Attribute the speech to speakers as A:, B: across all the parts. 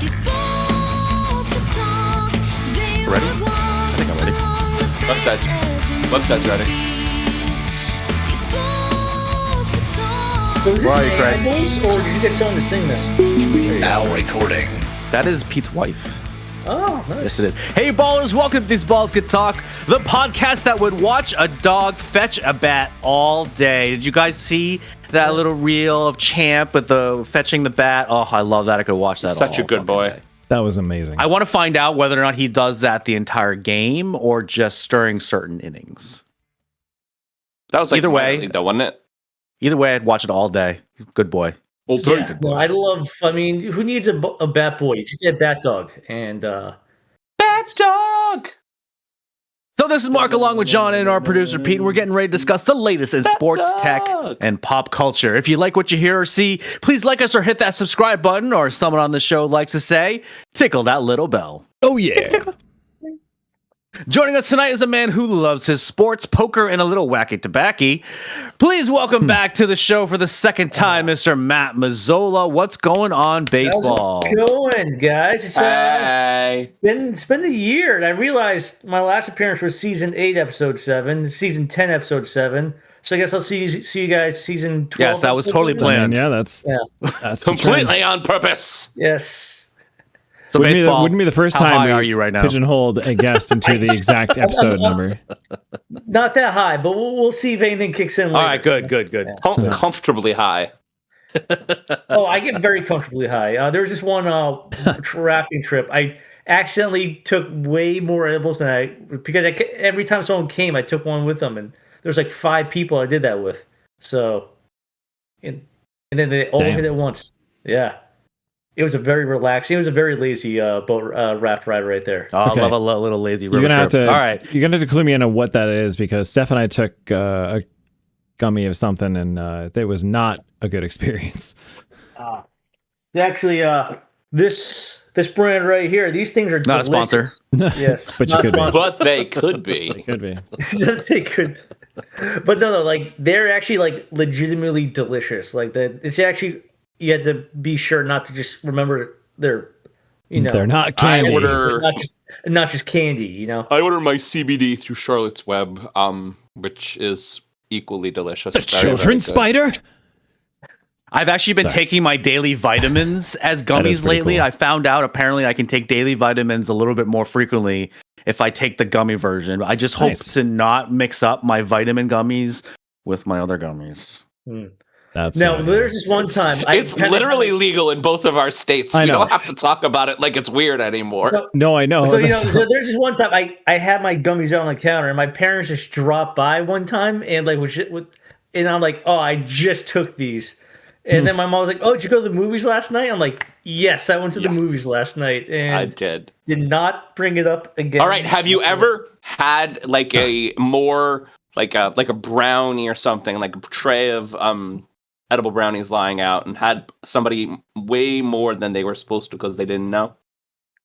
A: Ready? I think I'm ready.
B: Left side's ready.
C: So is this
A: Where are you,
C: an
A: Craig?
C: ad voice, or did you get someone to sing this?
D: Now recording.
A: That is Pete's wife.
C: Oh, nice.
A: Yes, it is. Hey, ballers, welcome to These Balls Could Talk, the podcast that would watch a dog fetch a bat all day. Did you guys see that little reel of Champ with the fetching the bat? Oh, I love that. I could watch that
B: Such
A: all
B: a good boy.
A: day.
E: That was amazing.
A: I want to find out whether or not he does that the entire game or just during certain innings.
B: That was like
A: Either way-
B: Miley, though, wasn't it?
A: Either way, I'd watch it all day. Good boy.
B: Well,
C: Yeah, no, I mean, who needs a bat boy? You should get a bat dog. And,
B: Bat dog.
A: So this is Mark along with John and our producer Pete, and we're getting ready to discuss the latest in sports, tech, and pop culture. If you like what you hear or see, please like us or hit that subscribe button, or as someone on the show likes to say, tickle that little bell.
E: Oh, yeah.
A: Joining us tonight is a man who loves his sports, poker, and a little wacky tobacco. Please welcome back to the show for the second time, Mr. Matt Mazzola. What's going on, baseball?
C: how's it going, guys? It's,
B: Hey.
C: it's been a year, and I realized my last appearance was season 8, episode 7, season 10, episode 7. So I guess I'll see you guys season 12.
A: Yes, that was
C: episode
A: totally
C: 7?
A: planned.
E: Yeah, that's the trend.
B: Completely on purpose.
C: Yes.
A: So
E: Wouldn't be the first
A: how
E: time
A: high
E: we
A: are you right now?
E: pigeonholed a guest into the exact episode number.
C: Not that high, but we'll see if anything kicks in later.
A: All right, good.
B: Comfortably high.
C: Oh, I get very comfortably high. There was this one rafting trip. I accidentally took way more edibles than because every time someone came, I took one with them, and there's like 5 people I did that with. So, and then they all hit at once. Yeah, it was a very relaxing. It was a very lazy boat raft ride right there.
A: Oh,
E: Okay.
A: I love a little lazy road
E: You're gonna
A: trip.
E: have to.
A: All right.
E: You're gonna have to clue me in on what that is because Steph and I took a gummy of something and it was not a good experience.
C: Actually, this brand right here, these things are
A: Not a sponsor.
C: delicious. Yes,
E: But you
C: not
E: could be.
C: sponsored.
B: But they could be.
E: Could be.
C: They could, but no, like they're actually like legitimately delicious. Like that, it's actually you have to be sure not to just remember they're,
E: They're not candy.
B: I order-
C: not just candy. You know,
B: I order my CBD through Charlotte's Web, which is equally delicious.
E: The children's spider.
A: I've actually been taking my daily vitamins as gummies
E: pretty
A: lately.
E: cool.
A: I found out apparently I can take daily vitamins a little bit more frequently if I take the gummy version. I just hope
E: Nice.
A: to not mix up my vitamin gummies with my other gummies.
E: That's
C: now
E: what it
C: there's
E: is.
C: this one time
B: It's literally legal in both of our states.
E: I
B: We
E: know.
B: don't have to talk about it like it's weird anymore.
E: No, I know.
C: So
E: That's-
C: so there's this one time I had my gummies on the counter, and my parents just dropped by one time, and like and I'm like, oh, I just took these. And then my mom was like, "Oh, did you go to the movies last night?" I'm like, "Yes, I went to the
B: Yes.
C: movies last night," and
B: I did.
C: not bring it up again.
B: All right. Have you ever had like a more like a brownie or something, like a tray of edible brownies lying out, and had somebody way more than they were supposed to because they didn't know?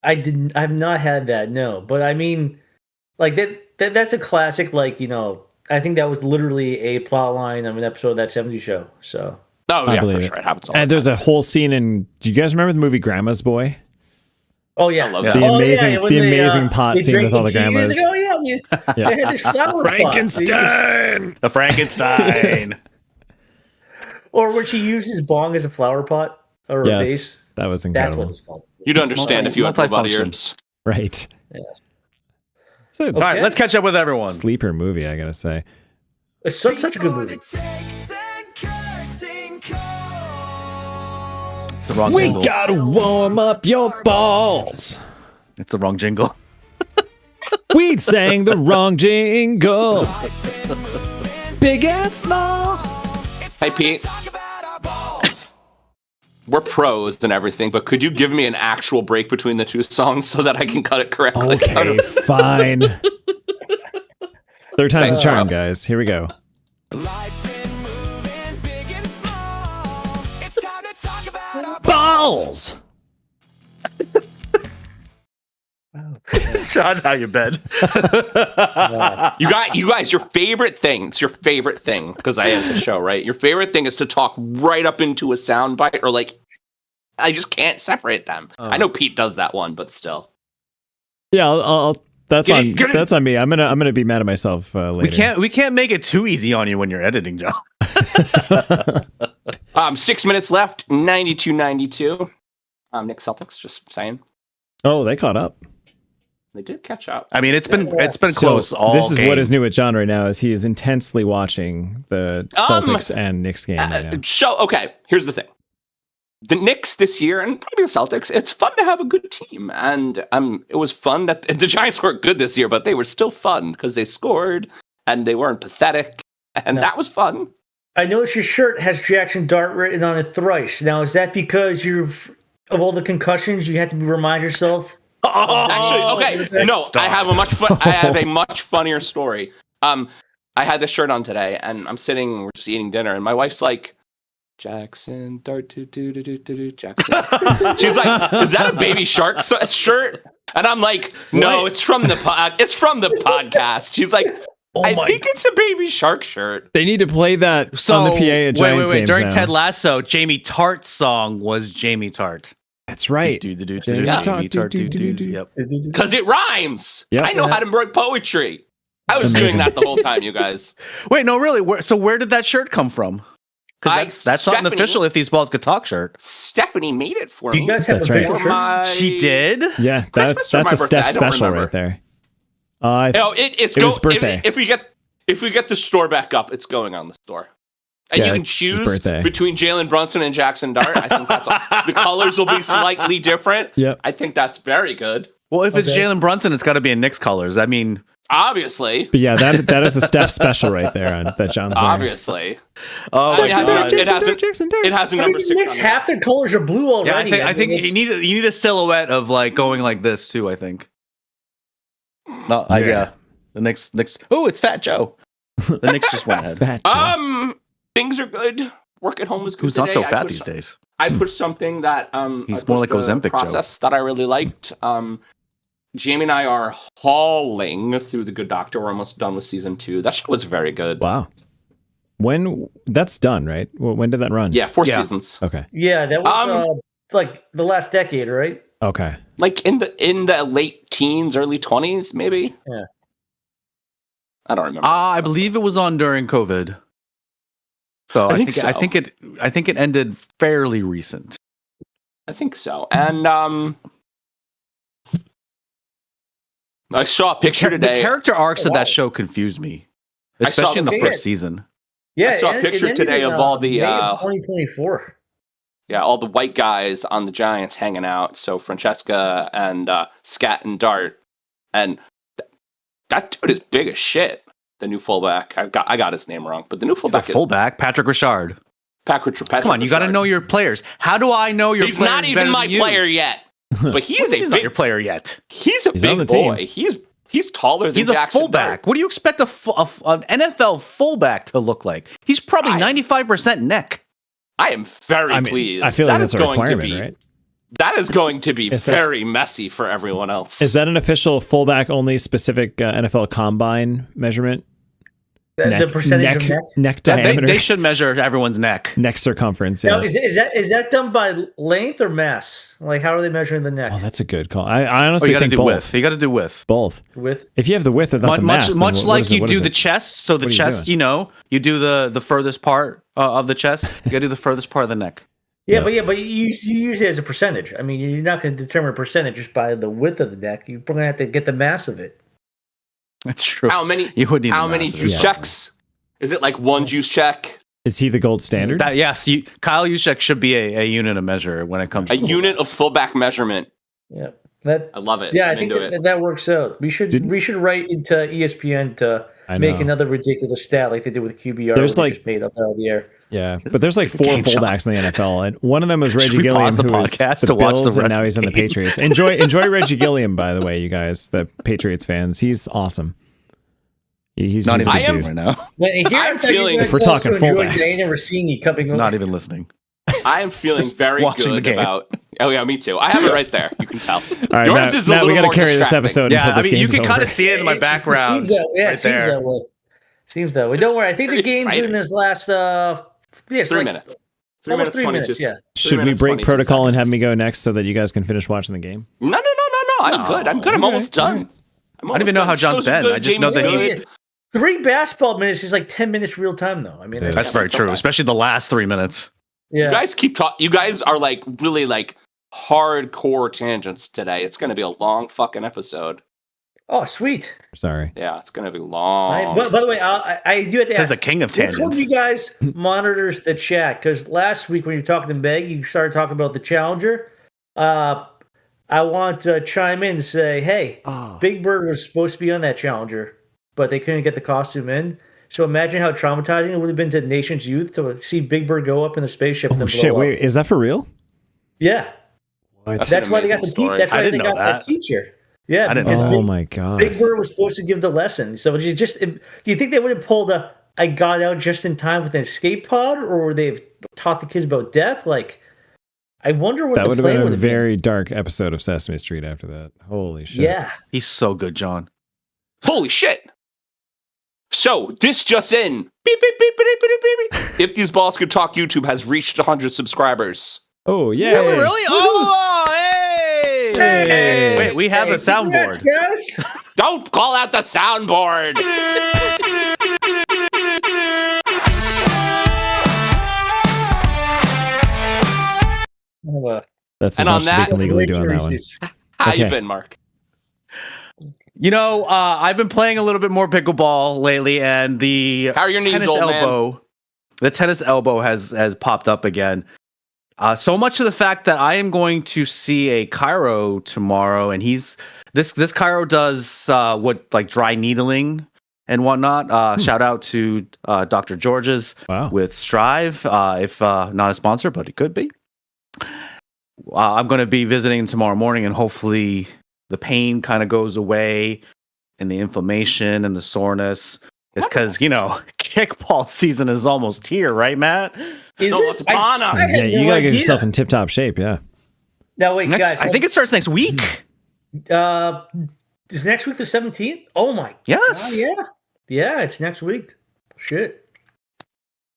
C: I've not had that. No, but I mean, like that's a classic. Like I think that was literally a plot line of an episode of That 70s Show. So.
B: Oh
E: I
B: yeah, for
E: believe
B: sure.
E: it.
B: It happens all
E: And
B: the
E: there's
B: time.
E: a whole scene in. Do you guys remember the movie Grandma's Boy?
C: Oh yeah,
B: I love
A: Yeah.
B: that.
E: The
C: Oh,
E: amazing,
C: yeah, when
E: the
C: they,
E: amazing pot
C: they
E: scene
C: drank
E: with all the
C: tea, and
E: grandmas.
C: it's like, oh yeah, they had this flower pot.
E: Frankenstein.
A: The Frankenstein.
C: Or when she uses bong as a flower pot or a
E: Yes,
C: vase.
E: that was
C: That's
E: incredible.
C: what it's called.
B: You'd understand if you had robot
A: Multifunction.
B: ears.
E: Right.
C: Yes.
E: It's a
A: All right, let's catch up with everyone.
E: sleeper movie, I gotta say.
C: It's such a good movie.
A: The wrong
E: We
A: jingle.
E: gotta warm up your balls.
A: It's the wrong jingle.
E: We sang the wrong jingle. Big and small.
B: Hey Pete, we're pros and everything, but could you give me an actual break between the two songs so that I can cut it correctly?
E: Okay, fine. Third time's a charm, guys. Here we go. Balls.
A: Sean, how you been?
B: You guys, your favorite thing. It's your favorite thing because I had the show, right? Your favorite thing is to talk right up into a soundbite or like I just can't separate them. I know Pete does that one, but still.
E: Yeah, I'll that's
B: Get
E: on
B: it, get it.
E: that's on me. I'm gonna be mad at myself later.
A: We can't make it too easy on you when you're editing, John.
B: 6 minutes left. 92-92. Nick Celtics. Just saying.
E: Oh, they caught up.
B: They did catch up.
A: I mean, it's been
E: So,
A: close all
E: this is
A: game.
E: what is new with John right now is he is intensely watching the Celtics and Knicks game right now.
B: Okay, here's the thing. The Knicks this year, and probably the Celtics, it's fun to have a good team. And it was fun that the Giants weren't good this year, but they were still fun because they scored and they weren't pathetic. And that was fun.
C: I noticed your shirt has Jackson Dart written on it thrice. Now, is that because of all the concussions, you had to remind yourself?
B: Actually, okay. No, I have a much funnier story. I had this shirt on today, and I'm sitting, we're just eating dinner, and my wife's like, Jackson Dart, Jackson. She's like, is that a Baby Shark shirt? And I'm like, no, it's from the podcast. She's like, I think it's a Baby Shark shirt.
E: They need to play that on the PA at Giants games
A: During
E: now.
A: Ted Lasso, Jamie Tart's song was Jamie Tart.
E: That's right.
A: Jamie
E: Tart.
A: Tart. Yep.
B: Because it rhymes.
E: Yep.
B: I know how to write poetry. I was doing that the whole time, you guys.
A: Wait, no, really. Where did that shirt come from? Because that's not an official If These Balls Could Talk shirt.
B: Stephanie made it for
C: Do
B: me.
C: you guys have
E: That's
C: official
E: right.
C: shirts?
A: She did?
E: Yeah,
B: Christmas or
E: that's
B: my
E: a
B: birthday?
E: Steph
B: I don't
E: special
B: remember.
E: right there.
B: It's
E: it was birthday.
B: If we get the store back up, it's going on the store. And you can choose between Jalen Brunson and Jackson Dart. I think that's all. The colors will be slightly different.
E: Yep.
B: I think that's very good.
A: Well, if it's Jalen Brunson, it's got to be in Knicks colors. I mean,
B: obviously.
E: But yeah, that is a Steph special right there that John's wearing.
B: Obviously.
A: Oh,
B: it has a number 6
C: Knicks,
B: on it.
C: half their colors are blue already.
A: Yeah, I think you need a silhouette of like going like this too. I think. No, yeah. The Knicks. Oh, it's Fat Joe. The Knicks just went ahead.
E: Fat Joe.
B: Things are good. Work at home is good.
A: Who's not
B: today.
A: so fat these days?
B: I pushed something that
A: He's more like Ozempic
B: process that I really liked. Jamie and I are hauling through The Good Doctor. We're almost done with season 2. That show was very good.
E: Wow. When that's done, right? When did that run?
B: Yeah, 4 seasons.
E: Okay.
C: Yeah, that was like the last decade, right?
E: Okay.
B: Like in the late teens, early 20s, maybe.
C: Yeah.
B: I don't remember.
A: I believe it was on during COVID. So I think it ended fairly recent.
B: I think so. And I saw a picture today.
A: The character arcs of that show confused me, especially in the first season.
C: Yeah,
B: I saw a picture today of all the
C: 2024.
B: Yeah, all the white guys on the Giants hanging out. So Francesca and Scat and Dart, and that dude is big as shit. The new fullback. I got his name wrong, but the new fullback
A: is fullback Patrick Richard.
B: Patrick
A: Come on, you got to know your players. How do I know your?
B: He's not even my player yet, but he is
A: not your player yet.
B: He's a big boy. He's taller than
A: He's
B: Jackson
A: a fullback.
B: Dart.
A: What do you expect an NFL fullback to look like? He's probably 95% neck.
B: I am very pleased.
E: I feel like that's a requirement, right?
B: That is going to be very messy for everyone else.
E: Is that an official fullback only specific NFL combine measurement?
C: The percentage of
E: neck diameter.
A: They should measure everyone's neck
E: circumference.
C: Now,
E: Yes.
C: is that done by length or mass? Like, how are they measuring the neck?
E: Oh, that's a good call. I honestly think both.
A: Width. You got to do width.
E: Both.
C: Width.
E: If you have the width without the mass,
A: much like you do the chest. So the chest, you do the furthest part of the chest. You got to do the furthest part of the neck.
C: Yeah, but you use it as a percentage. I mean, you're not going to determine a percentage just by the width of the neck. You're going to have to get the mass of it.
A: That's true.
B: How many juice checks? Is it like one juice check?
E: Is he the gold standard?
A: Yes. Kyle Juszczyk should be a unit of measure when it comes to
B: unit of fullback measurement.
C: Yeah.
B: I love it.
C: Yeah, I think that works out. We should write into ESPN to make another ridiculous stat like they did with QBR.
E: There's
C: just made up out of the air.
E: Yeah, but there's like 4 fullbacks in the NFL, and one of them is Reggie Gilliam, who was the Bills, and now he's in the Patriots. Enjoy Reggie Gilliam, by the way, you guys, the Patriots fans. He's awesome. He's
A: not even
B: dude
A: right now.
B: I'm feeling.
E: If we're talking fullbacks,
C: I never seen you coming.
A: Not even listening.
B: I am feeling very good about. Oh yeah, me too. I have it right there. You can tell.
E: All right, Matt, we got to carry this episode.
A: Yeah,
E: until this
A: you can kind of
E: over.
A: see it in my background.
C: Seems that way. Seems that way. Don't worry. I think the game's in this last
B: 3 minutes.
C: Almost 3 minutes, yeah.
E: Should we break protocol and have me go next so that you guys can finish watching the game?
B: No. I'm good. I'm almost done.
A: I don't even know how John's been. I just know that he...
C: 3 basketball minutes is like 10 minutes real time, though. I mean,
A: that's very true, especially the last 3 minutes.
C: Yeah.
B: You guys keep talking. You guys are like really like hardcore tangents today. It's going to be a long fucking episode.
C: Oh, sweet.
E: Sorry.
B: Yeah, it's going to be long.
C: By the way, I do have to ask.
A: The king of tangents.
C: Which one of you guys monitors the chat? Because last week when you were talking to Meg, you started talking about the Challenger. I want to chime in and say, hey, Big Bird was supposed to be on that Challenger, but they couldn't get the costume in. So imagine how traumatizing it would have been to the nation's youth to see Big Bird go up in the spaceship and then blow up.
E: Wait, is that for real?
C: Yeah. That's why they got that's why they got that teacher. Yeah.
A: I didn't know.
E: Oh my God.
C: Big Bird was supposed to give the lesson. So do you think they would have pulled I got out just in time with an escape pod, or would they have taught the kids about death? Like, I wonder what
E: that
C: the
E: would have
C: plan
E: been
C: would
E: a
C: have been.
E: very dark episode of Sesame Street after that. Holy shit.
C: Yeah.
A: He's so good, John.
B: Holy shit. So, this just in. Beep, beep, beep, beep, beep, beep, beep. If These Balls Could Talk YouTube has reached 100 subscribers.
E: Oh, yeah.
A: Yeah, really? Oh, hey!
C: Hey!
A: Wait, we have a soundboard.
C: Congrats, guys.
B: Don't call out the soundboard.
E: That's
B: and
E: as
B: on
E: much as
B: that,
E: we can legally do on that one.
B: How you been, Mark?
A: You know, I've been playing a little bit more pickleball lately, and the
B: How are your knees,
A: tennis
B: old
A: elbow,
B: man?
A: The tennis elbow has popped up again. So much to the fact that I am going to see a chiro tomorrow, and this chiro does what like dry needling and whatnot. Shout out to Dr. George's with Strive, if not a sponsor, but it could be. I'm going to be visiting tomorrow morning, and hopefully the pain kind of goes away and the inflammation and the soreness. It's because, kickball season is almost here, right, Matt?
C: Is it?
E: Yeah, you got to get yourself in tip-top shape, yeah.
C: Now, wait, guys.
A: I think it starts next week.
C: Is next week the 17th? Oh, my
A: Yes.
C: God, yeah. Yeah, it's next week. Shit.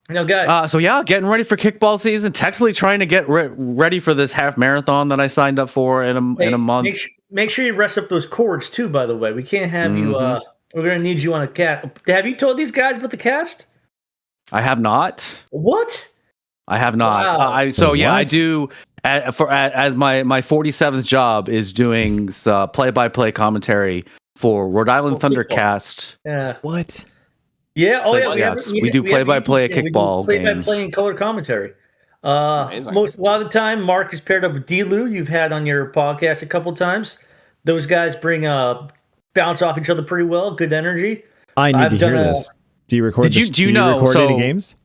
C: No, guys.
A: Getting ready for kickball season. Technically trying to get ready for this half marathon that I signed up for in a month.
C: Make sure you rest up those cords too. By the way, we can't have you. We're gonna need you on a cat. Have you told these guys about the cast?
A: I have not.
C: What?
A: I have not.
C: Wow.
A: I do. As my 47th job is doing play-by-play commentary for Rhode Island Thundercast.
C: Yeah.
E: What?
C: Yeah. Oh, yeah.
A: We do play-by-play kickball games.
C: Play-by-play and color commentary. A lot of the time, Mark is paired up with D-Lou. You've had on your podcast a couple times. Those guys bounce off each other pretty well. Good energy.
E: I need to hear this. Do you record? Do you record any games?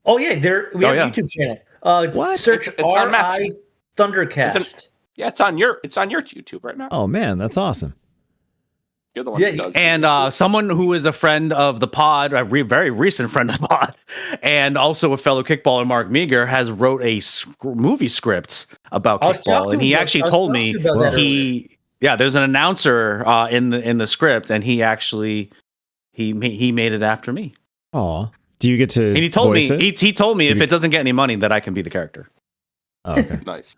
C: Oh yeah, we have a YouTube channel.
E: What?
C: Search
B: it's on Matt's
C: Thundercast.
B: It's on your YouTube right now.
E: Oh man, that's awesome.
B: You're the one who does.
A: And someone who is a friend of the pod, a very recent friend of the pod, and also a fellow kickballer, Mark Meager, has wrote a movie script about kickball, and he actually told me there's an announcer in the script, and he actually he made it after me.
E: Aw. Do you get to?
A: And he told me he told me if it doesn't get any money that I can be the character.
E: Oh, okay.
B: Nice.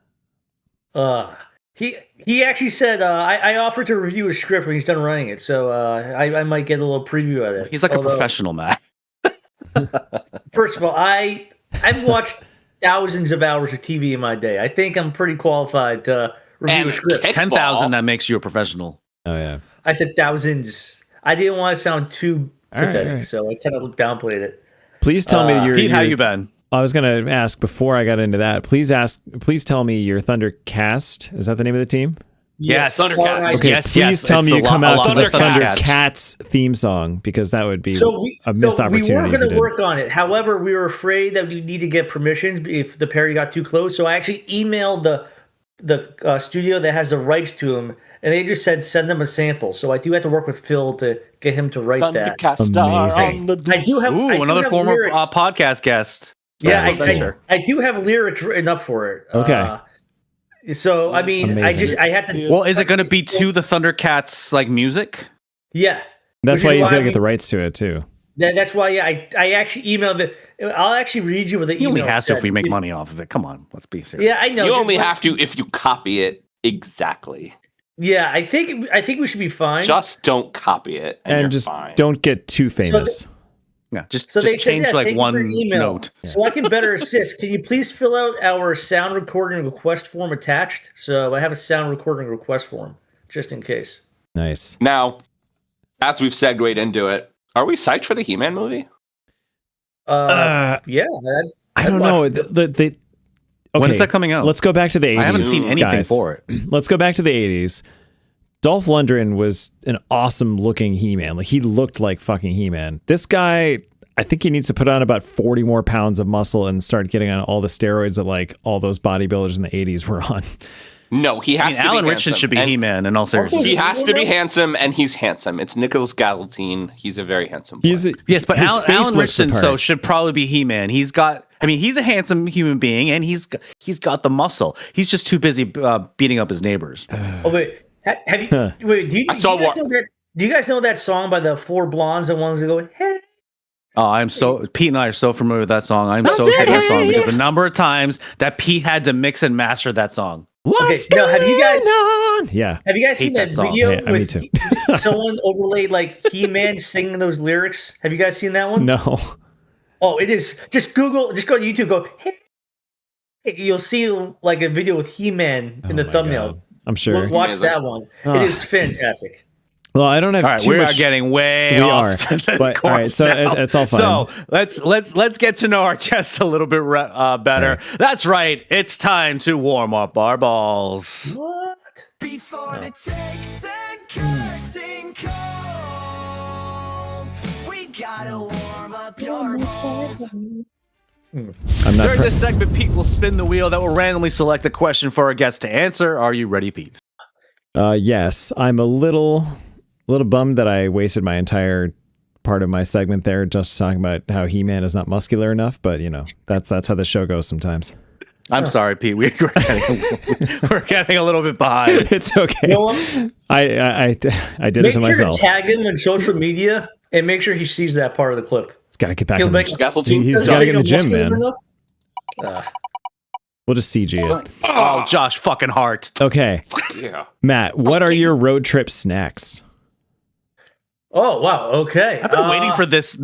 C: He actually said I offered to review his script when he's done writing it, so I might get a little preview of it.
A: He's like a professional, Matt.
C: First of all, I've watched thousands of hours of TV in my day. I think I'm pretty qualified to review a script.
A: 10,000 that makes you a professional.
E: Oh yeah.
C: I said thousands. I didn't want to sound too pathetic, so I kind of downplayed it.
E: Please tell me
A: Pete, how you been?
E: I was going to ask before I got into that. Please tell me your Thundercast. Is that the name of the team?
A: Yes,
B: Thundercast.
E: Okay, please tell me you come out to the Thundercats theme song, because that would be a missed opportunity.
C: We were going to work on it. However, we were afraid that we need to get permissions if the parody got too close. So I actually emailed the studio that has the rights to them, and they just said send them a sample. So I do have to work with Phil to get him to write that.
E: Amazing.
C: I do have
A: another former podcast guest.
C: Yeah, I do have lyrics written up for it.
E: Okay.
C: So I mean,
E: amazing.
C: I had to.
A: Well, is it going to be to the Thundercats like music?
C: Yeah.
E: That's why he's going to get the rights to it too.
C: That's why I actually emailed it. I'll actually read you what the email
A: only has
C: said.
A: to if we make money off of it. Come on, let's be serious.
C: Yeah, I know.
B: You only have to if you copy it exactly.
C: Yeah, I think we should be fine.
B: Just don't copy it, and
E: just
B: fine.
E: don't get too famous.
A: Yeah, just
C: they
A: change
C: said,
A: like one
C: email.
A: note.
C: So I can better assist. Can you please fill out our sound recording request form attached? So I have a sound recording request form, just in case.
E: Nice.
B: Now, as we've segued into it, are we psyched for the He-Man movie?
C: Yeah.
E: I don't know. Okay,
A: when is that coming out?
E: Let's go back to the 80s.
A: I haven't seen anything for it.
E: Let's go back to the 80s. Dolph Lundgren was an awesome looking He-Man. Like, he looked like fucking He-Man. This guy, I think he needs to put on about 40 more pounds of muscle and start getting on all the steroids that like all those bodybuilders in the 80s were on.
B: No, he has to be
A: Alan Ritchson should be He-Man in all seriousness.
B: He has to be handsome, and he's handsome. It's Nicholas Galantine. He's a very handsome boy.
A: Yes, but Alan Ritchson should probably be He-Man. He's a handsome human being, and he's got the muscle. He's just too busy beating up his neighbors.
C: Oh wait, have you? Wait, do you guys know that song by the Four Blondes? The ones that go, hey.
A: Oh, Pete and I are so familiar with that song. I'm so sick of that song because the number of times that Pete had to mix and master that song.
E: What's
C: okay, now, have you guys?
E: On? Yeah.
C: Have you guys seen that video
E: with me too.
C: someone overlaid like He-Man singing those lyrics? Have you guys seen that one?
E: No.
C: Oh, it is. Just go to YouTube. Go. Hey. You'll see like a video with He-Man in the thumbnail.
E: God. I'm sure.
C: Watch that one. It is fantastic.
E: Well, I don't have
A: all right, we are getting way off.
E: But all right, so it's all fine.
A: So let's get to know our guest a little bit better. Right. That's right. It's time to warm up our balls.
C: What?
D: Before the takes and curtain calls, we gotta warm up your balls.
A: During this segment, Pete will spin the wheel that will randomly select a question for our guest to answer. Are you ready, Pete?
E: Yes, I'm a little bummed that I wasted my entire part of my segment there just talking about how He-Man is not muscular enough, but you know, that's how the show goes sometimes.
A: I'm sorry, Pete. We're getting a little bit behind.
E: It's okay. You know what? I did it to myself.
C: Make sure to tag him on social media and make sure he sees that part of the clip.
E: He's got to get back
C: in
E: the
C: gym.
E: He's got to get in the gym, man. We'll just CG it.
A: Oh, Josh fucking Hart.
E: Okay.
B: Yeah.
E: Matt, what are your road trip snacks?
C: Oh, wow. Okay.
A: I've been waiting for this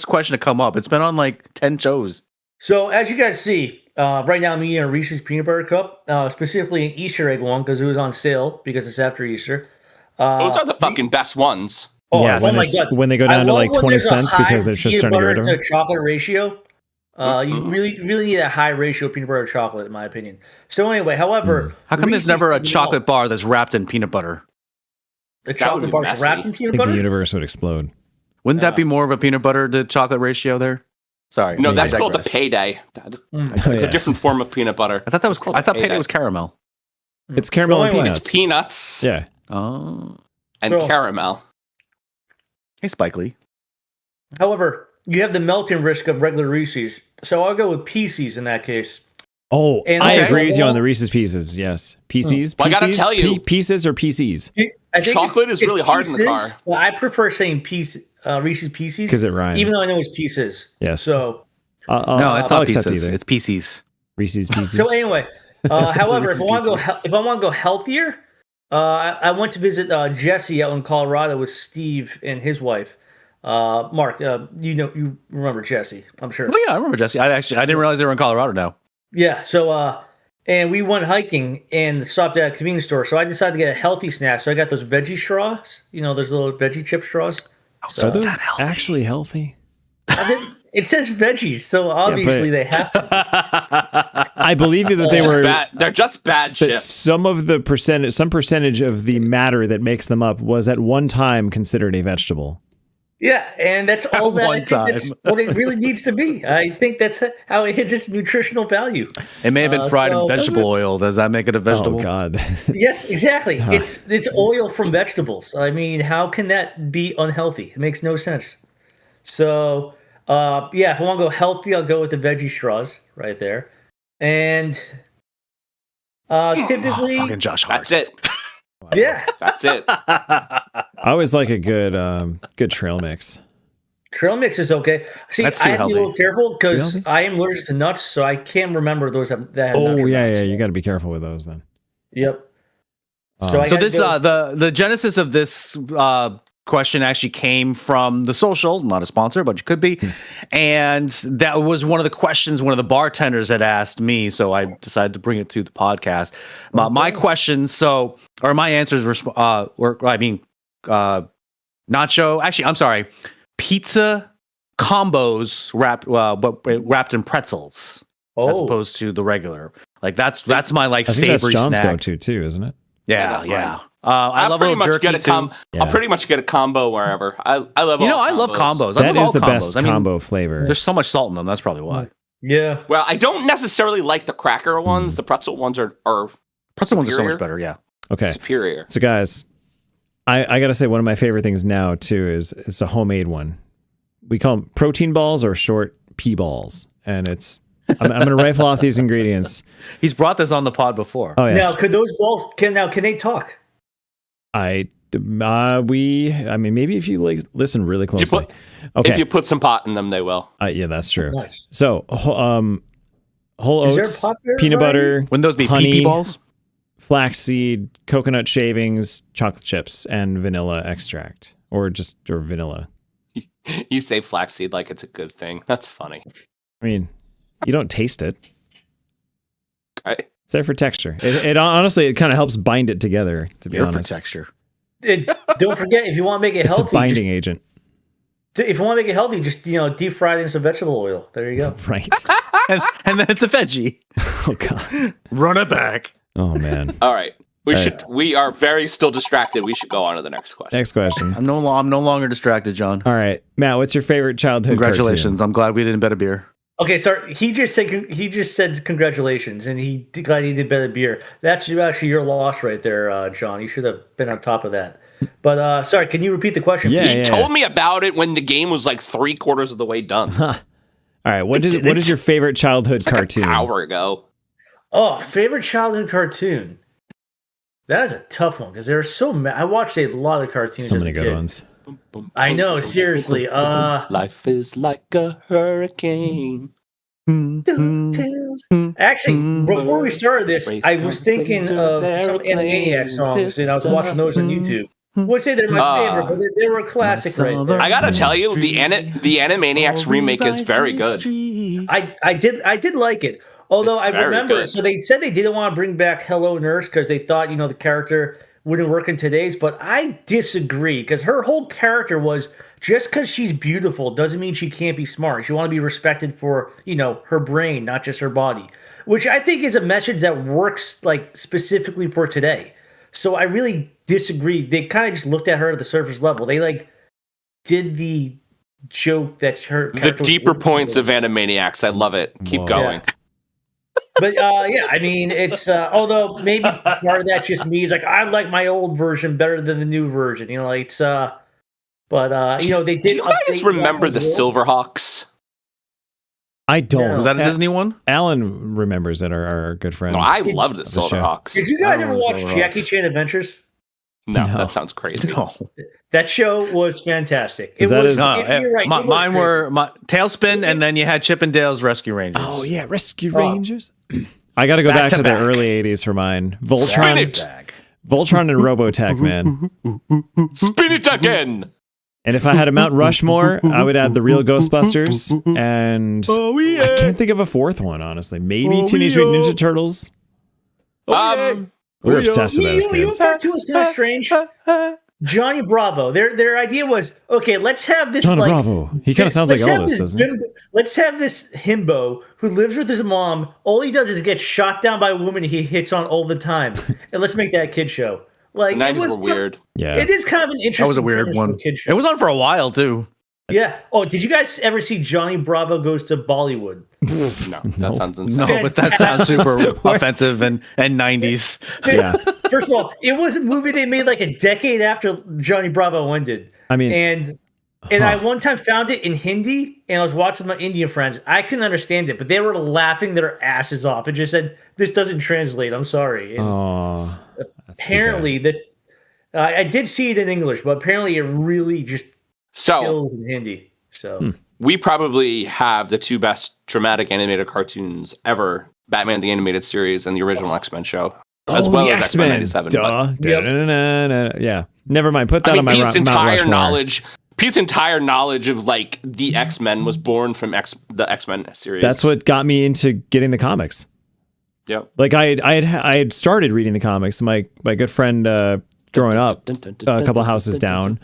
A: question to come up. It's been on like 10 shows.
C: So as you guys see, right now I'm eating a Reese's Peanut Butter Cup, specifically an Easter egg one because it was on sale because it's after Easter.
B: Those are the fucking best ones.
C: Oh,
E: yeah,
C: my God.
E: When they go down to like 20 cents because it's just starting to get rid of them.
C: Chocolate ratio. You really need a high ratio of peanut butter to chocolate, in my opinion. So anyway, however,
A: how come there's never a chocolate bar that's wrapped in peanut butter?
C: The chocolate bar is wrapped in peanut butter?
E: The universe would explode.
A: Wouldn't that be more of a peanut butter to chocolate ratio there? Sorry.
B: No, that's called the payday. It's a different form of peanut butter.
A: I thought payday was caramel.
E: It's caramel and peanuts.
B: It's peanuts.
E: Yeah.
A: Oh.
B: And caramel.
A: Hey, Spike Lee.
C: However, you have the melting risk of regular Reese's, so I'll go with Pieces in that case.
E: Oh, I agree with you on the Reese's Pieces. Yes, Pieces.
B: Well, I gotta tell you,
E: pieces or PCs.
C: I think
B: chocolate is really hard in the car.
C: Well, I prefer saying Reese's Pieces
E: because it rhymes.
C: Even though I know it's Pieces.
E: Yes.
C: So
A: no, it's not Pieces. It's Pieces.
E: Reese's Pieces.
C: So anyway, however, if I want to go healthier, I went to visit Jesse out in Colorado with Steve and his wife. Mark, you remember Jesse, I'm sure.
A: Oh yeah, I remember Jesse. I didn't realize they were in Colorado now.
C: Yeah, so and we went hiking and stopped at a convenience store. So I decided to get a healthy snack. So I got those veggie straws, those little veggie chip straws.
E: So are those actually healthy?
C: It says veggies, so obviously they have to.
E: I believe you that they were
B: bad. They're just bad chips.
E: Some percentage of the matter that makes them up was at one time considered a vegetable.
C: Yeah, and that's all that. That's what it really needs to be. I think that's how it hits its nutritional value.
A: It may have been fried in vegetable oil. Does that make it a vegetable?
E: Oh God!
C: Yes, exactly. It's oil from vegetables. I mean, how can that be unhealthy? It makes no sense. So, if I want to go healthy, I'll go with the veggie straws right there. And typically,
A: fucking Josh Hart.
B: That's it.
C: Yeah,
B: that's it.
E: I always like a good trail mix.
C: Trail mix is okay. See, I have to be a little careful because I am allergic to nuts, so I can't remember those that have nuts.
E: Oh yeah, you got to be careful with those then.
C: Yep.
A: So this the genesis of this question actually came from The Social, not a sponsor, but it could be. And that was one of the questions one of the bartenders had asked me, so I decided to bring it to the podcast. My questions, my answers were nacho. Actually, I'm sorry, pizza combos wrapped in pretzels, as opposed to the regular. Like that's my like savory
E: that's John's
A: snack.
E: go-to too, isn't it?
A: Yeah. I love pretty much
B: get I'll pretty much get a combo wherever. I love.
A: I love combos.
E: That is the
A: combos.
E: best combo flavor.
A: There's so much salt in them. That's probably why.
C: Yeah.
B: Well, I don't necessarily like the cracker ones. The pretzel ones are
A: pretzel ones are so much better. Yeah.
E: Okay.
B: Superior.
E: So guys, I gotta say one of my favorite things now too is it's a homemade one. We call them protein balls or short pea balls, and I'm going to rifle off these ingredients.
A: He's brought this on the pod before.
E: Oh, yes.
C: Now, could those balls can they talk?
E: Maybe if you listen really closely.
B: If you put some pot in them, they will.
E: Yeah, that's true.
C: Nice.
E: So, whole oats, peanut butter,
A: wouldn't those be
E: honey,
A: pee balls?
E: Flaxseed, coconut shavings, chocolate chips, and vanilla extract, or vanilla.
B: You say flaxseed like it's a good thing. That's funny.
E: I mean, you don't taste it.
B: Okay.
E: It's there for texture. It honestly, it kind of helps bind it together, to be honest.
A: For texture.
C: Don't forget, if you want to make it healthy,
E: it's a binding agent.
C: If you want to make it healthy, just deep fry it in some vegetable oil. There you go.
E: Right.
A: and then it's a veggie.
E: Oh god.
A: Run it back.
E: Oh man.
B: All right. We are very still distracted. We should go on to the next question.
E: Next question.
A: I'm no longer distracted, John.
E: All right, Matt. What's your favorite childhood?
A: Congratulations.
E: Cartoon?
A: I'm glad we didn't bet a beer.
C: Okay, sorry. He just said congratulations, and he glad he did bet a beer. That's actually your loss right there, John. You should have been on top of that. But sorry, can you repeat the question?
B: He told me about it when the game was like 3/4 of the way done.
E: All right. What is your favorite childhood cartoon?
B: An hour ago.
C: Oh, favorite childhood cartoon. That is a tough one because there are so many. I watched a lot of cartoons.
E: So many good ones.
C: I know, seriously.
B: Life is like a hurricane.
C: Actually, before we started this, I was thinking of some Animaniacs songs, and I was watching those on YouTube. I would say they're my favorite, but they were a classic right there.
B: I gotta tell you, the Animaniacs remake is very good.
C: I did like it. Although I remember, so they said they didn't want to bring back Hello Nurse because they thought, the character wouldn't work in today's, but I disagree because her whole character was just because she's beautiful doesn't mean she can't be smart. She want to be respected for, her brain, not just her body, which I think is a message that works like specifically for today. So I really disagree. They kind of just looked at her at the surface level. They did the joke that her
B: the deeper points of Animaniacs. I love it. Keep going.
C: Yeah. But I mean, it's although maybe part of that's just me. It's like I like my old version better than the new version. They did.
B: Do you guys remember the Silverhawks?
E: I don't.
A: No. Was that a Disney one?
E: Alan remembers it. Our good friend.
B: No, I love the Silverhawks.
C: Did you guys ever watch Jackie Chan Adventures?
B: No, that sounds crazy.
A: No.
C: That show was fantastic.
A: You're right. Mine were Tailspin, and then you had Chip and Dale's Rescue Rangers.
E: Oh yeah, Rescue Rangers. I got to go back to the early '80s for mine. Voltron and Robotech, man.
B: Spin it again.
E: And if I had a Mount Rushmore, I would add the real Ghostbusters, and I can't think of a fourth one, honestly. Maybe Teenage Mutant Ninja Turtles. We're obsessed with those kids.
C: Back to us, kind of strange. Johnny Bravo. Their idea was, okay, let's have this
E: Johnny Bravo. He kind of sounds like Elvis, doesn't he?
C: Let's have this himbo who lives with his mom. All he does is get shot down by a woman he hits on all the time, and let's make that a kid show. Like,
B: the 90s were weird.
E: Yeah,
C: it is kind of an interesting.
A: That was a weird one. It was on for a while too.
C: Yeah. Oh, did you guys ever see Johnny Bravo Goes to Bollywood?
B: No, that sounds insane.
A: No, but that sounds super offensive and 90s.
C: Yeah. First of all, it was a movie they made like a decade after Johnny Bravo ended.
E: I mean,
C: and I one time found it in Hindi, and I was watching my Indian friends. I couldn't understand it, but they were laughing their asses off. It just said, "This doesn't translate." I'm sorry. Apparently, I did see it in English, but apparently, it really just kills in Hindi. So
B: we probably have the two best dramatic animated cartoons ever: Batman the Animated Series and the original X-Men show, as well as X-Men '97.
E: Yeah, never mind. Put that on my
B: Pete's entire knowledge. Pete's entire knowledge of like the X-Men was born from the X-Men series.
E: That's what got me into getting the comics.
B: Yep.
E: Like I had started reading the comics. My good friend growing up, a couple of houses down,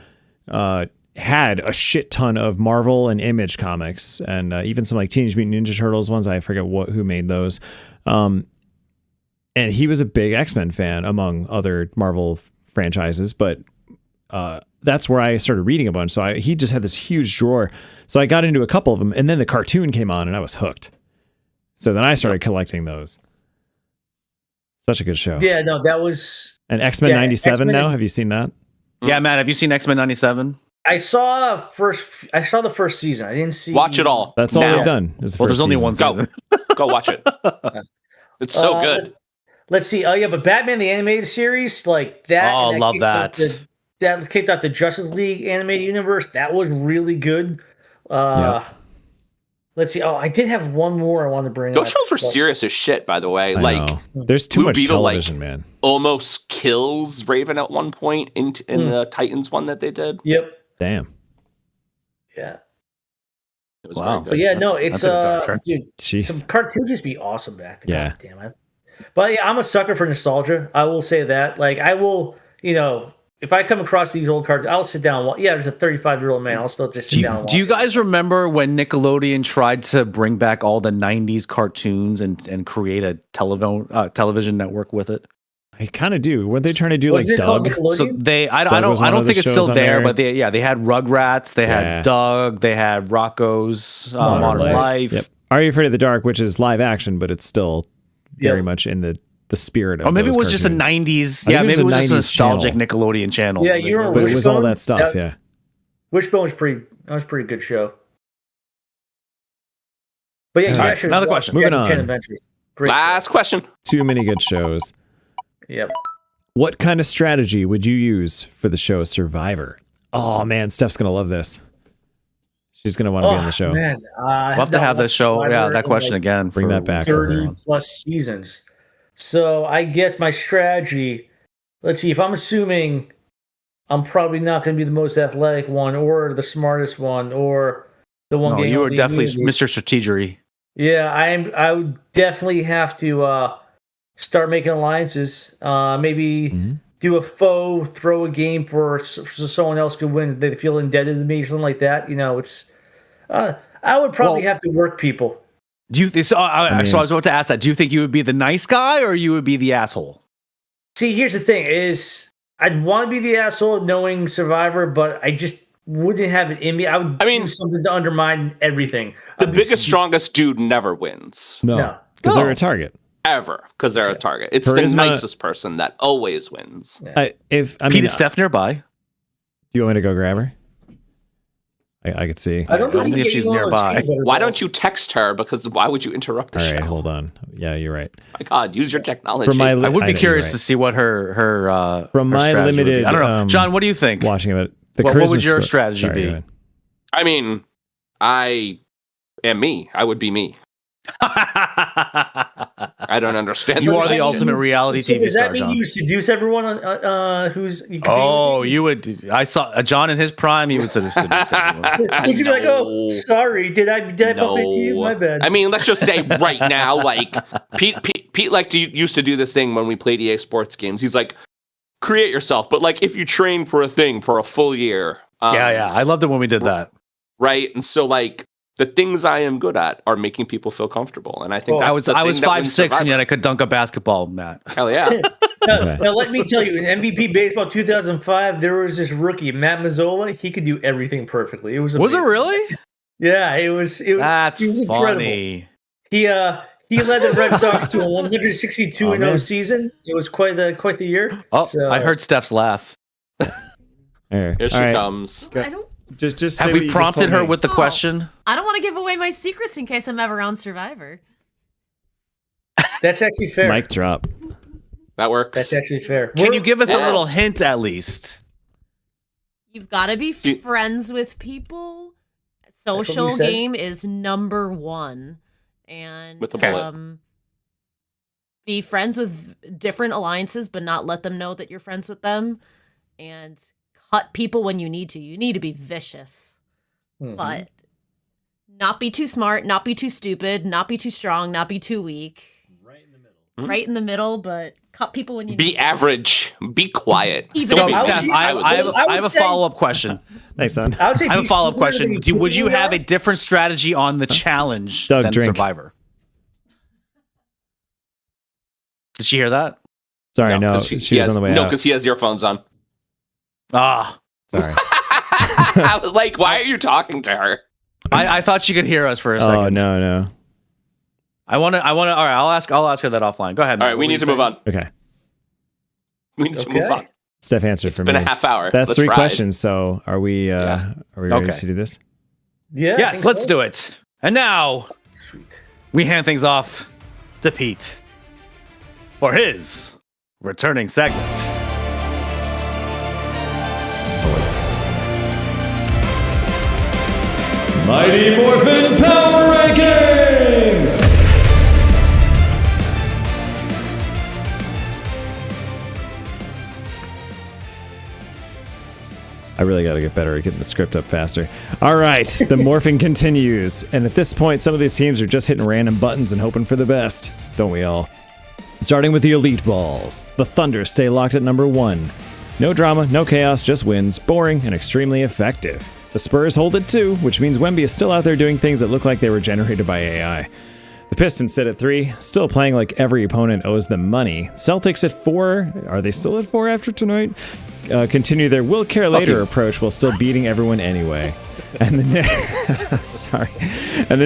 E: had a shit ton of Marvel and Image comics, and even some like Teenage Mutant Ninja Turtles ones. I forget who made those. And he was a big X-Men fan among other Marvel franchises, but that's where I started reading a bunch. So he just had this huge drawer. So I got into a couple of them, and then the cartoon came on, and I was hooked. So then I started collecting those. Such a good show.
C: Yeah, no, that was...
E: And X-Men 97 now? Have you seen that?
A: Yeah, Matt, have you seen X-Men 97?
C: I saw the first season. I didn't see...
B: Watch it all.
E: That's all they've done.
A: There's only one season.
B: Go watch it. It's so good.
C: Let's see. Oh, yeah, but Batman the Animated Series, like that...
A: Oh, love that.
C: That kicked off the Justice League animated universe. That was really good. Let's see. Oh, I did have one more I wanted to bring up.
B: Those shows were serious as shit, by the way.
E: I know. There's too much television, man.
B: Almost kills Raven at one point in the Titans one that they did.
C: Yep.
E: Damn.
C: Yeah.
B: It was very good.
C: But yeah, no, it's dude,
E: Jeez.
C: some cartoons used to be awesome back then.
E: Yeah.
C: God damn it. But yeah, I'm a sucker for nostalgia. I will say that. Like, I will, if I come across these old cards, I'll sit down. Yeah, there's a 35-year-old man. I'll still just sit down and watch.
A: Do you guys remember when Nickelodeon tried to bring back all the 90s cartoons and create a television network with it?
E: I kind of do. Weren't they trying to do like Doug?
A: So I don't think it's still there, but they had Rugrats, they had Doug, they had Rocco's Modern Life. Yep.
E: Are You Afraid of the Dark, which is live action, but it's still very much in the spirit of
A: or maybe it was
E: cartoons.
A: just a 90s. Yeah, maybe it was just a nostalgic channel. Nickelodeon channel.
C: Yeah, you remember
E: But it was all that stuff, yeah.
C: Wishbone was a pretty good show. But yeah,
A: right, another question.
E: Moving on.
C: Great
B: Last question.
E: Too many good shows.
C: Yep.
E: What kind of strategy would you use for the show Survivor? Oh man, Steph's gonna love this. She's gonna want to be on the show.
C: Man,
A: we'll have to have this show. Yeah, that question again.
E: Bring that back.
C: 30+ seasons. So I guess my strategy. Let's see. If I'm assuming I'm probably not going to be the most athletic one, or the smartest one, or the one.
A: No, you are definitely Mr. Strategery.
C: Yeah, I would definitely have to start making alliances. Maybe do a faux throw a game so someone else could win. They feel indebted to me or something like that. It's. I would probably have to work people.
A: Do you think so? I was about to ask that. Do you think you would be the nice guy or you would be the asshole?
C: See, here's the thing: is I'd want to be the asshole knowing Survivor, but I just wouldn't have it in me. I would do something to undermine everything.
B: The biggest, strongest dude never wins.
E: No, because they're a target.
B: Ever, because they're a target. It's the nicest person that always wins.
E: Yeah.
A: Pete is Steph nearby.
E: Do you want me to go grab her? I could see.
C: I don't think
A: if she's nearby.
B: Why don't you text her? Because why would you interrupt the show?
E: All right, hold on. Yeah, you're right.
B: My God, use your technology.
A: I would be curious to see what her
E: from my limited.
A: I don't know, John. What do you think?
E: Watching it,
A: what would your strategy be?
B: I mean, I am me. I would be me. I don't understand.
A: You are the ultimate reality TV star.
C: Does that mean you seduce everyone who's?
A: You would. I saw John in his prime. You would seduce everyone.
C: Would you be like, "Oh, sorry, did I bump into you? My bad."
B: I mean, let's just say right now, like Pete used to do this thing when we played EA Sports games. He's like, create yourself, but like if you train for a thing for a full year.
A: Yeah, I loved it when we did that.
B: Right, and so like. The things I am good at are making people feel comfortable, and I think that's
A: I was 5'6", and yet I could dunk a basketball, Matt.
B: Hell yeah!
C: Now let me tell you, in MVP baseball 2005, there was this rookie, Matt Mazzola. He could do everything perfectly. It was amazing.
A: Was it really?
C: Yeah, it was.
A: That's
C: it was
A: funny.
C: Incredible. He led the Red Sox to a 162-0 season. It was quite the year.
A: Oh, so, I heard Steph's laugh.
B: Here she comes.
F: I don't.
E: Just
A: have we prompted her with the question?
F: I don't want to give away my secrets in case I'm ever on Survivor.
C: That's actually fair.
E: Mic drop.
B: That works.
C: That's actually fair.
A: Can you give us a little hint at least?
F: You've got to be friends with people. Social game is number one. And
B: with the bullet.
F: Be friends with different alliances, but not let them know that you're friends with them. And cut people when you need to. You need to be vicious. But not be too smart, not be too stupid, not be too strong, not be too weak.
E: Right in the middle.
F: Right in the middle, but cut people when you need
B: Be average. Be quiet.
F: Even
A: So,
F: if
A: Steph, I have a follow-up question.
E: Thanks, son.
C: I would say
A: I have a follow-up question. Would you have a
C: it?
A: different strategy on the challenge
E: Doug,
A: than
E: drink.
A: Survivor? Did she hear that?
E: Sorry, no,
B: 'cause
E: she was on the way
B: No,
E: out.
B: because he has earphones on.
A: Ah,
E: Sorry.
B: I was like, why are you talking to her?
A: I thought she could hear us for a second.
E: Oh, no.
A: I want to. All right, I'll ask her that offline. Go ahead.
B: All right, we need to move on.
E: Okay.
B: We need to move on.
E: Steph answered
B: It's
E: for
B: been
E: me.
B: a half hour.
E: That's
B: Let's
E: 3
B: ride.
E: questions. So are we ready
A: Okay.
E: to do this?
C: Yeah.
A: Yes, let's do it. And now
C: Sweet.
A: we hand things off to Pete for his returning segment.
E: Mighty Morphin Power Rankings! I really got to get better at getting the script up faster. All right, the morphing continues. And at this point, some of these teams are just hitting random buttons and hoping for the best. Don't we all? Starting with the Elite Balls. The Thunder stay locked at number 1. No drama, no chaos, just wins. Boring and extremely effective. The Spurs hold it 2, which means Wemby is still out there doing things that look like they were generated by AI. The Pistons sit at 3, still playing like every opponent owes them money. Celtics at 4. Are they still at 4 after tonight? Continue their will care later approach while still beating everyone anyway. And the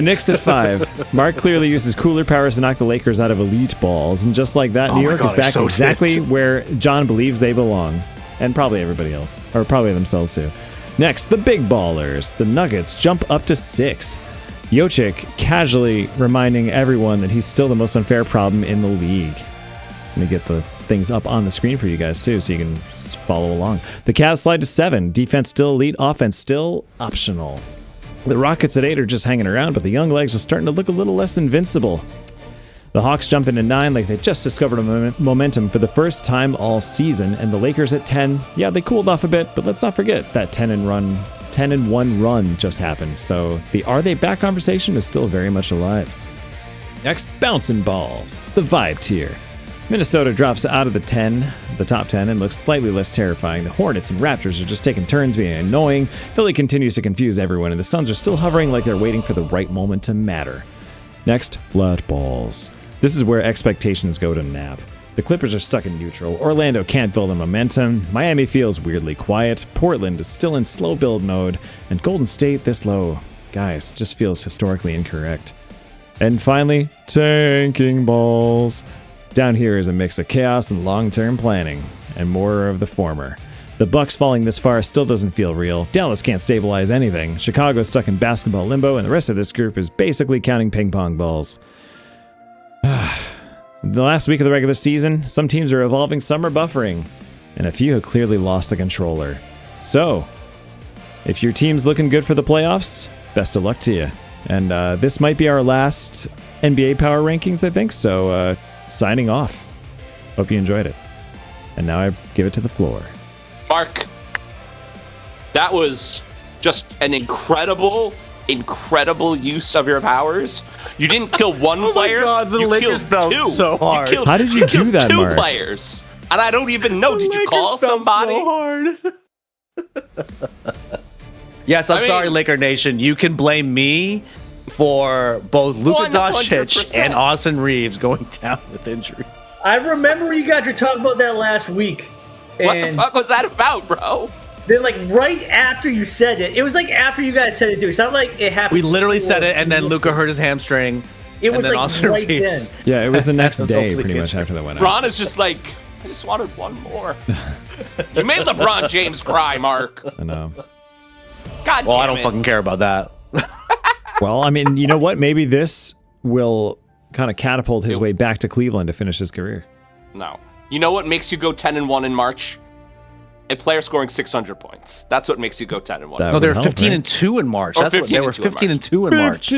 E: Knicks at 5. Mark clearly uses cooler powers to knock the Lakers out of elite balls, and just like that, New York is back exactly where John believes they belong, and probably everybody else, or probably themselves too. Next, the big ballers. The Nuggets jump up to 6. Jokic casually reminding everyone that he's still the most unfair problem in the league. Let me get the things up on the screen for you guys too, so you can follow along. The Cavs slide to 7. Defense still elite, offense still optional. The Rockets at 8 are just hanging around, but the young legs are starting to look a little less invincible. The Hawks jump into 9 like they just discovered momentum for the first time all season, and the Lakers at 10, yeah, they cooled off a bit, but let's not forget that 10-1 run just happened, so the are they back conversation is still very much alive. Next, bouncing balls, the vibe tier. Minnesota drops out of the top 10, and looks slightly less terrifying. The Hornets and Raptors are just taking turns being annoying. Philly continues to confuse everyone, and the Suns are still hovering like they're waiting for the right moment to matter. Next, flat balls. This is where expectations go to nap. The Clippers are stuck in neutral. Orlando can't build a momentum. Miami feels weirdly quiet. Portland is still in slow build mode. And Golden State this low. Guys, just feels historically incorrect. And finally, tanking balls. Down here is a mix of chaos and long-term planning, and more of the former. The Bucks falling this far still doesn't feel real. Dallas can't stabilize anything. Chicago's stuck in basketball limbo, and the rest of this group is basically counting ping pong balls. The last week of the regular season, some teams are evolving, some are buffering, and a few have clearly lost the controller. So, if your team's looking good for the playoffs, best of luck to you. And this might be our last NBA Power Rankings, I think, so signing off. Hope you enjoyed it. And now I give it to the floor.
B: Mark, that was just an incredible use of your powers. You didn't kill one player.
A: God, the
B: you
A: Lakers
B: killed
A: fell
B: 2.
A: so hard.
E: How did you do that,
B: 2
E: Mark?
B: players. And I don't even know. Did you call somebody?
A: So hard. Yes, I'm sorry, Laker Nation. You can blame me for both Luka Doncic
B: 100%.
A: and Austin Reeves going down with injuries.
C: I remember you guys were talking about that last week.
B: What
C: And
B: the fuck was that about, bro?
C: then, like, right after you said it, it was like after you guys said it too. It's not like it happened.
A: We literally said it, and then
C: before.
A: Luka hurt his hamstring.
C: It was
A: and then
C: like
A: Austin
C: right
A: Reeves.
C: then.
E: Yeah, it was the next day,
A: Totally
E: pretty much,
A: kidding.
E: after that went out.
B: Ron is just like, I just wanted one more. You made LeBron James cry, Mark.
E: I know.
B: God
A: Well,
B: damn
A: I don't
B: it.
A: fucking care about that.
E: Well, I mean, you know what? Maybe this will kind of catapult his way back to Cleveland to finish his career.
B: No. You know what makes you go 10-1 in March? a player scoring 600 points. That's what makes you go 10-1.
A: No, they were 15-2 in March. That's what they were. 15-2 in March.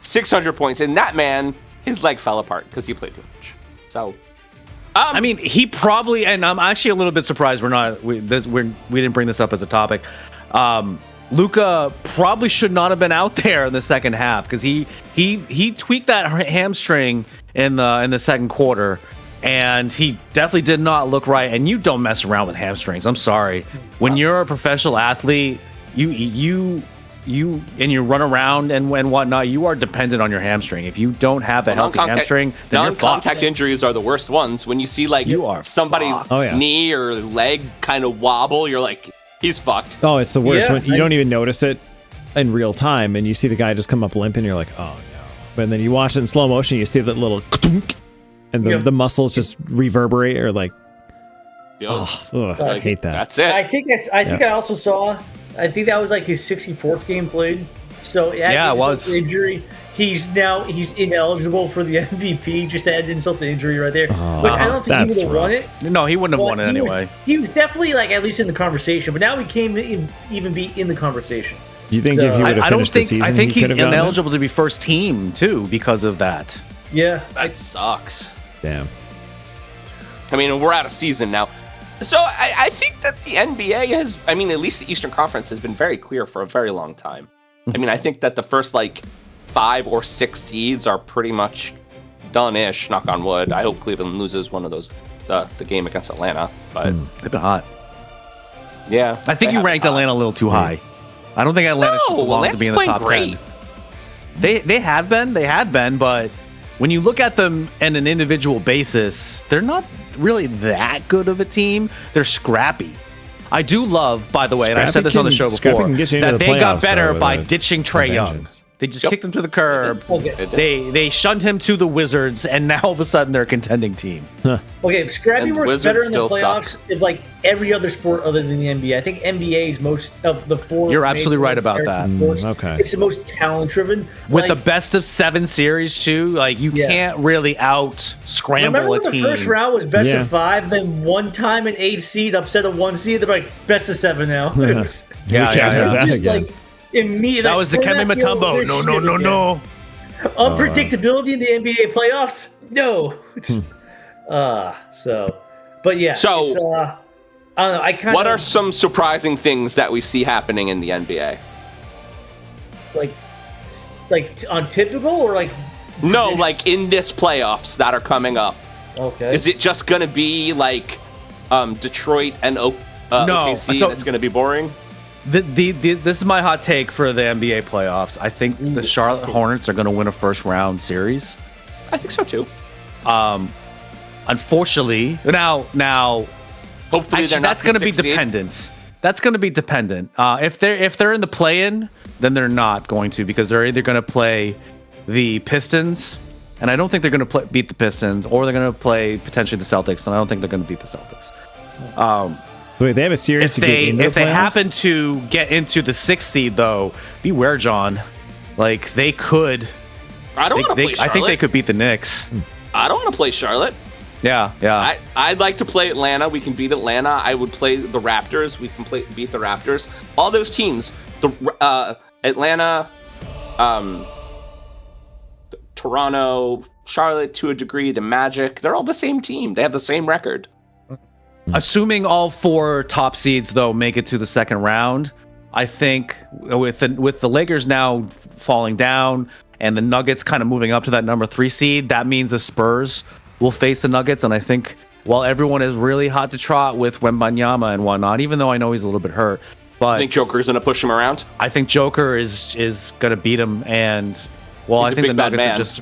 B: 600 points, and that man, his leg fell apart because he played too much. So,
A: I mean, he probably, and I'm actually a little bit surprised we didn't bring this up as a topic. Luka probably should not have been out there in the second half because he tweaked that hamstring in the second quarter, and he definitely did not look right. And you don't mess around with hamstrings. I'm sorry. When you're a professional athlete, you run around and whatnot, you are dependent on your hamstring. If you don't have a healthy hamstring, then you're
B: non-contact injuries are the worst ones. When you see like somebody's knee or leg kind of wobble, you're like, he's fucked.
E: Oh, it's the worst when you don't even notice it in real time, and you see the guy just come up limp, and you're like, oh no. But then you watch it in slow motion, you see that little, and the muscles just reverberate, or like, I hate that.
B: That's it.
C: I think I also saw. I think that was like his 64th game played. So it was injury. He's ineligible for the MVP. Just to add insult to injury right there. Which I don't think he would have won it.
A: No, he wouldn't have won it anyway.
C: He was definitely like at least in the conversation, but now he can't even be in the conversation.
E: Do you think if he would have finished the season,
A: I think he's ineligible to be first team too because of that.
C: Yeah,
B: that sucks.
E: Damn.
B: I mean, we're out of season now. So I think that the NBA has, I mean, at least the Eastern Conference has been very clear for a very long time. I mean, I think that the first like 5 or 6 seeds are pretty much done-ish, knock on wood. I hope Cleveland loses one of those, the game against Atlanta, but
A: they've been hot.
B: Yeah.
A: I think you ranked Atlanta a little too high. I don't think Atlanta should belong to be in the top 10. They had been, but when you look at them on an individual basis, they're not really that good of a team. They're scrappy. I do love, by the way, and I've said this on the show before, that they got better by ditching Trae Young. They just kicked him to the curb. They shunned him to the Wizards, and now all of a sudden they're a contending team.
C: Okay, scrappy works better in the playoffs in like every other sport other than the NBA. I think NBA is most of the 4.
A: You're absolutely right about that.
E: Okay,
C: it's the most talent-driven.
A: With the best of 7 series too, like you can't really out-scramble a team.
C: Remember the first round was best of 5, then one time an 8 seed upset a 1 seed. They're like best of 7 now.
A: That was the Kemi Mutombo. No.
C: Unpredictability in the NBA playoffs? No. But yeah.
B: So,
C: I don't know.
B: What are some surprising things that we see happening in the NBA?
C: Like untypical or like?
B: No, like in this playoffs that are coming up.
C: Okay.
B: Is it just going to be like Detroit and OKC? So it's going to be boring.
A: This is my hot take for the NBA playoffs. I think the Charlotte Hornets are going to win a first round series.
B: I think so too.
A: Unfortunately, now
B: hopefully
A: actually, that's going to be dependent. That's going to be dependent. If they're in the play-in, then they're not going to, because they're either going to play the Pistons, and I don't think they're going to beat the Pistons, or they're going to play potentially the Celtics, and I don't think they're going to beat the Celtics.
E: Wait, they have a series
A: if they happen to get into the 6th seed, though, beware, John. Like they could.
B: I don't want to play Charlotte.
A: I think they could beat the Knicks.
B: I don't want to play Charlotte.
A: Yeah.
B: I'd like to play Atlanta. We can beat Atlanta. I would play the Raptors. We can beat the Raptors. All those teams, the Atlanta, Toronto, Charlotte to a degree, the Magic, they're all the same team. They have the same record.
A: Assuming all 4 top seeds, though, make it to the second round, I think with the Lakers now falling down and the Nuggets kind of moving up to that number 3 seed, that means the Spurs will face the Nuggets. And I think while everyone is really hot to trot with Wembanyama and whatnot, even though I know he's a little bit hurt, but
B: I think Joker's going to push him around.
A: I think Joker is going to beat him, and I think the Nuggets are just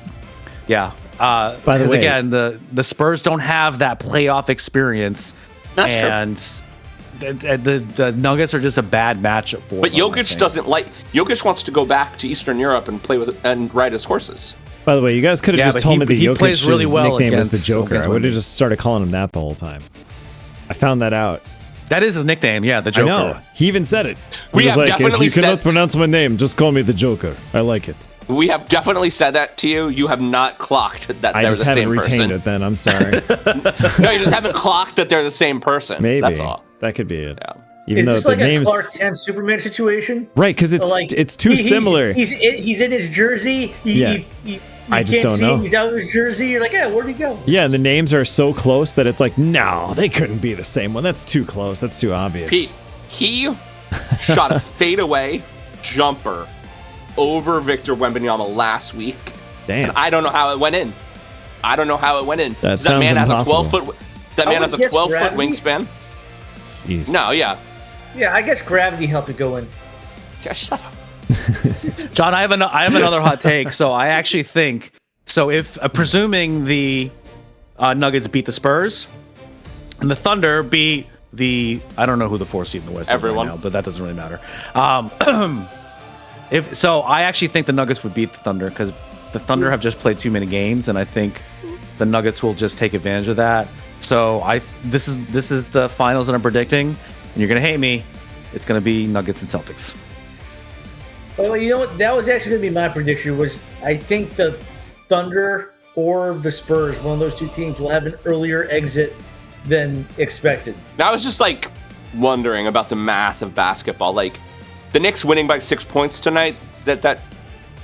A: By
E: the way,
A: again, the Spurs don't have that playoff experience.
B: That's
A: true. The Nuggets are just a bad matchup for
B: But
A: them,
B: Jokic Jokic wants to go back to Eastern Europe and play with and ride his horses.
E: By the way, you guys could have just told me that Jokic's
A: really
E: nickname was the Joker. I would have just started calling him that the whole time. I found that out.
A: That is his nickname, the Joker.
E: I know. He even said it.
B: He was like,
E: if you cannot pronounce my name, just call me the Joker. I like it.
B: We have definitely said that to you. You have not clocked that they're the same person.
E: I just haven't retained it then. I'm sorry.
B: No, you just haven't clocked that they're the same person.
E: Maybe.
B: That's all.
E: That could be it.
B: Yeah.
E: Even
C: Is
E: though
C: this
E: the
C: like a
E: name's
C: Clark Kent Superman situation?
E: right, because it's too similar.
C: He's in his jersey.
E: I just don't know.
C: He's out of his jersey. You're like, yeah, where'd he go?
E: Yeah, and the names are so close that it's like, no, they couldn't be the same one. That's too close. That's too obvious.
B: Pete, he shot a fadeaway jumper over Victor Wembanyama last week.
E: Damn.
B: And I don't know how it went in.
E: That sounds
B: man has
E: impossible.
B: a 12-foot. That man has a 12-foot wingspan.
E: Jeez.
B: No, yeah.
C: Yeah, I guess gravity helped it go in.
B: Just shut up.
A: John, I have another hot take. So I actually think so. If presuming the Nuggets beat the Spurs and the Thunder beat the I don't know who the 4th seed in the West
B: Everyone.
A: is right now, but that doesn't really matter. If so, I actually think the Nuggets would beat the Thunder because the Thunder have just played too many games, and I think the Nuggets will just take advantage of that. So this is the finals that I'm predicting, and you're gonna hate me. It's gonna be Nuggets and Celtics.
C: Well, you know what? That was actually going to be my prediction. Was I think the Thunder or the Spurs, one of those two teams, will have an earlier exit than expected.
B: Now I was just like wondering about the math of basketball. Like the Knicks winning by 6 points tonight. That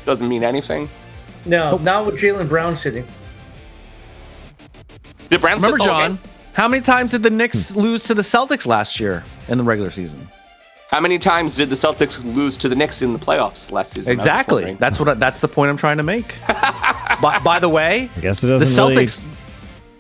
B: doesn't mean anything.
C: No, not with Jaylen Brown sitting.
B: Did Brown
A: Remember,
B: sit the whole
A: John,
B: game?
A: how many times did the Knicks lose to the Celtics last year in the regular season?
B: How many times did the Celtics lose to the Knicks in the playoffs last season?
A: Exactly. That's the point I'm trying to make. by the way,
E: I guess it
A: the
E: doesn't
A: Celtics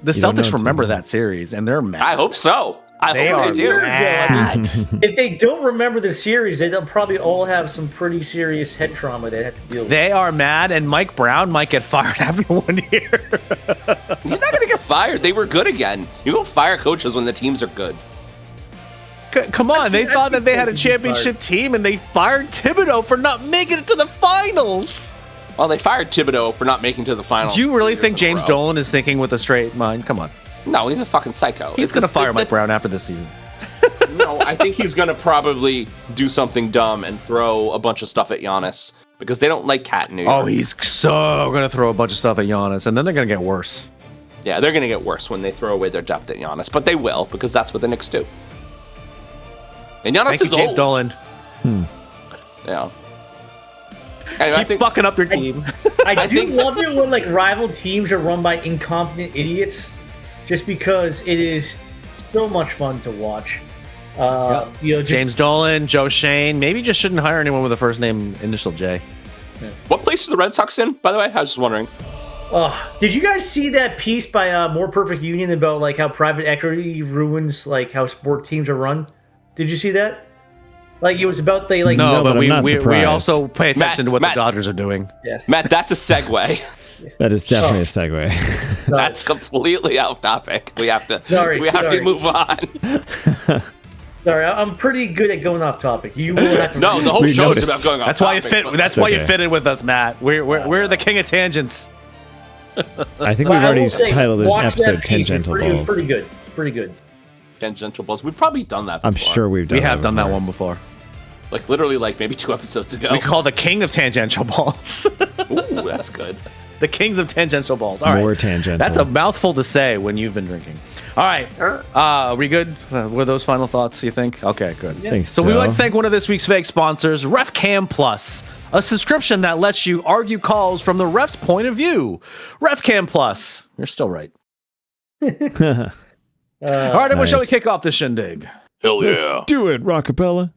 A: the
E: you don't know
A: Celtics
E: too
A: remember
E: much.
A: that series, and they're mad.
B: I hope so.
A: They
B: hope
A: are
B: they do.
A: mad.
C: If they don't remember the series, they'll probably all have some pretty serious head trauma they have to deal with.
A: They are mad, and Mike Brown might get fired after 1 year.
B: You're not going to get fired. They were good again. You don't fire coaches when the teams are good.
A: Come on, they
C: I've
A: thought
C: seen
A: that they had a
C: coaches get
A: championship team, and they fired Thibodeau for not making it to the finals.
B: Well, they fired Thibodeau for not making to the finals.
A: Do you really
B: 3
A: think
B: years in a
A: James
B: row.
A: Dolan is thinking with a straight mind? Come on.
B: No, he's a fucking psycho.
A: He's going to fire Mike Brown after this season.
B: No, I think he's going to probably do something dumb and throw a bunch of stuff at Giannis because they don't like Cat in New York.
A: Oh, he's so going to throw a bunch of stuff at Giannis, and then they're going to get worse.
B: Yeah, they're going to get worse when they throw away their depth at Giannis, but they will because that's what the Knicks do. And Giannis
A: Thank you,
B: is
A: James
B: old.
A: Dolan.
B: Yeah. Anyway,
A: Keep fucking up your team.
C: I do
B: think-
C: love it when like rival teams are run by incompetent idiots, just because it is so much fun to watch. You know, just,
A: James Dolan, Joe Shane. Maybe just shouldn't hire anyone with a first name initial J.
B: What place are the Red Sox in, by the way? I was just wondering.
C: Did you guys see that piece by More Perfect Union about like how private equity ruins like how sport teams are run? Did you see that? Like it was about they like
A: No,
E: but
A: but
E: I'm not
A: we
E: surprised.
A: also pay attention to what
B: Matt-
A: the Dodgers are doing.
B: Matt, that's a segue.
E: That is definitely a segue.
B: That's completely out topic. We have to
C: Sorry.
B: to move on.
C: Sorry, I'm pretty good at going off topic. You will have to.
B: No, the whole
E: We
B: show is
E: noticed.
B: about going off
A: That's why you
B: topic,
A: fit.
B: but-
A: That's why you
E: okay.
A: fit in with us, Matt. We're the king of tangents.
E: I think
C: But
E: we've
C: I
E: already
C: will say,
E: titled this
C: watch that
E: episode
C: piece.
E: Tangential
C: It was
E: Balls.
C: pretty good. It's pretty good.
B: Tangential balls. We've probably done that before.
E: I'm sure we've done
A: We have done that
E: before.
A: one before.
B: Like literally like maybe 2 episodes ago.
A: We call the king of tangential balls.
B: Ooh, that's good.
A: The kings of tangential balls. All right.
E: More tangential.
A: That's a mouthful to say when you've been drinking. All right. Are we good? Were those final thoughts, you think? Okay, good.
E: Think
A: So we'd like to thank one of this week's fake sponsors, RefCam Plus, a subscription that lets you argue calls from the ref's point of view. RefCam Plus. You're still right. All right, everyone, shall we
E: nice.
A: kick off the shindig?
B: Hell
E: Let's do it, Rockapella.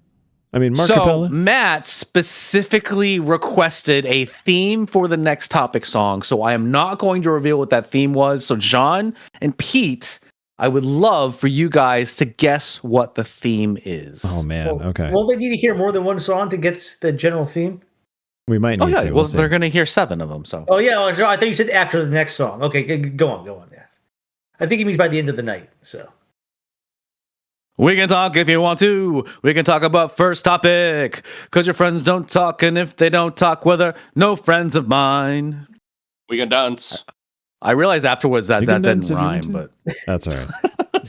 E: I mean,
A: So
E: Marcapella.
A: Matt specifically requested a theme for the next topic song, so I am not going to reveal what that theme was. So John and Pete, I would love for you guys to guess what the theme is.
E: Oh man. Okay.
C: Well, they need to hear more than one song to get the general theme.
E: We might
A: Oh
E: need
A: yeah,
E: to.
A: well
E: We'll see.
A: they're going to hear 7 of them. So
C: Oh yeah, I thought you said after the next song. Okay, go on. Yeah. I think he means by the end of the night. So
A: we can talk if you want to. We can talk about first topic, because your friends don't talk, and if they don't talk, well, they're no friends of mine.
B: We can dance.
A: I realized afterwards that
E: You
A: that
E: can
A: didn't
E: dance if you
A: rhyme,
E: want
A: but
E: That's all right.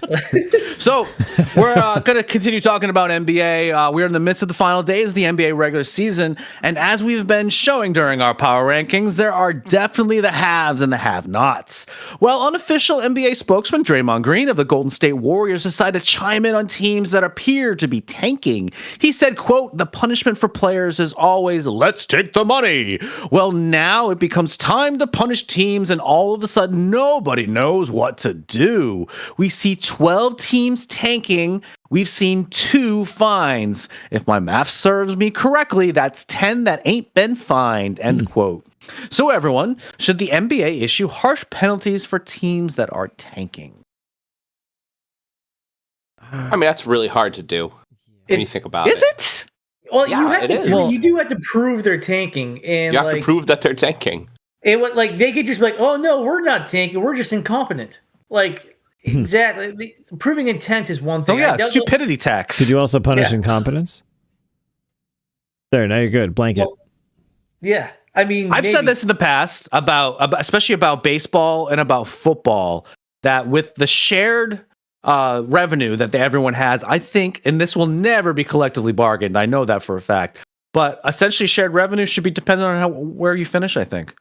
A: So we're going to continue talking about NBA. We're in the midst of the final days of the NBA regular season, and as we've been showing during our power rankings, there are definitely the haves and the have-nots. Well, unofficial NBA spokesman Draymond Green of the Golden State Warriors decided to chime in on teams that appear to be tanking. He said, quote, "The punishment for players is always, let's take the money. Well, now it becomes time to punish teams, and all of a sudden, nobody knows what to do. We see 12 teams tanking. We've seen 2 fines. If my math serves me correctly, that's 10 that ain't been fined," end quote. So everyone, should the NBA issue harsh penalties for teams that are tanking?
B: I mean, that's really hard to do when you think about it.
A: Is it?
C: Well,
B: Yeah,
C: you do have to prove they're tanking, and
B: You have to prove that they're tanking.
C: And they could just be like, "Oh no, we're not tanking. We're just incompetent." Like exactly, proving intent is one thing.
A: Oh yeah, stupidity tax.
E: Could you also punish incompetence? There, now you're good. Blanket.
C: Well, yeah, I mean,
A: I've said this in the past about especially about baseball and about football, that with the shared revenue that everyone has, I think, and this will never be collectively bargained, I know that for a fact, but essentially shared revenue should be dependent on where you finish, I think.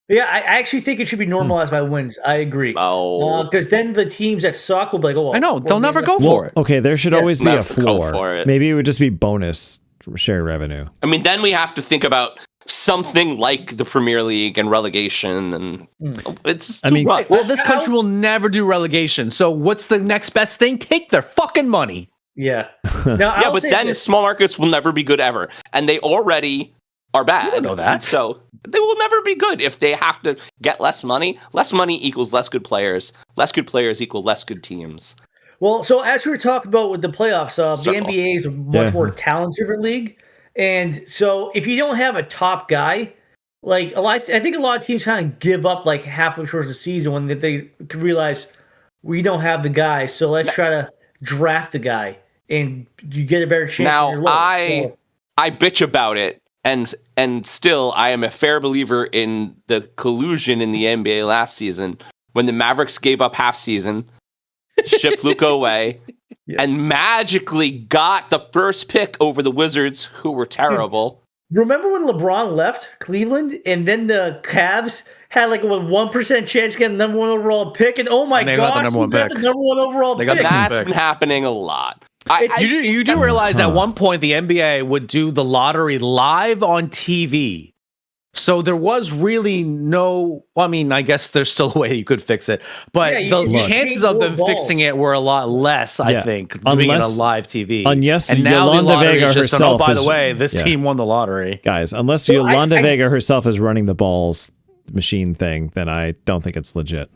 C: Yeah, I actually think it should be normalized by wins. I agree.
B: Oh.
C: Because then the teams that suck will be like, "Oh, well,
A: I know, they'll never go for it.
E: Okay, there should always be a floor.
B: For it.
E: Maybe it would just be bonus share revenue.
B: I mean, then we have to think about something like the Premier League and relegation, and it's too rough.
A: Well, this country will never do relegation, so what's the next best thing? Take their fucking money.
C: Yeah. Now,
B: Yeah, but then small markets will never be good ever, and they already are bad.
A: You don't know that.
B: So they will never be good if they have to get less money. Less money equals less good players. Less good players equal less good teams.
C: Well, so as we were talking about with the playoffs, the NBA is a much more talent-driven league, and so if you don't have a top guy, like I think a lot of teams kind of give up like halfway towards the season when they realize we don't have the guy, so let's try to draft the guy, and you get a better chance.
B: Now, I bitch about it. And still, I am a fair believer in the collusion in the NBA last season when the Mavericks gave up half season, shipped Luka away, and magically got the first pick over the Wizards, who were terrible.
C: Remember when LeBron left Cleveland, and then the Cavs had like a 1% chance to get the number 1 overall pick, and oh my gosh, the number 1 overall pick.
B: That's been happening a lot.
A: You do realize at one point the NBA would do the lottery live on TV. So there was really no, I mean, I guess there's still a way you could fix it, but the chances of them fixing it were a lot less, I think, doing it on live TV.
E: And now Yolanda Vega herself
A: by the way, this team won the lottery.
E: Guys, unless Yolanda Vega herself is running the balls machine thing, then I don't think it's legit.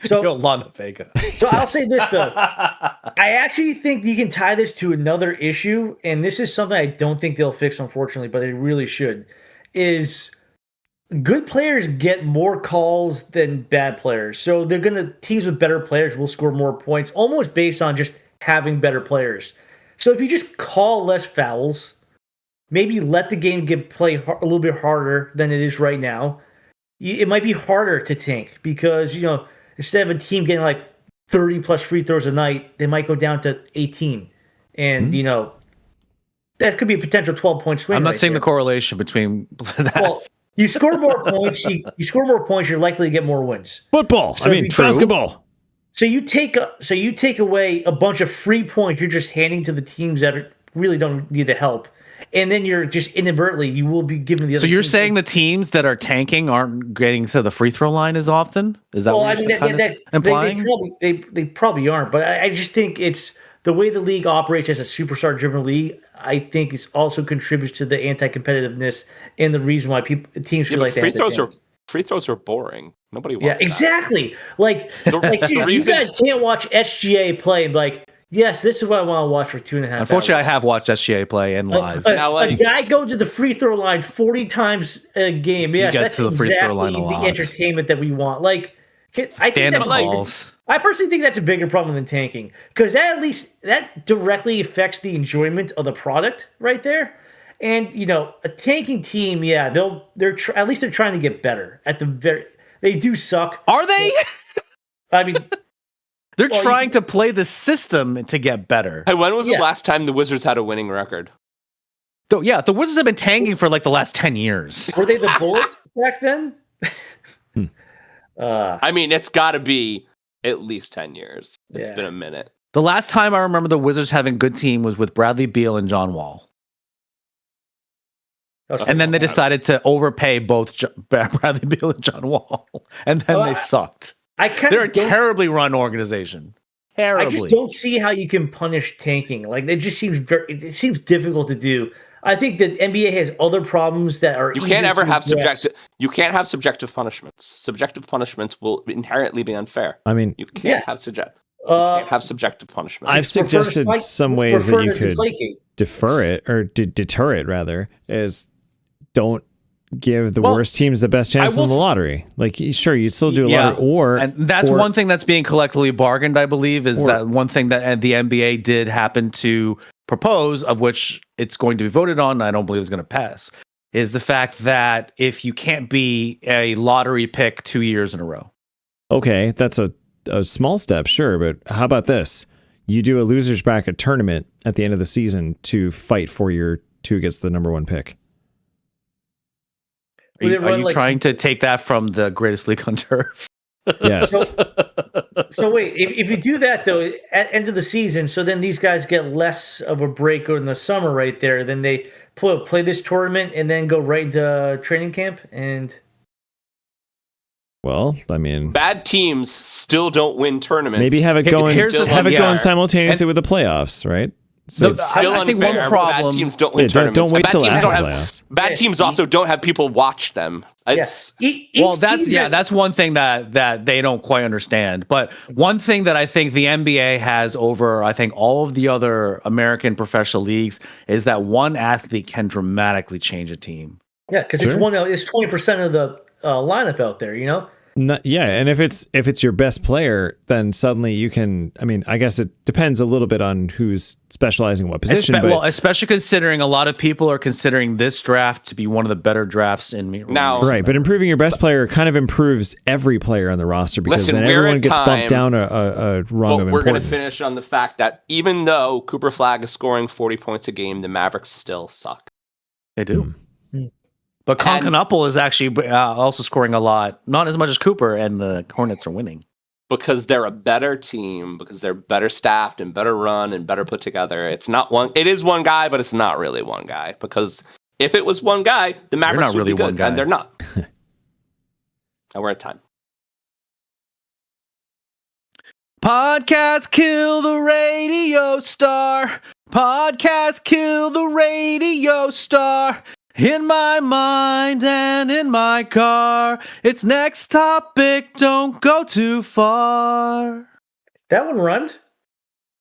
C: So
A: Yolanda Vega.
C: So I'll say this though, I actually think you can tie this to another issue, and this is something I don't think they'll fix, unfortunately, but they really should. Is good players get more calls than bad players, so teams with better players will score more points, almost based on just having better players. So if you just call less fouls, maybe let the game play a little bit harder than it is right now, it might be harder to tank because instead of a team getting like 30 plus free throws a night, they might go down to 18. And, that could be a potential 12-point swing.
A: I'm not seeing the correlation between that.
C: Well, you score more points, you're likely to get more wins.
E: Football. So basketball.
C: So you take away a bunch of free points you're just handing to the teams that really don't need the help. And then you're just inadvertently, you will be given the other.
A: So you're saying the teams that are tanking aren't getting to the free throw line as often? Is that what you're implying?
C: They probably aren't, but I just think it's the way the league operates as a superstar-driven league. I think it also contributes to the anti-competitiveness and the reason why teams feel like
B: free throws are boring. Nobody wants that.
C: Exactly. Like you guys can't watch SGA play and be like, yes, this is what I want to watch for 2.5 hours.
A: Unfortunately, I have watched SGA play and live.
C: A guy goes to the free throw line 40 times a game. Yes, that's exactly the entertainment that we want. Like, I think that's I personally think that's a bigger problem than tanking because that directly affects the enjoyment of the product right there. And a tanking team, they're at least they're trying to get better. They do suck.
A: Are they?
C: I mean.
A: They're trying to play the system to get better.
B: Hey, when was the last time the Wizards had a winning record?
A: So, yeah, the Wizards have been tanking for like the last 10 years.
C: Were they the Bullets back then?
B: I mean, it's got to be at least 10 years. It's been a minute.
A: The last time I remember the Wizards having a good team was with Bradley Beal and John Wall. And then they decided to overpay both Bradley Beal and John Wall. And then they sucked. They're a terribly run organization. Terribly.
C: I just don't see how you can punish tanking. Like, it just seems it seems difficult to do. I think that NBA has other problems that are.
B: You can't ever have subjective. You can't have subjective punishments. Subjective punishments will inherently be unfair.
E: I mean,
B: you can't have subjective punishments.
E: I've suggested some ways that you could defer it or deter it. Rather, is don't give the worst teams the best chance in the lottery. Like, sure, you still do a lottery,
A: and that's one thing that's being collectively bargained. I believe is that one thing that the NBA did happen to propose, of which it's going to be voted on, I don't believe it's going to pass, is the fact that if you can't be a lottery pick 2 years in a row.
E: Okay, that's a small step, sure, but how about this? You do a losers bracket tournament at the end of the season to fight for your who gets the number one pick.
A: Are you trying to take that from the greatest league on turf?
E: Yes.
C: So wait, if you do that though, at end of the season, so then these guys get less of a break in the summer, right there. Then they play this tournament and then go right into training camp. And
E: well, I mean,
B: bad teams still don't win tournaments.
E: Maybe have it going simultaneously with the playoffs, right?
B: So it's still I think one problem. Bad teams don't win tournaments.
E: Don't wait till after playoffs.
B: Bad teams also don't have people watch them.
A: That's one thing that they don't quite understand. But one thing that I think the NBA has over, I think, all of the other American professional leagues is that one athlete can dramatically change a team.
C: Yeah, because it's 20% of the lineup out there, you know.
E: And if it's your best player, then suddenly you can. I mean, I guess it depends a little bit on who's specializing in what position.
A: Especially considering a lot of people are considering this draft to be one of the better drafts in
B: now.
E: Right, but improving your best player kind of improves every player on the roster because then everyone gets bumped down a rung of importance.
B: We're going to finish on the fact that even though Cooper Flag is scoring 40 points a game, the Mavericks still suck.
A: They do. But Concanapple is actually also scoring a lot, not as much as Cooper, and the Hornets are winning.
B: Because they're a better team, because they're better staffed and better run and better put together. It is one guy, but it's not really one guy. Because if it was one guy, the Mavericks would be good, and they're not. And we're at time.
A: Podcast kill the radio star. Podcast kill the radio star. In my mind and in my car, it's next topic, don't go too far.
C: That one rhymed.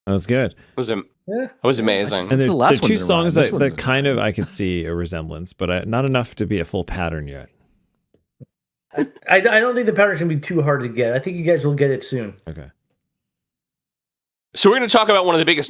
E: That was good.
B: It was amazing.
E: And there are two songs that kind of I could see a resemblance, but not enough to be a full pattern yet.
C: I don't think the pattern's going to be too hard to get. I think you guys will get it soon.
E: Okay.
B: So we're going to talk about one of the biggest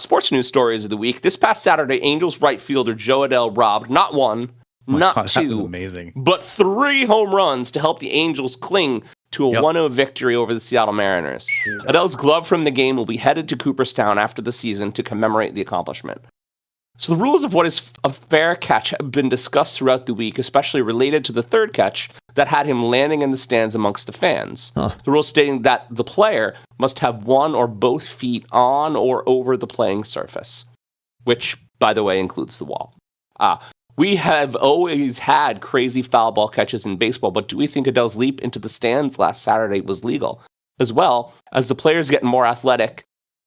B: sports news stories of the week. This past Saturday, Angels right fielder Jo Adell robbed not one, not two,
A: amazing,
B: but 3 home runs to help the Angels cling to a 1-0 victory over the Seattle Mariners. Adell's glove from the game will be headed to Cooperstown after the season to commemorate the accomplishment. So the rules of what is a fair catch have been discussed throughout the week, especially related to the third catch that had him landing in the stands amongst the fans. The rule stating that the player must have one or both feet on or over the playing surface, which, by the way, includes the wall. We have always had crazy foul ball catches in baseball, but do we think Adell's leap into the stands last Saturday was legal? As well, as the players get more athletic,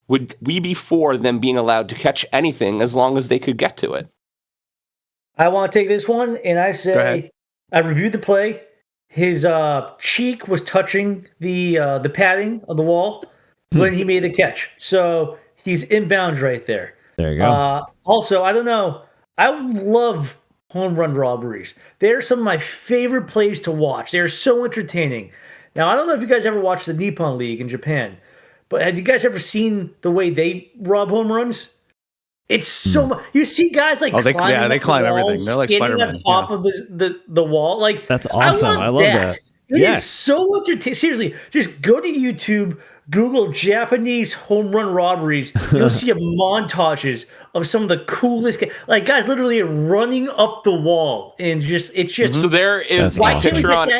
B: would we be for them being allowed to catch anything as long as they could get to it?
C: I want to take this one, and I say I reviewed the play. His cheek was touching the padding of the wall when he made the catch. So he's inbounds right there.
E: There you go.
C: Also, I don't know. I love home run robberies. They're some of my favorite plays to watch. They're so entertaining. Now, I don't know if you guys ever watched the Nippon League in Japan, but have you guys ever seen the way they rob home runs? It's so much. You see guys like
A: they climb everything. They're like Spider-Man
C: on top of the wall. Like
E: that's awesome. I love that.
C: It is so entertaining. Seriously, just go to YouTube, Google Japanese home run robberies. You'll see montages of some of the coolest, like guys literally running up the wall, and it's just.
B: So there is a picture on.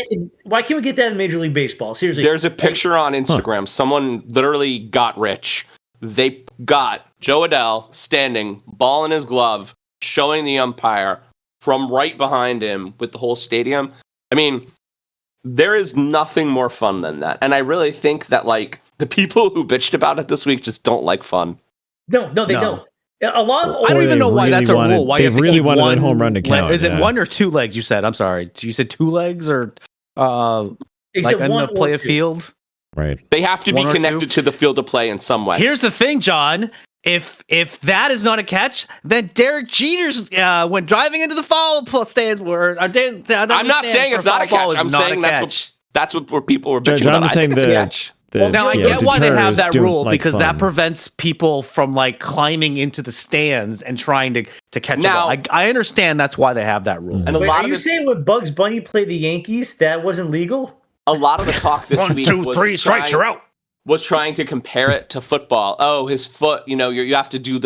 C: Why can't we get that in Major League Baseball? Seriously,
B: there's a picture on Instagram. Someone literally got rich. They got Joe Adele standing, ball in his glove, showing the umpire from right behind him with the whole stadium. I mean, there is nothing more fun than that. And I really think that, like, the people who bitched about it this week just don't like fun.
C: No, they don't. A lot of,
A: I don't even know why that's a rule. Why
E: they
A: you have to
E: really
A: keep
E: wanted
A: one
E: a home run to count.
A: Is it one or two legs? You said. I'm sorry. You said two legs or like in the play a field.
E: Right.
B: They have to be connected to the field of play in some way.
A: Here's the thing, John. If that is not a catch, then Derek Jeter's when driving into the foul stands were. I'm
B: not saying it's not a catch. I'm saying that's what people were bitching about.
E: I'm saying the
B: catch.
A: Now I get why they have that rule because
E: fun.
A: that prevents people from like climbing into the stands and trying to catch a ball. I understand that's why they have that rule.
B: And
C: are you saying when Bugs Bunny played the Yankees that wasn't legal?
B: A lot of the talk this week
A: 1, 2, 3 strikes, you're out.
B: Was trying to compare it to football. Oh, his foot. You know, you have to do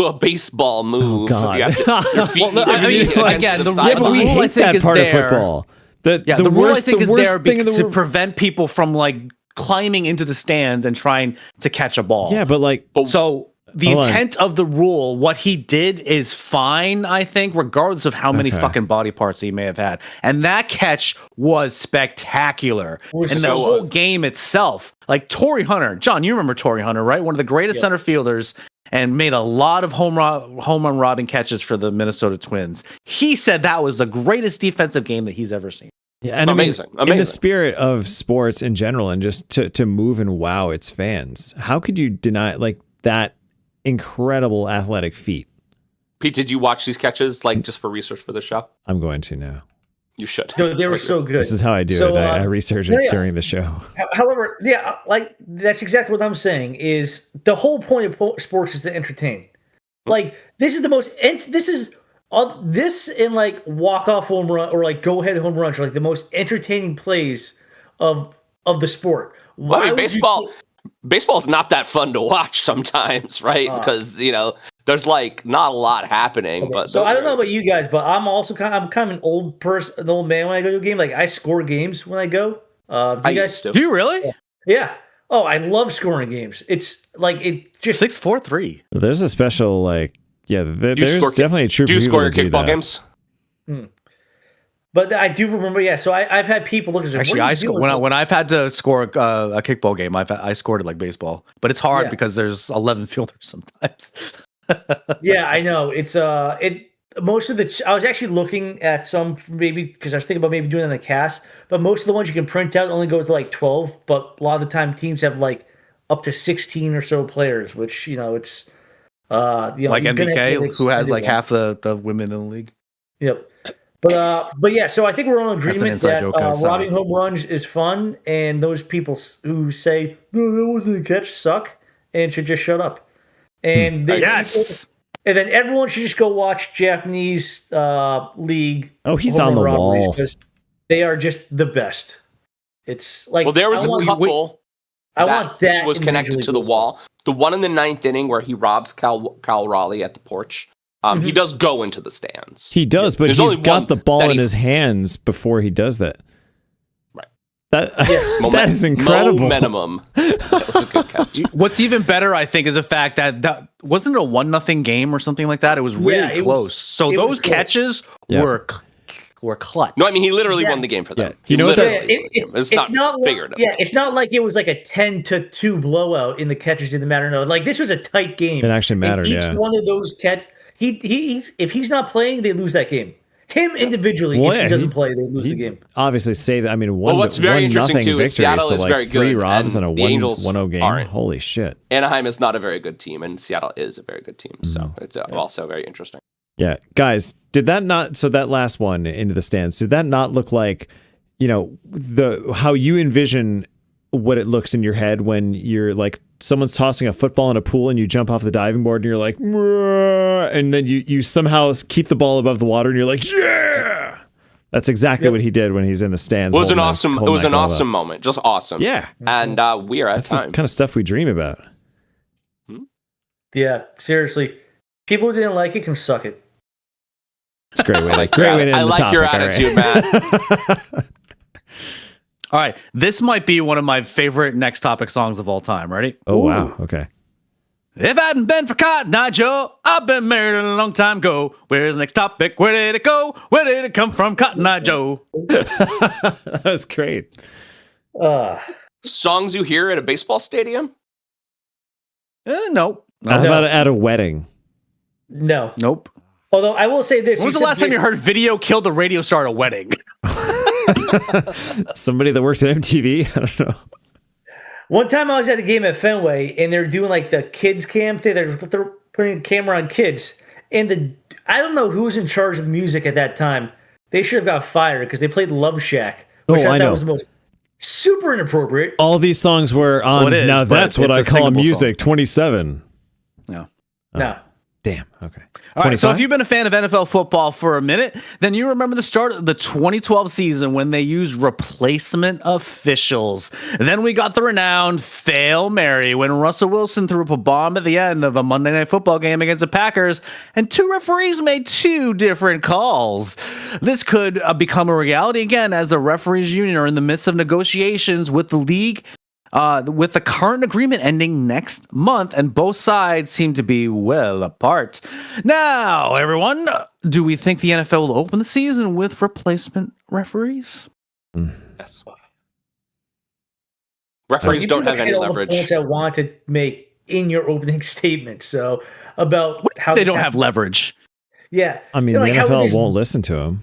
B: a baseball move.
E: Oh, God.
B: You have to, your feet
A: again, the rule
E: we hate that part of
A: there.
E: Football. The
A: rule I think is there to
E: the
A: prevent people from like climbing into the stands and trying to catch a ball.
E: Yeah, but like,
A: so the intent of the rule, what he did is fine, I think, regardless of how many fucking body parts he may have had. And that catch was spectacular. And the whole game itself, like Torrey Hunter, John, you remember Torrey Hunter, right? One of the greatest center fielders and made a lot of home run robbing catches for the Minnesota Twins. He said that was the greatest defensive game that he's ever seen.
E: Yeah, and
B: amazing.
E: In the spirit of sports in general, and just to move and wow its fans, how could you deny like that incredible athletic feat?
B: Pete, did you watch these catches like just for research for the show?
E: I'm going to now.
B: You should.
C: No, they were so good.
E: This is how I do it. I research it during the show.
C: However, like that's exactly what I'm saying. Is the whole point of sports is to entertain. Like this is the most. This and like walk-off home run or like go-ahead home runs are like the most entertaining plays of the sport.
B: Well, I mean, baseball is not that fun to watch sometimes, right? Because there's like not a lot happening. Okay, but
C: so I don't know about you guys, but I'm also kind of an old person, an old man when I go to a game. Like I score games when I go.
A: Do you really?
C: Yeah. Oh, I love scoring games. It's like it just
A: 6-4-3.
E: There's a special like. Yeah, there's definitely a true.
B: Do you score your kickball games?
C: But I do remember, so I've had people look at it.
A: Actually, I score when I've had to score a kickball game. I scored it like baseball, but it's hard because there's 11 fielders sometimes.
C: Yeah, I know. It's most of the. I was actually looking at some maybe because I was thinking about maybe doing it in the cast, but most of the ones you can print out only go to like 12. But a lot of the time, teams have like up to 16 or so players, which it's.
A: Like MBK, who has like half the women in the league.
C: Yep. But yeah, so I think we're on agreement that robbing home runs is fun, and those people who say no, that wasn't a catch suck and should just shut up. And and then everyone should just go watch Japanese league.
E: Oh, he's on the wall
C: because they are just the best. It's like
B: there was a couple.
C: I want that
B: was connected to the wall. The one in the 9th inning where he robs Cal Raleigh at the porch. He does go into the stands.
E: He does, but he's got the ball in his hands before he does that.
B: Right.
E: That is incredible.
B: Minimum. That was a good catch.
A: What's even better, I think, is the fact that wasn't a 1-0 game or something like that. It was really close. So those catches were clutch.
B: No, I mean he literally won the game for them.
E: Yeah. You know what?
C: It's not figured. It's not like it was like a 10-2 blowout in the catches didn't matter. No, like this was a tight game.
E: It actually mattered.
C: Each one of those he if he's not playing, they lose that game. Him individually, if he doesn't play, they lose the game.
E: Obviously, say that. I mean,
B: what's very interesting too is Seattle is very good.
E: 3 robs and a 1-0 game.
B: Aren't.
E: Holy shit!
B: Anaheim is not a very good team, and Seattle is a very good team. So it's also very interesting.
E: Yeah, guys, did that not? So that last one into the stands, did that not look like, how you envision what it looks in your head when you're like someone's tossing a football in a pool and you jump off the diving board and you're like, and then you somehow keep the ball above the water and you're like, yeah. That's exactly what he did when he's in the stands.
B: It was an awesome moment. Just awesome.
E: Yeah.
B: And we are at
E: That's
B: time.
E: the kind of stuff we dream about.
C: Yeah, seriously. People who didn't like it can suck it.
E: It's a great way. I like
B: your attitude, Matt.
A: All right, this might be one of my favorite Next Topic songs of all time. Ready?
E: Oh, wow. Okay.
A: If I hadn't been for Cotton Eye Joe, I've been married a long time ago. Where's the next topic? Where did it go? Where did it come from? Cotton Eye Joe.
E: That was great.
B: Songs you hear at a baseball stadium?
A: Nope.
E: How about at a wedding?
C: No.
A: Nope.
C: Although I will say this.
A: When was the last time you heard Video Killed the Radio Star at a wedding?
E: Somebody that works at MTV? I don't know.
C: One time I was at a game at Fenway, and they're doing like the kids cam thing. They're putting a camera on kids. And I don't know who was in charge of the music at that time. They should have got fired because they played Love Shack, which I thought was the most super inappropriate.
E: All these songs were on. Now that's what I call music. 27.
A: No.
C: No.
E: Damn. Okay.
A: All right, so if you've been a fan of NFL football for a minute, then you remember the start of the 2012 season when they used replacement officials. Then we got the renowned Fail Mary when Russell Wilson threw up a bomb at the end of a Monday Night Football game against the Packers, and two referees made two different calls. This could become a reality again as the referees union are in the midst of negotiations with the league. With the current agreement ending next month, and both sides seem to be well apart. Now, everyone, do we think the NFL will open the season with replacement referees?
B: Yes. Referees don't have any leverage.
C: The points I want to make in your opening statement. So about how
A: they don't have leverage.
C: Yeah,
E: I mean, the NFL won't listen to them.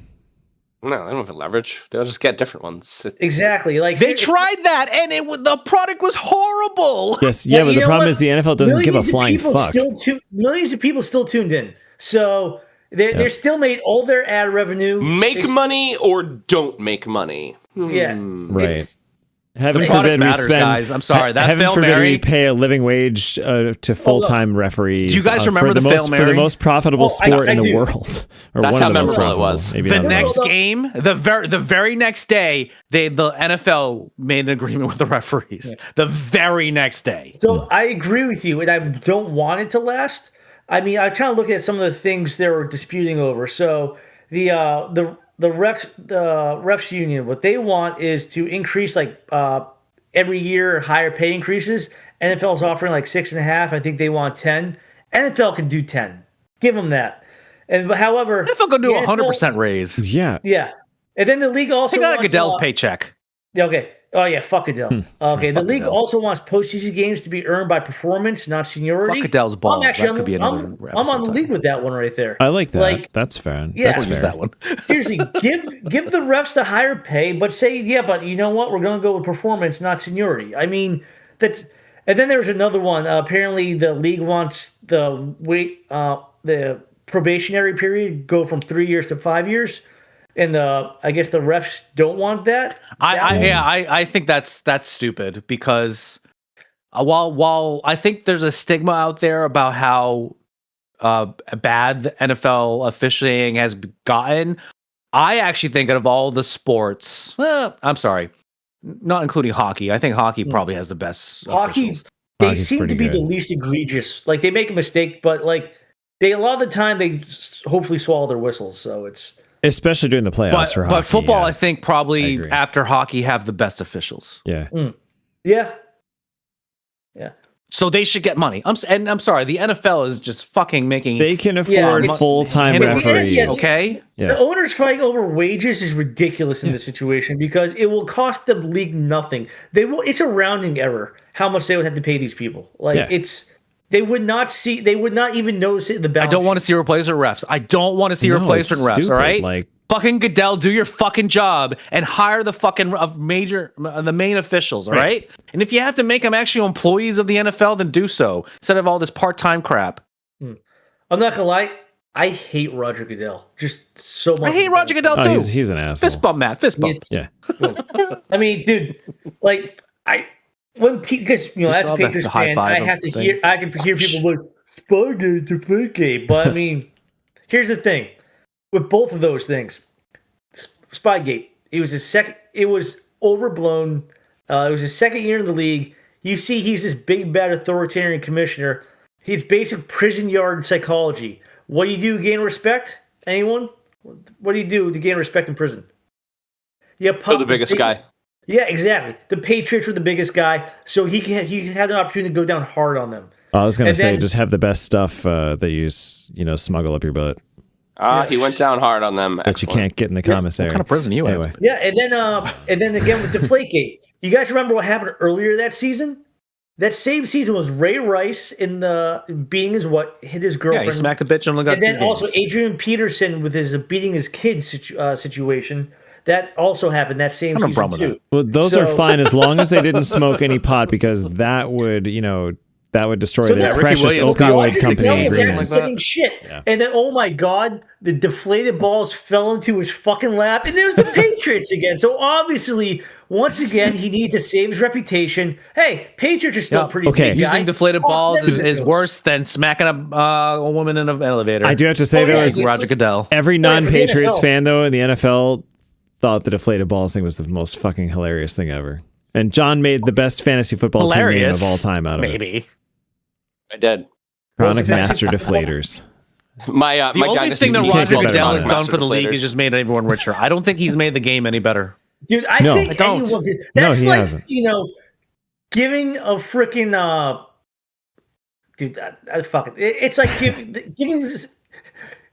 B: No, they don't have leverage. They'll just get different ones.
C: Exactly. Like
A: they tried that, and the product was horrible.
E: Yes, yeah, but the problem is the NFL doesn't give a flying fuck.
C: Millions of people still tuned in, so they're still made all their ad revenue.
B: Make money or don't make money.
C: Yeah,
E: right. Heaven forbid we spend,
A: guys. I'm sorry. That
E: heaven
A: Fail
E: forbid
A: Mary,
E: we pay a living wage to full-time referees.
A: Do you guys remember the Fail Mary?
E: For the most profitable sport in the world. Or
B: that's
E: one
B: how
E: of the
B: memorable it was.
E: Maybe
A: the next game, the very next day, the NFL made an agreement with the referees. Yeah. The very next day.
C: So I agree with you, and I don't want it to last. I mean, I try to look at some of the things they were disputing over. So the refs union, what they want is to increase every year higher pay increases. NFL is offering like 6.5. I think they want 10. NFL can do 10. Give them that. And however,
A: NFL can do 100% raise.
E: Yeah.
C: And then the league also
A: take out Goodell's paycheck.
C: Okay. Oh yeah, fuck Goodell. Okay. The league also wants postseason games to be earned by performance, not seniority.
A: Fuck Goodell's balls.
C: I'm on the league with that one right there.
E: I like that. That's fair.
C: Yeah,
E: that's fair.
A: That one.
C: Seriously, give the refs the higher pay, but say but you know what? We're going to go with performance, not seniority. I mean, that's. And then there's another one. Apparently, the league wants the probationary period go from 3 years to 5 years. And I guess the refs don't want that.
A: I think that's stupid because while I think there's a stigma out there about how bad the NFL officiating has gotten, I actually think out of all the sports, I'm sorry, not including hockey. I think hockey probably has the best officials.
C: They seem to be the least egregious. Like they make a mistake, but like a lot of the time they hopefully swallow their whistles. So it's.
E: Especially during the playoffs for hockey.
A: But football, I think, probably after hockey have the best officials.
E: Yeah.
C: Yeah.
A: So they should get money. I'm sorry, the NFL is just fucking making.
E: They can afford full-time referees.
A: Okay.
C: Yeah. The owners fighting over wages is ridiculous in this situation because it will cost the league nothing. It's a rounding error how much they would have to pay these people. They would not even notice it in the balance.
A: I don't want to see replacement refs. I don't want to see replacement refs.
E: Stupid.
A: All right, fucking Goodell, do your fucking job and hire the fucking the main officials. All right, and if you have to make them actually employees of the NFL, then do so instead of all this part-time crap.
C: I'm not gonna lie, I hate Roger Goodell just so much.
A: I hate Roger Goodell too.
E: He's an asshole.
A: Fist bump, Matt. Fist bump.
E: Yeah.
C: I mean, dude, because as a Patriots fan, I can hear people like Spygate to Fakegate. But I mean, here's the thing: with both of those things, Spygate. It was his second. It was overblown. It was his second year in the league. You see, he's this big bad authoritarian commissioner. He's basic prison yard psychology. What do you do to gain respect? Anyone? What do you do to gain respect in prison? Yeah,
B: the biggest guy.
C: Yeah, exactly. The Patriots were the biggest guy, so he had an opportunity to go down hard on them.
E: I was going to say, just have the best stuff that you smuggle up your butt.
B: He went down hard on them.
E: That you can't get in the commissary.
A: What kind of prison you
E: anyway?
C: Yeah, and then again with Deflategate. You guys remember what happened earlier that season? That same season was Ray Rice beating his hit his girlfriend.
A: Yeah, he smacked a bitch and got.
C: And then also Adrian Peterson with his beating his kid situation. That also happened that same season too.
E: Well, those are fine as long as they didn't smoke any pot, because that would destroy the precious opioid company agreements.
C: Shit. Yeah. And then, oh my God, the deflated balls fell into his fucking lap, and there's the Patriots again. So obviously, once again, he needed to save his reputation. Hey, Patriots are still pretty big guy.
A: Using deflated balls is worse than smacking a woman in an elevator.
E: I do have to say,
A: Roger Goodell.
E: Every non-Patriots fan, though, in the NFL thought the deflated balls thing was the most fucking hilarious thing ever. And John made the best fantasy football team name of all time out of it.
B: I did.
E: Chronic Master Deflators.
B: My
A: the only thing that Roger Goodell has done for the league is just made everyone richer. I don't think he's made the game any better.
C: Dude, I think anyone did. That's
E: he hasn't.
C: Giving a freaking dude, fuck it. It's like giving this.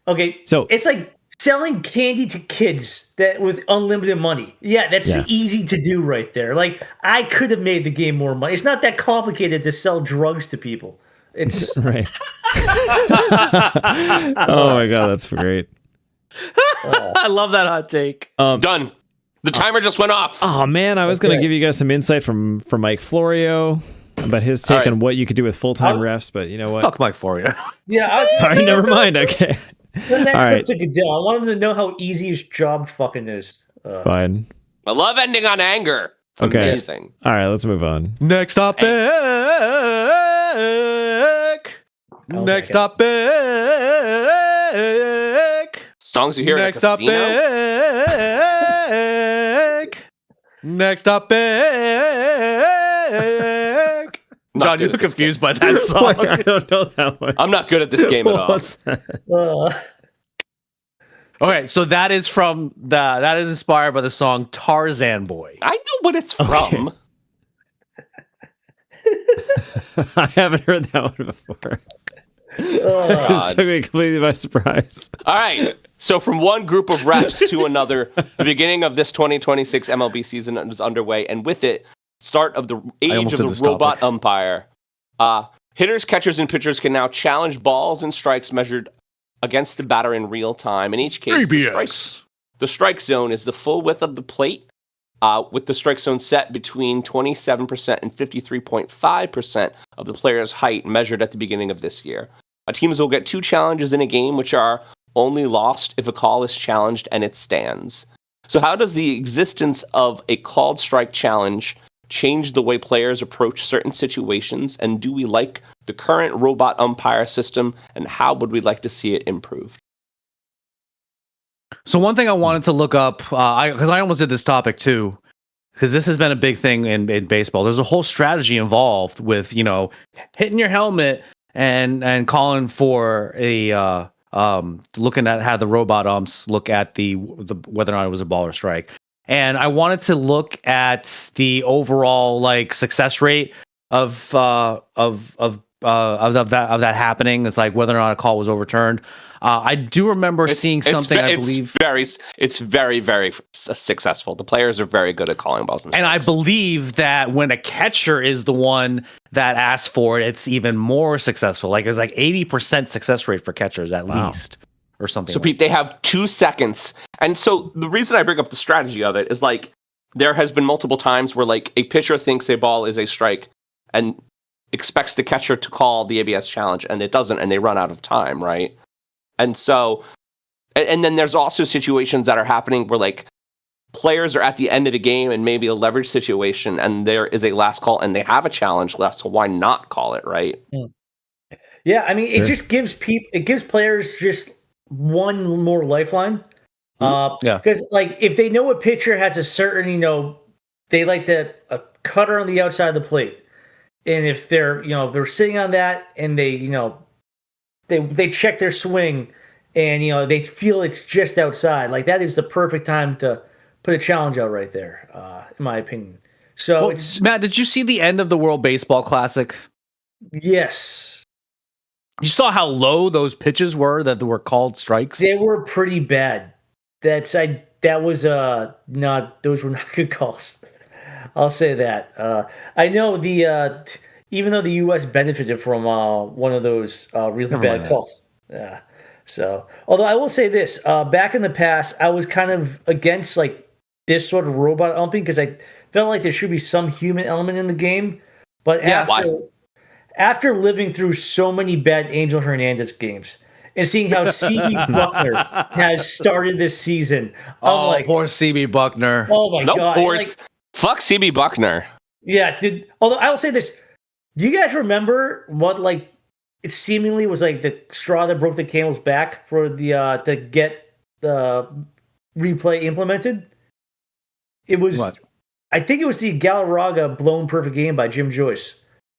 C: Okay, so it's like selling candy to kids with unlimited money. Yeah, that's easy to do right there. Like, I could have made the game more money. It's not that complicated to sell drugs to people. It's
E: right. Oh my God, that's great.
A: I love that hot take.
B: Done. The timer just went off.
E: Oh man, I was going to give you guys some insight from Mike Florio about his take on what you could do with full-time refs, but you know what?
A: Fuck Mike Florio.
C: Yeah,
E: all right, never mind. Okay.
C: The next up to Goodell. I want him to know how easy his job fucking is.
E: Fine.
B: I love ending on anger. It's amazing.
E: All right, let's move on.
A: Next topic. Next topic.
B: Songs you hear
A: next
B: at a casino?
A: Next topic. John, you look confused by that song.
E: I don't know that one.
B: I'm not good at this game at all.
E: What's that?
A: Okay, so that is inspired by the song Tarzan Boy.
B: I know what it's from.
E: I haven't heard that one before. It just took me completely by surprise.
B: All right. So from one group of refs to another, the beginning of this 2026 MLB season is underway, and with it, start of the age of the robot umpire. Hitters, catchers, and pitchers can now challenge balls and strikes measured against the batter in real time. In each case, the strike zone is the full width of the plate, with the strike zone set between 27% and 53.5% of the player's height measured at the beginning of this year. Teams will get 2 challenges in a game, which are only lost if a call is challenged and it stands. So how does the existence of a called strike challenge change the way players approach certain situations? And do we like the current robot umpire system? And how would we like to see it improved?
A: So one thing I wanted to look up, because I almost did this topic too, because this has been a big thing in baseball. There's a whole strategy involved with, hitting your helmet and calling for a looking at how the robot umps look at the whether or not it was a ball or strike. And I wanted to look at the overall success rate of that happening. It's like whether or not a call was overturned. I do remember seeing something. I believe
B: it's very, very successful. The players are very good at calling balls and strikes.
A: And I believe that when a catcher is the one that asks for it, it's even more successful. It's 80% success rate for catchers at least, or something.
B: So Pete, they have 2 seconds, and so the reason I bring up the strategy of it is there has been multiple times where a pitcher thinks a ball is a strike and expects the catcher to call the ABS challenge, and it doesn't, and they run out of time, right? And so, and then there's also situations that are happening where players are at the end of the game and maybe a leverage situation, and there is a last call and they have a challenge left. So why not call it, right?
C: Yeah, I mean, it just gives players just one more lifeline. Because like if they know a pitcher has a certain, they like a cutter on the outside of the plate, and if they're they're sitting on that and they check their swing and they feel it's just outside, like that is the perfect time to put a challenge out right there, in my opinion. So
A: Matt, did you see the end of the World Baseball Classic?
C: Yes.
A: You saw how low those pitches were that were called strikes?
C: They were pretty bad. Those were not good calls. I'll say that. I know even though the U.S. benefited from one of those really bad calls. Yeah. So, although I will say this, back in the past, I was kind of against like this sort of robot umping because I felt like there should be some human element in the game. But after living through so many bad Angel Hernandez games and seeing how CB Buckner has started this season, I'm like,
A: poor CB Buckner.
C: Oh my god!
B: Fuck CB Buckner.
C: Yeah, dude. Although I will say this, do you guys remember what it seemingly was like the straw that broke the camel's back for the to get the replay implemented? It was
A: what?
C: I think it was the Galarraga blown perfect game by Jim Joyce,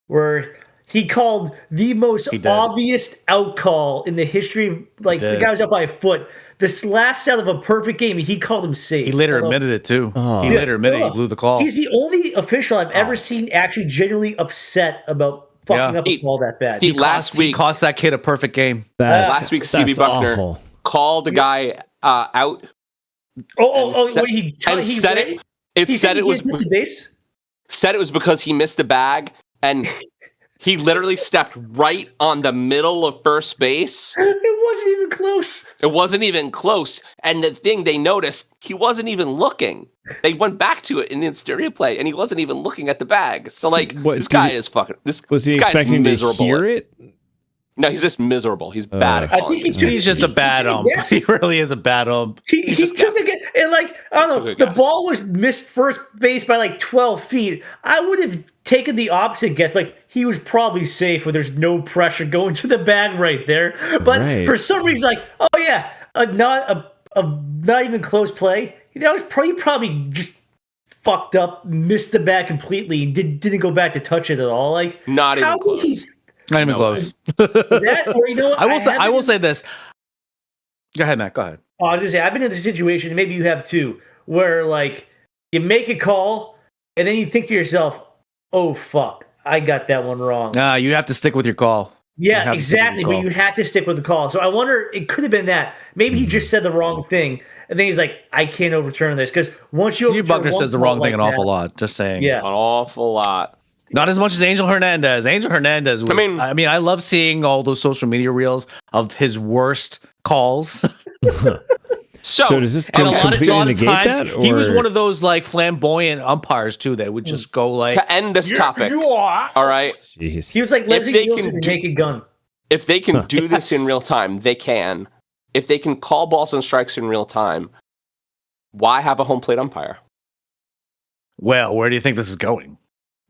C: where he called the most obvious out call in the history of, the guy was up by a foot. This last out of a perfect game, he called him safe.
A: He later admitted it too. He later admitted he blew the call.
C: He's the only official I've ever seen actually genuinely upset about fucking up a call that bad.
A: He cost that kid a perfect game.
B: Last week, CB Buckner called a guy out.
C: He said it
B: was because he missed the bag and he literally stepped right on the middle of first base.
C: It wasn't even close.
B: It wasn't even close. And the thing they noticed, he wasn't even looking. They went back to it in instant replay, and he wasn't even looking at the bag. So, this guy is fucking. Was he expecting to hear it? No, he's just miserable. He's bad at calling.
A: He's just a bad ump. He really is a bad ump.
C: He took it, and I don't know, the ball was missed first base by 12 feet. I would have taken the opposite guess. He was probably safe where there's no pressure going to the bag right there. But for some reason, not even close play. That was probably just fucked up, missed the bag completely, and didn't go back to touch it at all.
B: Not even close.
A: Not even close. I will say this. Go ahead, Matt. Go ahead.
C: I was gonna say I've been in this situation, maybe you have too, where you make a call and then you think to yourself, "Oh fuck, I got that one wrong."
A: You have to stick with your call.
C: Yeah, exactly. But you have to stick with the call. So I wonder, it could have been that. Maybe he just said the wrong thing, and then he's like, "I can't overturn this," because once you
A: Buckner says the wrong thing an awful lot. Just saying.
C: Yeah,
B: an awful lot.
A: Not as much as Angel Hernandez. Angel Hernandez was, I love seeing all those social media reels of his worst calls.
E: So does this completely negate that? Or?
A: He was one of those flamboyant umpires too that would just go
B: to end this topic.
C: You are.
B: All right.
E: Jeez.
C: He was like Leslie Nielsen with Naked Gun.
B: If they can do this in real time, they can. If they can call balls and strikes in real time, why have a home plate umpire?
A: Well, where do you think this is going?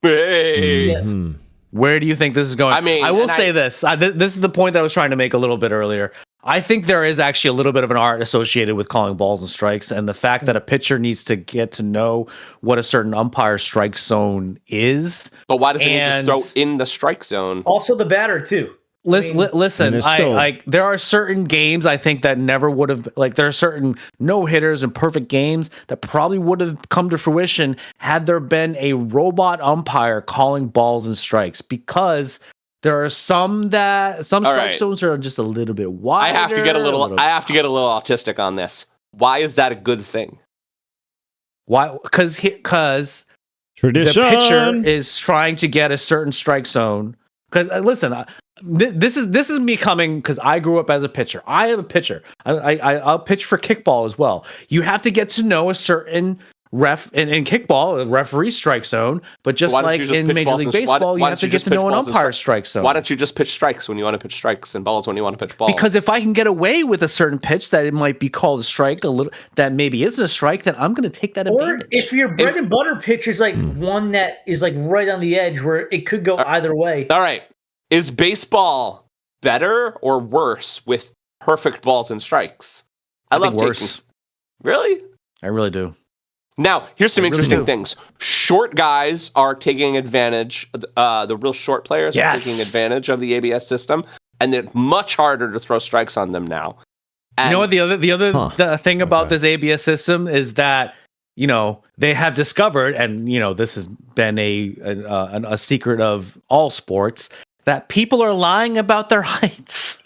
B: Hey.
A: Mm-hmm. Where do you think this is going? I will say this. This is the point that I was trying to make a little bit earlier. I think there is actually a little bit of an art associated with calling balls and strikes, and the fact that a pitcher needs to get to know what a certain umpire strike zone is.
B: But why doesn't he just throw in the strike zone?
C: Also the batter, too.
A: Listen, there are certain games I think that never would have, there are certain no-hitters and perfect games that probably would have come to fruition had there been a robot umpire calling balls and strikes, because there are some strike zones are just a little bit wider.
B: I have to get a little autistic on this. Why is that a good thing?
A: Why? Because
E: tradition.
A: The pitcher is trying to get a certain strike zone. Because listen, this is me coming because I grew up as a pitcher. I am a pitcher. I'll pitch for kickball as well. You have to get to know a certain ref in kickball, a referee strike zone. But just like in Major League Baseball, you have to get to know an umpire strike zone.
B: Why don't you just pitch strikes when you want to pitch strikes and balls when you want to pitch balls?
A: Because if I can get away with a certain pitch that it might be called a strike, that maybe isn't a strike, then I'm going to take that advantage.
C: Or if your bread and butter pitch is one that is right on the edge where it could go either way.
B: All right. Is baseball better or worse with perfect balls and strikes?
A: I love worse.
B: Really?
A: I really do.
B: Now, here's some
A: I really
B: interesting
A: do.
B: things. Short guys are taking advantage, the real short players are taking advantage of the ABS system, and it's much harder to throw strikes on them now. And
A: you know what? The thing about this ABS system is that, you know, they have discovered, and, you know, this has been a secret of all sports, that people are lying about their heights.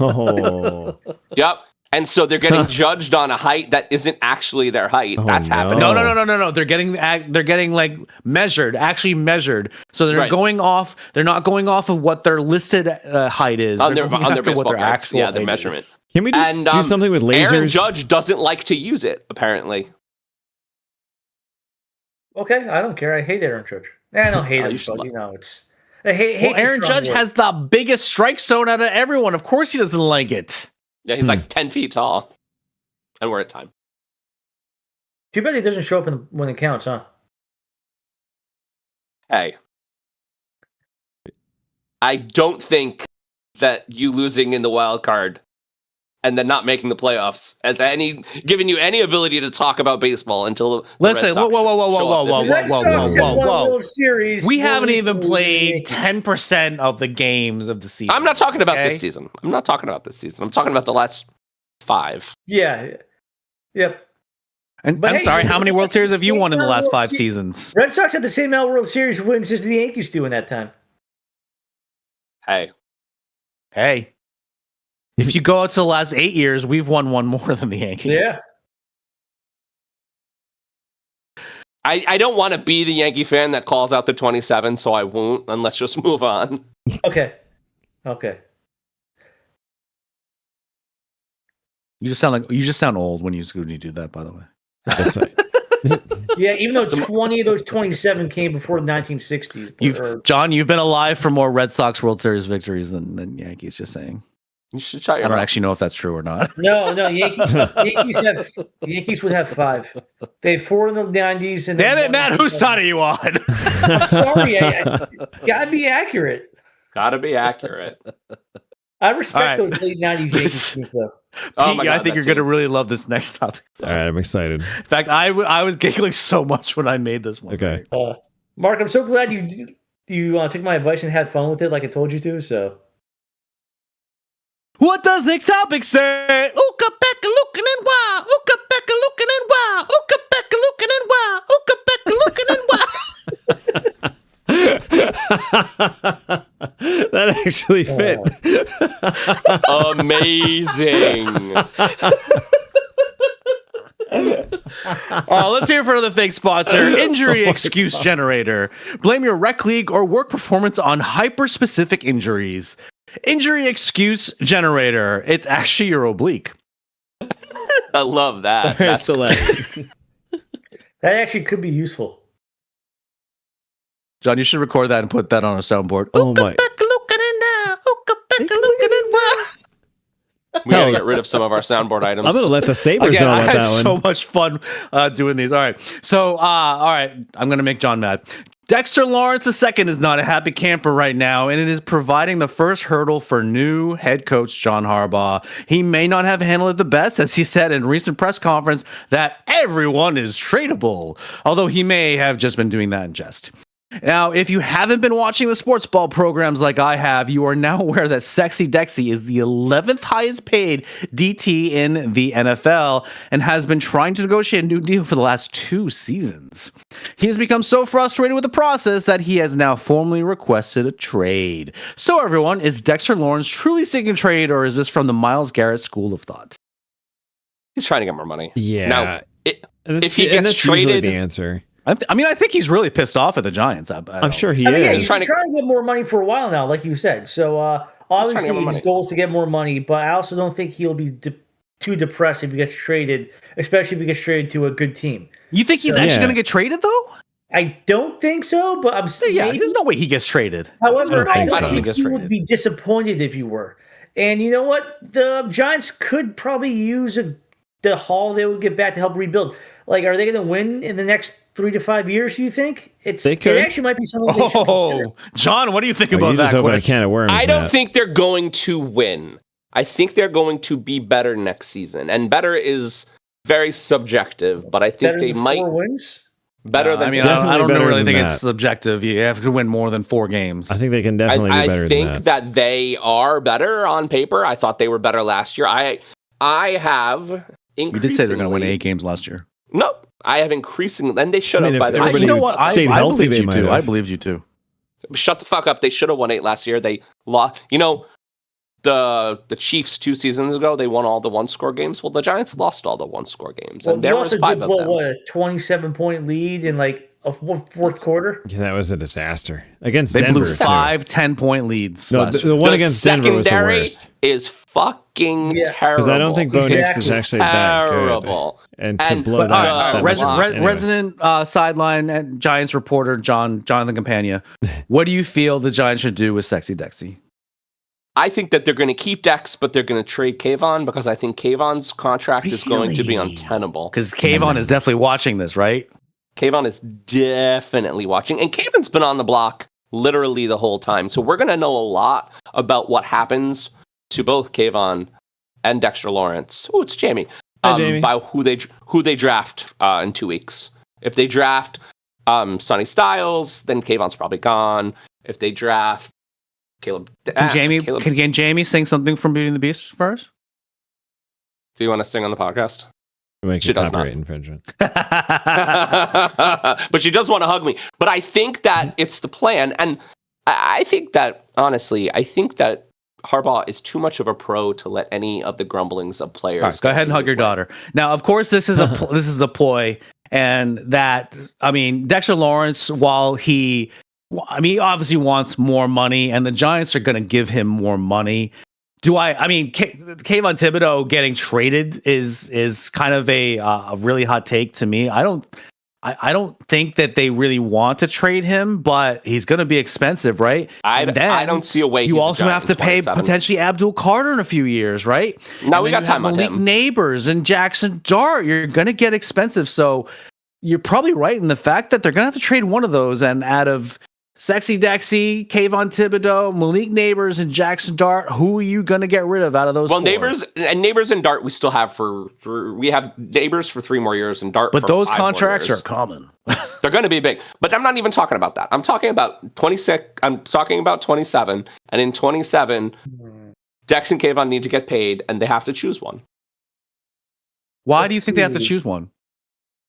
B: Oh. Yep. And so they're getting judged on a height that isn't actually their height. That's happening.
A: No. They're getting like actually measured. So they're going off. They're not going off of what their listed height is
B: on their baseball cards. Yeah, their measurement.
E: Can we just do something with lasers?
B: Aaron Judge doesn't like to use it, apparently.
C: Okay, I don't care. I hate Aaron Judge. I don't hate him, but you know, it's.
A: Aaron Judge has the biggest strike zone out of everyone. Of course, he doesn't like it.
B: Yeah, he's like 10 feet tall, and we're at time.
C: Too bad he doesn't show up when it counts, huh?
B: Hey, I don't think that you losing in the wild card and then not making the playoffs has given you any ability to talk about baseball until the
A: listen. Whoa.
C: Series.
A: We haven't even played 10% of the games of the season.
B: I'm not talking about this season. I'm talking about the last 5.
C: Yeah. Yep.
A: And I'm sorry, how many World Series have you won in the last 5 seasons?
C: Red Sox had the same amount of World Series wins as the Yankees do in that time.
B: Hey.
A: If you go out to the last 8 years, we've won one more than the Yankees.
C: Yeah.
B: I don't want to be the Yankee fan that calls out the 27, so I won't, and let's just move on.
C: Okay.
A: You just sound old when you do that, by the way.
E: That's right.
C: Yeah, even though 20 of those 27 came before the 1960s.
A: John, you've been alive for more Red Sox World Series victories than Yankees, just saying.
B: You should try your
A: I don't actually know if that's true or not.
C: No, Yankees would have 5. They had 4 in the 90s. And
A: damn it, Matt, whose side are you on?
C: I'm sorry. I gotta be accurate. I respect those late 90s Yankees teams, though.
A: Oh my God, I think you're going to really love this next topic.
E: All right, I'm excited.
A: In fact, I was giggling so much when I made this one.
E: Okay.
C: Mark, I'm so glad you took my advice and had fun with it like I told you to, so.
A: What does next topic say? Ooka becka looking and wow. Ooka becka looking and wow. Ooka becka looking and wow. Ooka becka looking and wow.
E: That actually fit.
B: Amazing.
A: Let's hear it for another fake sponsor. Injury excuse generator. Blame your rec league or work performance on hyper-specific injuries. Injury excuse generator. It's actually your oblique.
B: I love that.
E: That's
C: that actually could be useful.
A: John, you should record that and put that on a soundboard.
E: Oh my.
B: We gotta get rid of some of our soundboard items.
E: I'm gonna let the Sabres know about that one.
A: I had so much fun doing these. All right. So, all right. I'm gonna make John mad. Dexter Lawrence II is not a happy camper right now, and it is providing the first hurdle for new head coach John Harbaugh. He may not have handled it the best, as he said in a recent press conference that everyone is tradable, although he may have just been doing that in jest. Now, if you haven't been watching the sports ball programs like I have, you are now aware that Sexy Dexy is the 11th highest paid DT in the NFL and has been trying to negotiate a new deal for the last 2 seasons. He has become so frustrated with the process that he has now formally requested a trade. So everyone, is Dexter Lawrence truly seeking a trade, or is this from the Myles Garrett school of thought?
B: He's trying to get more money.
E: Yeah.
B: Now, if he gets traded,
E: the answer.
A: I mean, I think he's really pissed off at the Giants.
E: I'm sure he is.
C: Yeah, he's trying to get more money for a while now, like you said. So obviously his goal is to get more money, but I also don't think he'll be too depressed if he gets traded, especially if he gets traded to a good team.
A: You think he's actually going to get traded, though?
C: I don't think so, but I'm saying
A: there's no way he gets traded.
C: However, I think he would be disappointed if you were. And you know what? The Giants could probably use the haul they would get back to help rebuild. Like, are they going to win in the next 3 to 5 years, do you think? It actually might be something they should consider.
A: John, what do you think about that?
E: Open a can of worms,
B: I don't think they're going to win. I think they're going to be better next season. And better is very subjective, but I think they might
C: 4 wins.
B: Better than.
A: I mean,
E: Definitely
A: I don't
E: better
A: really
E: than
A: think
E: that.
A: it's subjective. You have to win more than 4 games.
E: I think they can definitely be better
B: I think
E: than that.
B: they are better on paper. I thought they were better last year. I have
A: You did say they're going to win 8 games last year.
B: No, I have increasingly, and they should have by the
E: everybody
A: You know what? I
E: stayed healthy,
A: believed
E: they
A: you
E: might
A: too.
E: have.
A: I believed you too.
B: Shut the fuck up. They should have won 8 last year. They lost. You know, the Chiefs 2 seasons ago, they won all the 1-score games. Well, the Giants lost all the 1-score games,
C: Well,
B: and there was 5 of them.
C: What, a 27-point lead in like a fourth quarter?
E: Yeah, that was a disaster against
A: They
E: Denver.
A: blew 5 10-point leads.
E: No,
A: last
E: the
A: year.
E: one
B: The
E: against Denver was the
B: secondary
E: worst.
B: is fucking terrible.
E: Because I don't think Bo Nix is
C: Exactly.
E: actually that good.
B: Terrible.
E: And to
B: And-
E: blow
B: but,
E: that,
A: Resident sideline and Giants reporter Jonathan Campagna. What do you feel the Giants should do with Sexy Dexy?
B: I think that they're going to keep Dex, but they're going to trade Kayvon because I think Kayvon's contract is going to be untenable.
A: Because Kayvon is definitely watching this, right?
B: Kayvon is definitely watching, and Kayvon's been on the block literally the whole time. So we're going to know a lot about what happens to both Kayvon and Dexter Lawrence. Oh, it's Jamie.
E: Hi, Jamie.
B: By who they draft in 2 weeks. If they draft Sonny Styles, then Kayvon's probably gone. If they draft Caleb,
A: Can Jamie sing something from Beauty and the Beast for us?
B: Do you want to sing on the podcast?
E: Make
B: She
E: it
B: does
E: copyright
B: not.
E: infringement.
B: But she does want to hug me. But I think that it's the plan. And I think that, honestly, Harbaugh is too much of a pro to let any of the grumblings of players.
A: All right, go ahead and hug your daughter. Now, of course, this is a this is a ploy, and that Dexter Lawrence, while he obviously wants more money, and the Giants are going to give him more money. Kayvon Thibodeau getting traded is kind of a really hot take to me. I don't think that they really want to trade him, but he's going to be expensive, right?
B: I don't see a way.
A: You also have to pay potentially Abdul Carter in a few years, right?
B: No, we got time on him.
A: Neighbors and Jackson Dart. You're going to get expensive, so you're probably right in the fact that they're going to have to trade one of those. And out of Sexy Dexy, Kayvon Thibodeau, Malik Neighbors, and Jackson Dart, who are you going to get rid of out of those?
B: Well,
A: 4?
B: Neighbors and Dart we still have we have Neighbors for 3 more years and Dart
A: but
B: for
A: those
B: 5 more
A: contracts
B: years.
A: are common.
B: They're going to be big. But I'm not even talking about that. I'm talking about 26. I'm talking about 27. And in 27, Dex and Kayvon need to get paid, and they have to choose one.
A: Why do you think they have to choose one?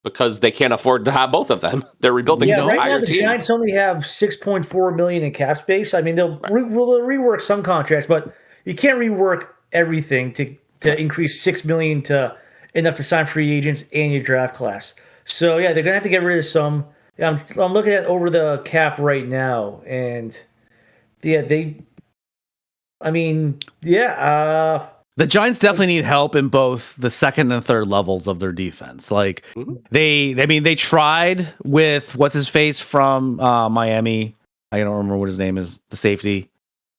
B: Because they can't afford to have both of them. They're rebuilding the
C: right now
B: entire
C: the
B: team.
C: Giants only have $6.4 million in cap space. I mean, they'll rework some contracts, but you can't rework everything to increase $6 million to enough to sign free agents and your draft class. So yeah, they're gonna have to get rid of some. Yeah, I'm looking at over the cap right now, and the
A: Giants definitely need help in both the second and third levels of their defense. Like they tried with what's his face from Miami. I don't remember what his name is. The safety.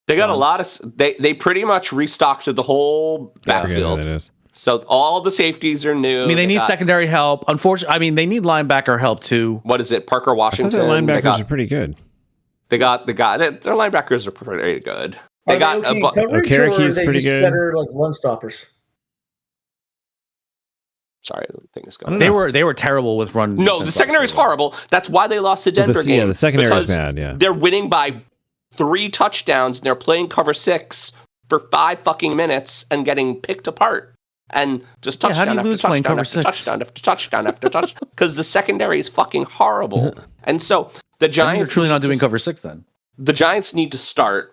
B: They got a lot of. They pretty much restocked the whole backfield. So all the safeties are new.
A: I mean, they need secondary help. Unfortunately, they need linebacker help too.
B: What is it? Parker Washington.
E: I thought the linebackers are pretty good.
B: They got the guy. Their linebackers are pretty good. They got
E: Okeraki's pretty good.
C: Better like run stoppers.
B: Sorry, the thing is going.
A: They were terrible with run.
B: No, the secondary is horrible. That's why they lost the Denver game.
E: Yeah, the secondary is bad. Yeah,
B: they're winning by 3 touchdowns, and they're playing cover 6 for 5 fucking minutes and getting picked apart. And just touchdown after touchdown after touchdown after touchdown after touchdown because the secondary is fucking horrible. And so the Giants
A: are truly not doing cover 6 then.
B: The Giants need to start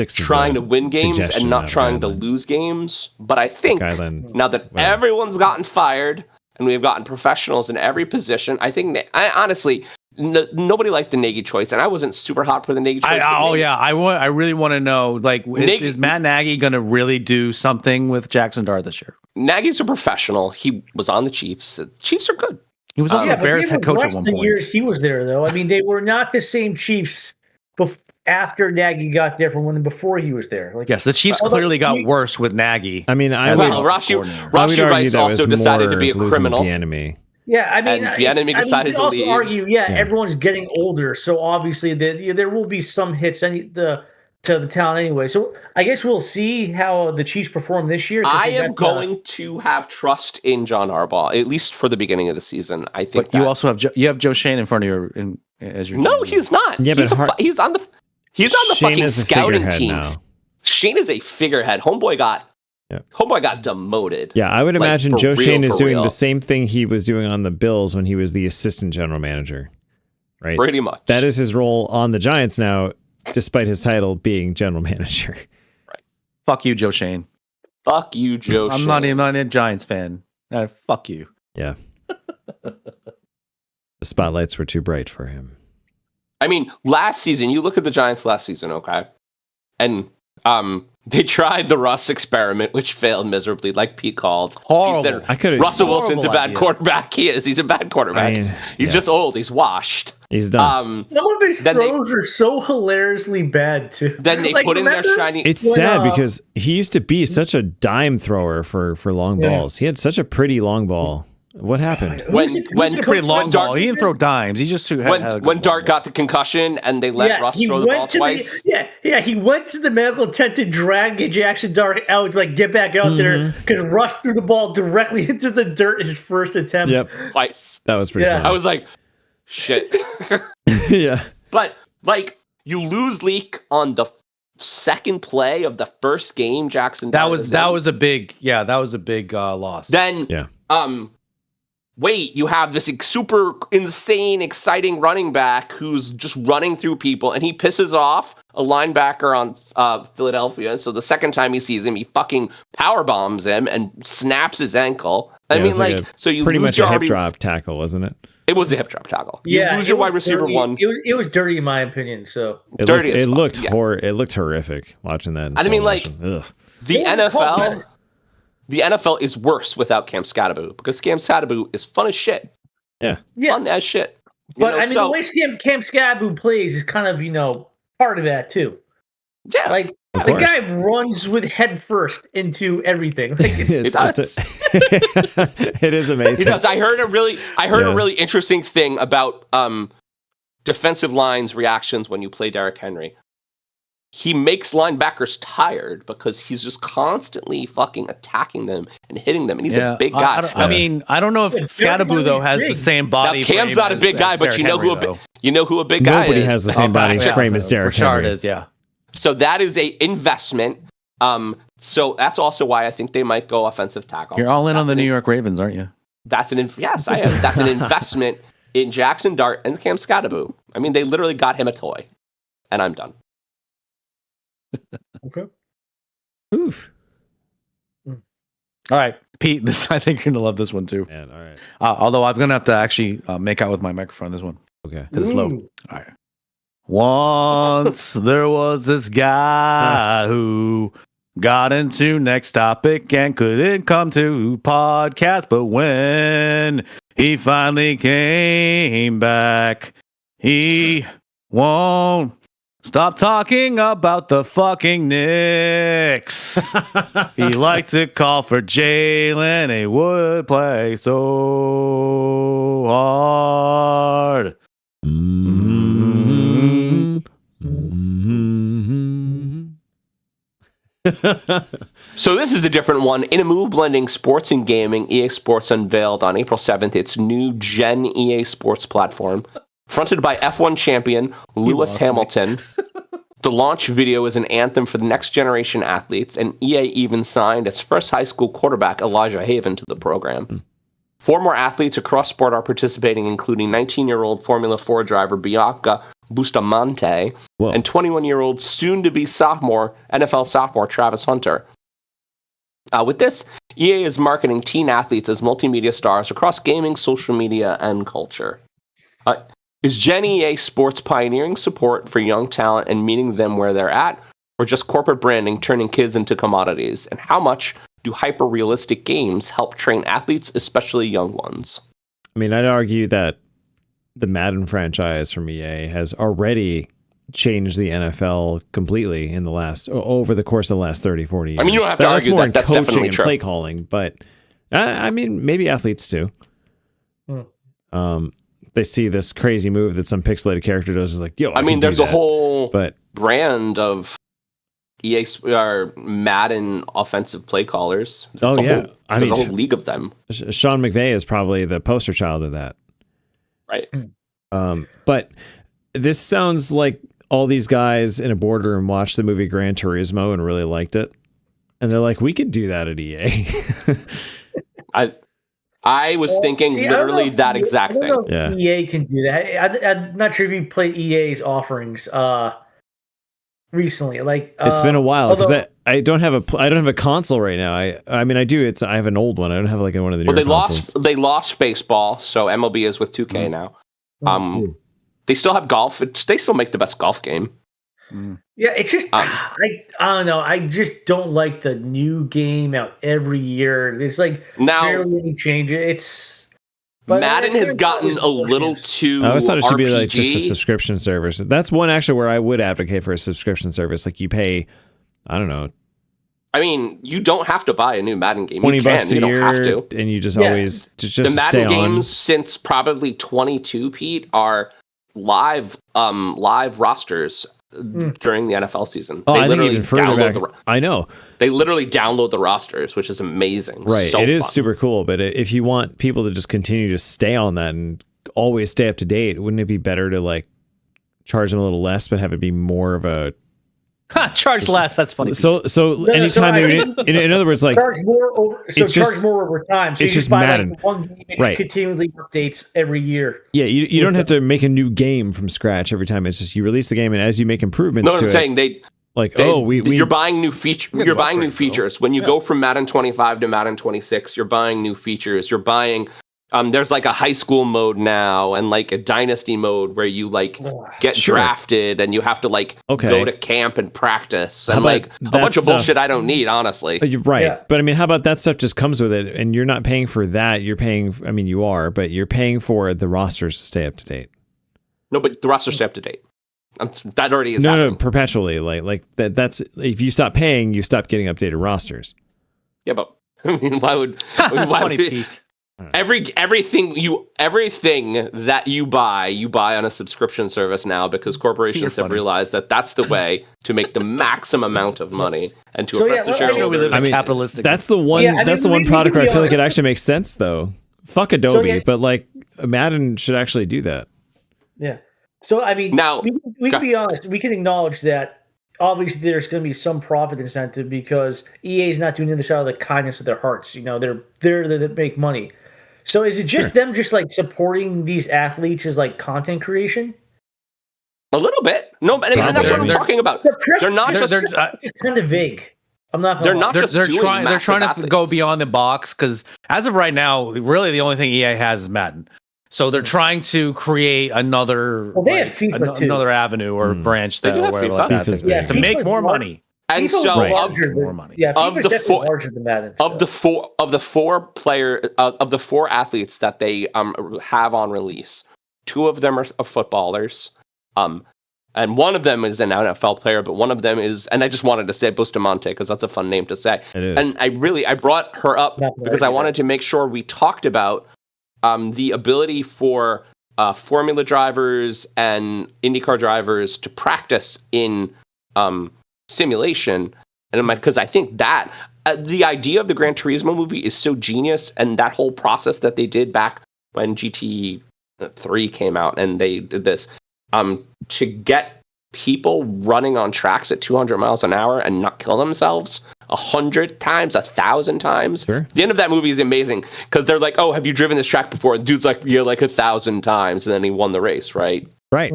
B: trying to win games and not trying to lose games. But I think now that everyone's gotten fired and we've gotten professionals in every position, I think honestly, nobody liked the Nagy choice, and I wasn't super hot for the Nagy choice.
A: I really want to know, like, is Matt Nagy going to really do something with Jackson Dart this year?
B: Nagy's a professional. He was on the Chiefs. The Chiefs are good.
A: He was also the Bears head coach at one point.
C: The years he was there, though, I mean, they were not the same Chiefs after Nagy got there from when before he was there. Like,
A: yes, the Chiefs clearly got worse with Nagy.
E: I mean,
B: Rashi Rice also decided to be a criminal.
C: Yeah, I mean,
B: the enemy decided to leave.
C: Argue, everyone's getting older, so obviously there will be some hits, and the to the talent anyway. So I guess we'll see how the Chiefs perform this year.
B: I am going to have trust in John Harbaugh, at least for the beginning of the season. I think.
A: But you also have Joe Shane in front of you as your.
B: No, he's not.
E: Yeah,
B: he's on the fucking scouting team.
E: Now.
B: Shane is a figurehead. Homeboy got demoted.
E: Yeah, I would imagine Joe Shane is doing
B: real.
E: the same thing he was doing on the Bills when he was the assistant general manager. Right.
B: Pretty much.
E: That is his role on the Giants now, despite his title being general manager.
B: Right.
A: Fuck you, Joe Shane.
B: Fuck you, Joe Shane.
A: I'm not even a Giants fan. Fuck you.
E: Yeah. The spotlights were too bright for him.
B: I mean, last season, you look at the Giants last season, okay? And they tried the Russ experiment, which failed miserably, like Pete called.
A: Horrible.
B: He said, Russell Wilson's a bad quarterback. He is. He's a bad quarterback. He's just old. He's washed.
E: He's done.
C: Some of his throws are so hilariously bad, too.
B: Then they put in their shiny...
E: It's sad because he used to be such a dime thrower for long balls. He had such a pretty long ball. What happened?
A: When a pretty long ball, he didn't throw dimes. He just
B: when Dart got the concussion and they let Russ throw the ball twice.
C: He went to the medical tent to drag Jackson Dart out to get back out there because Russ threw the ball directly into the dirt in his first attempt.
E: Yep,
B: twice.
E: That was pretty funny.
B: I was like, shit.
E: Yeah,
B: but you lose Leak on the second play of the first game. Jackson.
A: That was a big loss.
B: Then wait, you have this super insane, exciting running back who's just running through people, and he pisses off a linebacker on Philadelphia. So the second time he sees him, he fucking power bombs him and snaps his ankle. So you
E: pretty
B: lose
E: much
B: your
E: a hip drop tackle, wasn't it?
B: It was a hip drop tackle. You lose your wide receiver
C: dirty.
B: one.
C: It was dirty in my opinion. So
E: it looked horrific watching that.
B: The NFL is worse without Cam Scatterbo because Cam Scatterbo is fun as shit.
E: Yeah.
B: Fun as shit.
C: But the way Cam Scatterbo plays is kind of, part of that too.
B: Yeah.
C: The guy runs with head first into everything.
B: It does.
E: It is amazing.
B: He does. I heard a really interesting thing about defensive lines reactions when you play Derrick Henry. He makes linebackers tired because he's just constantly fucking attacking them and hitting them, and he's a big guy.
A: I don't know if Scatterbo though has the same body.
B: Now, Cam's not a big guy, but you know who a big guy is.
E: Nobody has the same body frame as Derrick Henry.
A: It is, yeah.
B: So that is a investment. So that's also why I think they might go offensive tackle.
A: You're all in on the New York Ravens, aren't you?
B: Yes, I am. That's an investment in Jackson Dart and Cam Scatterbo. I mean, they literally got him a toy, and I'm done.
C: Okay.
E: Oof.
A: All right, Pete. I think you're gonna love this one too.
E: Man, all right.
A: Although I'm gonna have to actually make out with my microphone on this one.
E: Okay.
A: Because it's low. All right. Once there was this guy who got into Next Topic and couldn't come to podcast, but when he finally came back, he won't stop talking about the fucking Knicks. He liked to call for Jalen. He would play so hard.
B: So this is a different one. In a move blending sports and gaming, EA Sports unveiled on April 7th its new Gen EA Sports platform. Fronted by F1 champion Lewis Hamilton, the launch video is an anthem for the next generation athletes, and EA even signed its first high school quarterback, Elijah Haven, to the program. 4 more athletes across sport are participating, including 19-year-old Formula 4 driver Bianca Bustamante and 21-year-old soon-to-be NFL sophomore Travis Hunter. With this, EA is marketing teen athletes as multimedia stars across gaming, social media, and culture. Is Gen EA Sports pioneering support for young talent and meeting them where they're at, or just corporate branding turning kids into commodities? And how much do hyper-realistic games help train athletes, especially young ones?
E: I mean, I'd argue that the Madden franchise from EA has already changed the NFL completely in over the course of the last 30, 40 years.
B: I mean, you don't have to argue that. That's definitely true.
E: Play calling, but I mean, maybe athletes too. They see this crazy move that some pixelated character does. Is like, yo.
B: I mean, there's a whole brand of EA are Madden offensive play callers.
E: There's a
B: whole league of them.
E: Sean McVay is probably the poster child of that.
B: Right.
E: But this sounds like all these guys in a boardroom watched the movie Gran Turismo and really liked it. And they're like, we could do that at EA.
B: I was thinking literally that exact thing.
C: Yeah. EA can do that. I'm not sure if you played EA's offerings recently. Like
E: it's been a while because I don't have a console right now. I mean I do. I have an old one. I don't have like one of the newer consoles.
B: They lost baseball, so MLB is with 2K now. They still have golf. They still make the best golf game.
C: Yeah, it's just I don't know. I just don't like the new game out every year. It's like barely any change.
B: Madden has gotten a little too.
E: I always thought it should
B: RPG.
E: be like just a subscription service. That's one actually where I would advocate for a subscription service. Like you pay, I don't know.
B: I mean, you don't have to buy a new Madden game.
E: $20 a year,
B: you don't have to,
E: and you just always just
B: the Madden
E: stay
B: games
E: on.
B: since probably 22, Pete, are live rosters during the NFL season.
E: Oh,
B: they
E: I
B: literally
E: think even further back. I know.
B: They literally download the rosters, which is amazing.
E: Right.
B: So
E: it is
B: fun.
E: super cool. But if you want people to just continue to stay on that and always stay up to date, wouldn't it be better to like charge them a little less, but have it be more of a
A: charge less? That's funny.
E: So anytime in other words, like
C: charge more over time. So
E: it's
C: you
E: just
C: buy
E: Madden.
C: like one game, it continually updates every year.
E: Yeah, you don't have to make a new game from scratch every time. It's just you release the game, and as you make improvements,
B: I'm saying you're buying new features. You're buying new features when you go from Madden 25 to Madden 26. You're buying new features. You're buying. There's like a high school mode now and like a dynasty mode where you like get drafted and you have to like go to camp and practice and like a bunch of bullshit I don't need, honestly.
E: You're right. Yeah. But I mean, how about that stuff just comes with it and you're not paying for that. You're paying, I mean, you are, but you're paying for the rosters to stay up to date.
B: No, but the rosters stay up to date. That already is happening.
E: No, perpetually. Like that's, if you stop paying, you stop getting updated rosters.
B: Yeah, but I mean, why would Pete? Everything that you buy on a subscription service now because corporations have realized that that's the way to make the maximum amount of money and to oppress the shareholders.
A: I mean, capitalistic.
E: That's the one. That's the one product where I feel like it actually makes sense, though. Fuck Adobe, but like Madden should actually do that.
C: Yeah. So I mean,
B: now
C: we can be honest. We can acknowledge that. Obviously, there's going to be some profit incentive because EA is not doing this out of the kindness of their hearts. You know, they're there to make money. So is it just them just like supporting these athletes as like content creation?
B: A little bit. No, but that's what I'm talking about. They're not just
C: it's kind of vague. I'm not.
B: They're not just
A: trying to
B: athletes.
A: go beyond the box because as of right now, really the only thing EA has is Madden. So they're trying to create another
C: they have FIFA too.
A: Another avenue or branch that to make more money.
B: And so
A: more money.
C: Yeah, of the four larger than Madden,
B: of the four athletes that they have on release, two of them are footballers, and one of them is an NFL player, but one of them is, and I just wanted to say Bustamante because that's a fun name to say.
E: It is.
B: And I brought her up because I wanted to make sure we talked about the ability for Formula drivers and IndyCar drivers to practice in simulation, and because I think that the idea of the Gran Turismo movie is so genius, and that whole process that they did back when GT3 came out, and they did this to get people running on tracks at 200 miles an hour and not kill themselves 100 times, 1,000 times.
E: Sure.
B: The end of that movie is amazing because they're like, "Oh, have you driven this track before?" And dude's like, "Yeah, like 1,000 times," and then he won the race, right?
E: Right.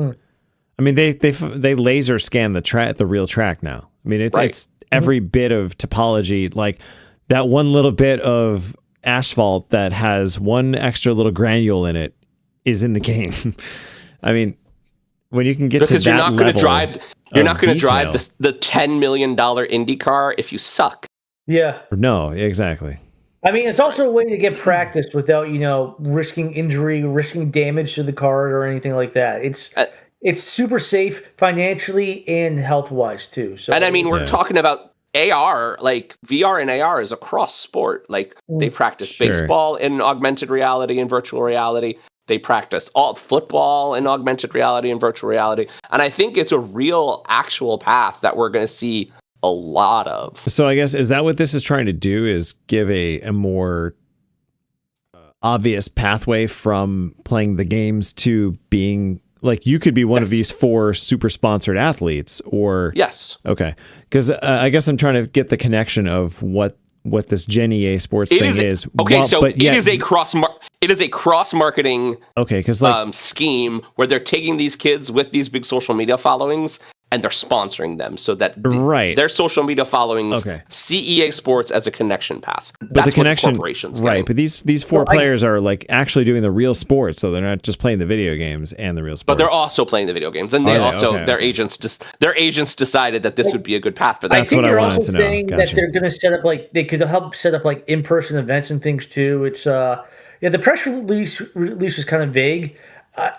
E: I mean, they laser scan the real track now. I mean, it's every bit of topology, like that one little bit of asphalt that has one extra little granule in it is in the game. I mean, when you can get
B: because
E: to that level,
B: you're not going to drive the $10 million Indy car if you suck.
C: Yeah.
E: No, exactly.
C: I mean, it's also a way to get practice without risking injury, risking damage to the car or anything like that. It's super safe financially and health-wise too. So,
B: and I mean, we're talking about AR, like VR and AR is a cross sport. Like they practice baseball in augmented reality and virtual reality. They practice all football in augmented reality and virtual reality. And I think it's a real actual path that we're going to see a a lot of.
E: So I guess, is that what this is trying to do, is give a more obvious pathway from playing the games to being, like, you could be one of these 4 super sponsored athletes, or...
B: Yes.
E: Okay. Because I guess I'm trying to get the connection of what this Gen EA Sports thing is.
B: Okay, it is a cross marketing scheme where they're taking these kids with these big social media followings and they're sponsoring them so that their social media followings see EA Sports as a connection path.
E: But
B: that's
E: the connection,
B: what the corporation's
E: right?
B: getting.
E: But these 4 players are like actually doing the real sports, so they're not just playing the video games and the real sports.
B: But they're also playing the video games, and their agents decided that this would be a good path for them.
E: That's what I wanted to know.
C: Saying that they're going to set up, like, they could help set up like in-person events and things too. It's the press release was kind of vague.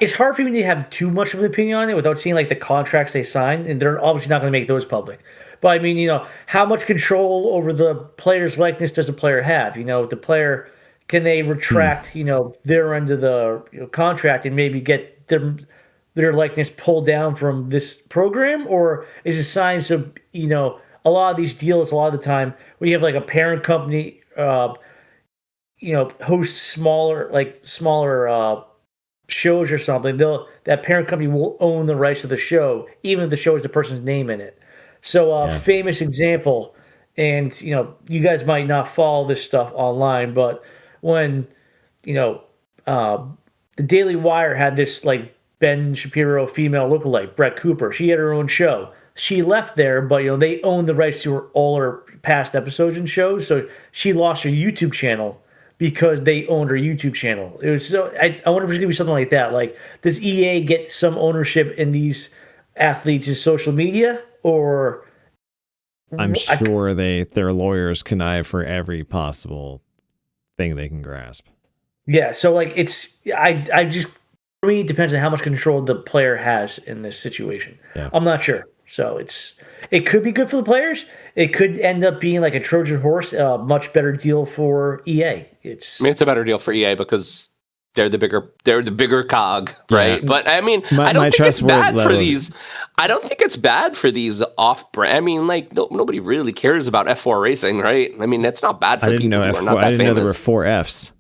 C: It's hard for me to have too much of an opinion on it without seeing like the contracts they signed, and they're obviously not going to make those public. But I mean, how much control over the player's likeness does the player have? The player, can they retract, their end of the contract and maybe get their likeness pulled down from this program, or is it signed so a lot of these deals, a lot of the time when you have like a parent company, hosts smaller shows or something, that parent company will own the rights to the show, even if the show has the person's name in it. So, famous example, and you guys might not follow this stuff online, but when the Daily Wire had this like Ben Shapiro female lookalike, Brett Cooper, she had her own show. She left there, but they owned the rights to all her past episodes and shows, so she lost her YouTube channel because they owned her YouTube channel. It was so. I wonder if it's gonna be something like that. Like, does EA get some ownership in these athletes' social media, or?
E: I'm sure their lawyers connive for every possible thing they can grasp.
C: Yeah. So like, I just, for me, it depends on how much control the player has in this situation.
E: Yeah.
C: I'm not sure. So it could be good for the players. It could end up being like a Trojan horse, a much better deal for EA. It's
B: a better deal for EA because they're the bigger cog, right?
E: Yeah.
B: But I mean, I don't think it's bad for these. I don't think it's bad for these off-brand. I mean, like nobody really cares about F4 racing, right? I mean, it's not bad for people who are not that famous.
E: I didn't know there were 4 Fs.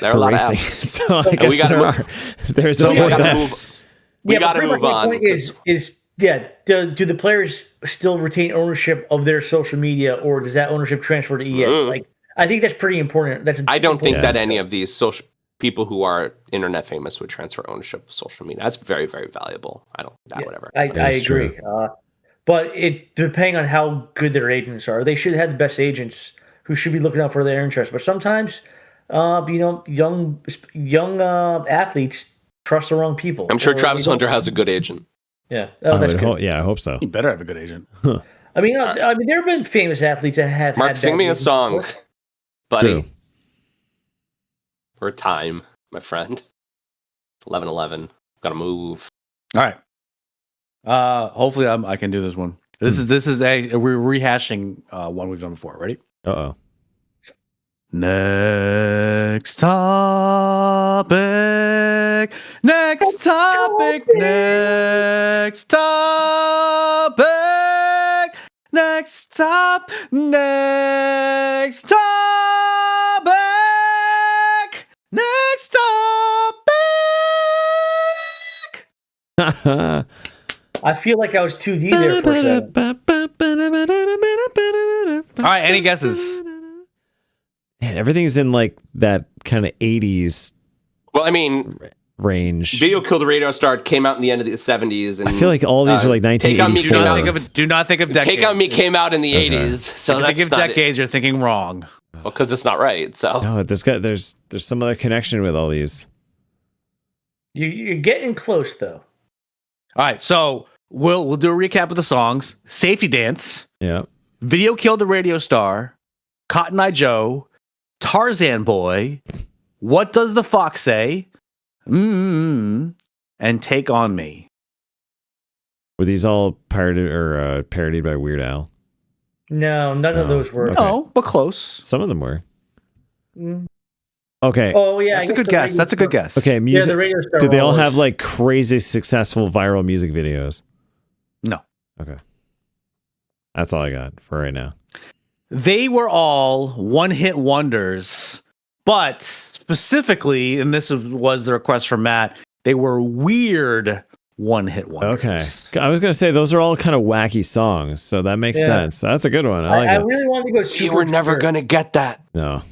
B: There are a lot
E: racing.
B: of Fs.
E: So I guess there are. There's a 4 Fs.
B: We got to move on.
C: My point is do the players still retain ownership of their social media, or does that ownership transfer to EA? Like, I think that's pretty important.
B: I don't think that any of these social people who are internet famous would transfer ownership of social media. That's very, very valuable. I don't think that would ever.
C: I agree. But it depending on how good their agents are, they should have the best agents who should be looking out for their interests. But sometimes, young athletes trust the wrong people.
B: I'm sure Travis Hunter has a good agent.
C: Yeah,
E: that's good. I hope so.
A: You better have a good agent.
E: Huh.
C: I mean, there have been famous athletes that have.
B: Mark,
C: had
B: sing me a song,
C: before.
B: buddy.
E: True.
B: For time, my friend. 11:11. Gotta move.
A: All right. Hopefully I can do this one. This is we're rehashing one we've done before. Ready?
E: Uh-oh.
A: Next topic. Next topic. Next topic. Next top. Next topic. Next topic.
C: I feel like I was 2D there for a second.
A: All right, any guesses?
E: Man, everything's in like that kind of 80s
B: Well, I mean,
E: range.
B: Video Killed the Radio Star came out in the end of the 70s. And,
E: I feel like all these were like 1984.
A: Do not think of decades.
B: Take On Me came out in the 80s. So
A: if you think of decades, you're thinking wrong.
B: Well, because it's not right. So
E: no, there's some other connection with all these.
C: You're getting close though.
A: All right, so we'll do a recap of the songs. Safety Dance.
E: Yeah.
A: Video Killed the Radio Star. Cotton Eye Joe. Tarzan Boy. What Does the Fox Say? And Take On Me.
E: Were these all parodied by Weird Al?
C: No, none of those were.
E: Okay.
A: No, but close.
E: Some of them were.
C: Mm.
E: Okay.
C: Oh yeah,
A: that's a good guess. That's a good guess.
E: Okay, music.
C: Yeah, the Radio Star.
E: Did they all have like crazy successful viral music videos?
A: No.
E: Okay. That's all I got for right now.
A: They were all one-hit wonders, but specifically, and this was the request from Matt, they were weird one-hit wonders.
E: Okay. I was going to say, those are all kind of wacky songs, so that makes sense. That's a good one. I like
C: I
E: it.
C: really wanted to go super
B: You were never
C: obscure.
B: going to get that.
E: No.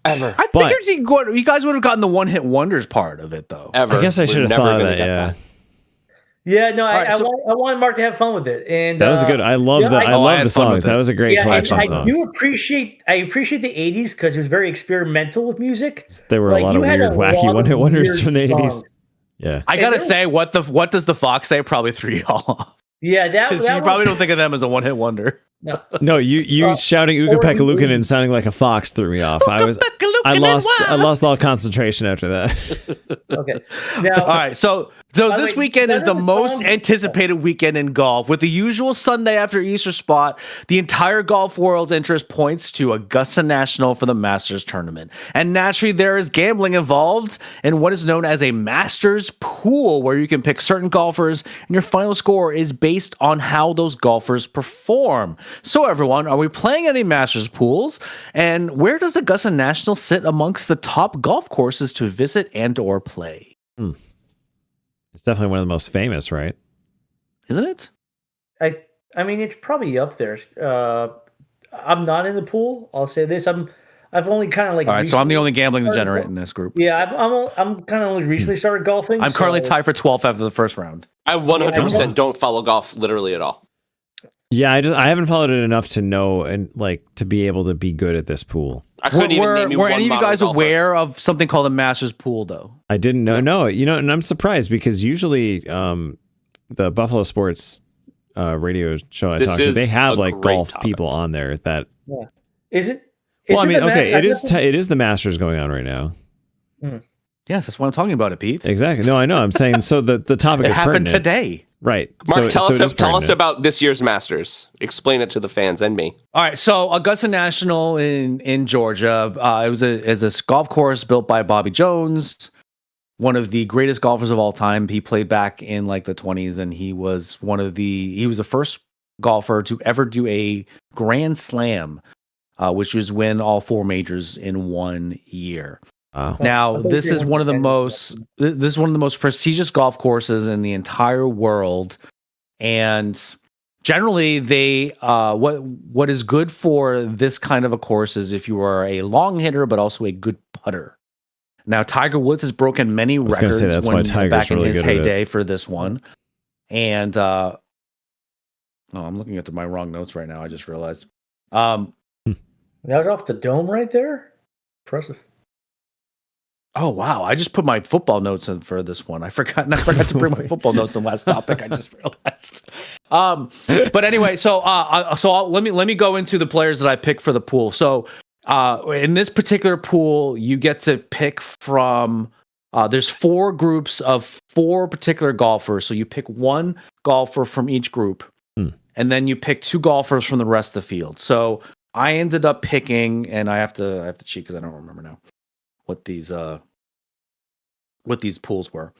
B: Ever.
A: I figured you guys would have gotten the one-hit wonders part of it, though.
B: Ever.
E: I guess I should have thought of that, yeah.
C: Yeah, no,
A: right,
C: I wanted Mark to have fun with it, and
E: That was good. I love I love the songs. That was a great collection of songs.
C: I appreciate the '80s because it was very experimental with music.
E: There were a lot of weird, wacky one-hit wonders from the '80s. Yeah,
A: I gotta say, what does the Fox say? Probably threw y'all off.
C: Yeah, that
A: you probably don't think of them as a one-hit wonder.
E: No, you shouting Uga Pekalukin and sounding like a fox threw me off. I lost all concentration after that.
C: Okay. Now,
A: all right, so this weekend is the most anticipated weekend in golf. With the usual Sunday after Easter spot, the entire golf world's interest points to Augusta National for the Masters tournament. And naturally, there is gambling involved in what is known as a Masters pool, where you can pick certain golfers, and your final score is based on how those golfers perform. So everyone, are we playing any Masters pools? And where does Augusta National sit amongst the top golf courses to visit and or play?
E: It's definitely one of the most famous, right?
A: Isn't it?
C: I mean, it's probably up there. I'm not in the pool. I'll say this. I've only kind of like.
A: All right, so I'm the only gambling degenerate in this group.
C: Yeah, I'm kind of only recently started golfing.
A: I'm currently tied for 12th after the first round.
B: I 100% don't follow golf literally at all.
E: Yeah, I haven't followed it enough to know and like to be able to be good at this pool.
B: I couldn't even name you
A: Were
B: one
A: any of you
B: modern
A: guys
B: golfer.
A: aware of something called a Masters pool, though?
E: I didn't know. No, and I'm surprised because usually the Buffalo Sports radio show I talk to, they have like golf people on there that.
C: Yeah. Is it?
E: Well, I mean, okay, it is the Masters going on right now.
A: Yes, that's what I'm talking about, it, Pete.
E: Exactly. No, I know. I'm saying so the topic
A: it
E: is
A: happened
E: pertinent.
A: today.
E: Right.
B: Mark, tell us about this year's Masters. Explain it to the fans and me.
A: All right, so Augusta National in Georgia, it was a golf course built by Bobby Jones, one of the greatest golfers of all time. He played back in like the 20s, and he was the first golfer to ever do a Grand Slam, which was win all 4 majors in 1 year.
E: Wow.
A: Now, this is one of the most prestigious golf courses in the entire world, and generally, they what is good for this kind of a course is if you are a long hitter but also a good putter. Now, Tiger Woods has broken many records back in his heyday for this one, and I'm looking at my wrong notes right now. I just realized
C: that was off the dome right there. Impressive.
A: Oh wow! I just put my football notes in for this one. I forgot to bring my football notes in last topic. I just realized. But anyway, let me go into the players that I picked for the pool. So in this particular pool, you get to pick from. There's 4 groups of 4 particular golfers. So you pick 1 golfer from each group, and then you pick 2 golfers from the rest of the field. So I ended up picking, and I have to cheat because I don't remember now what these pools were.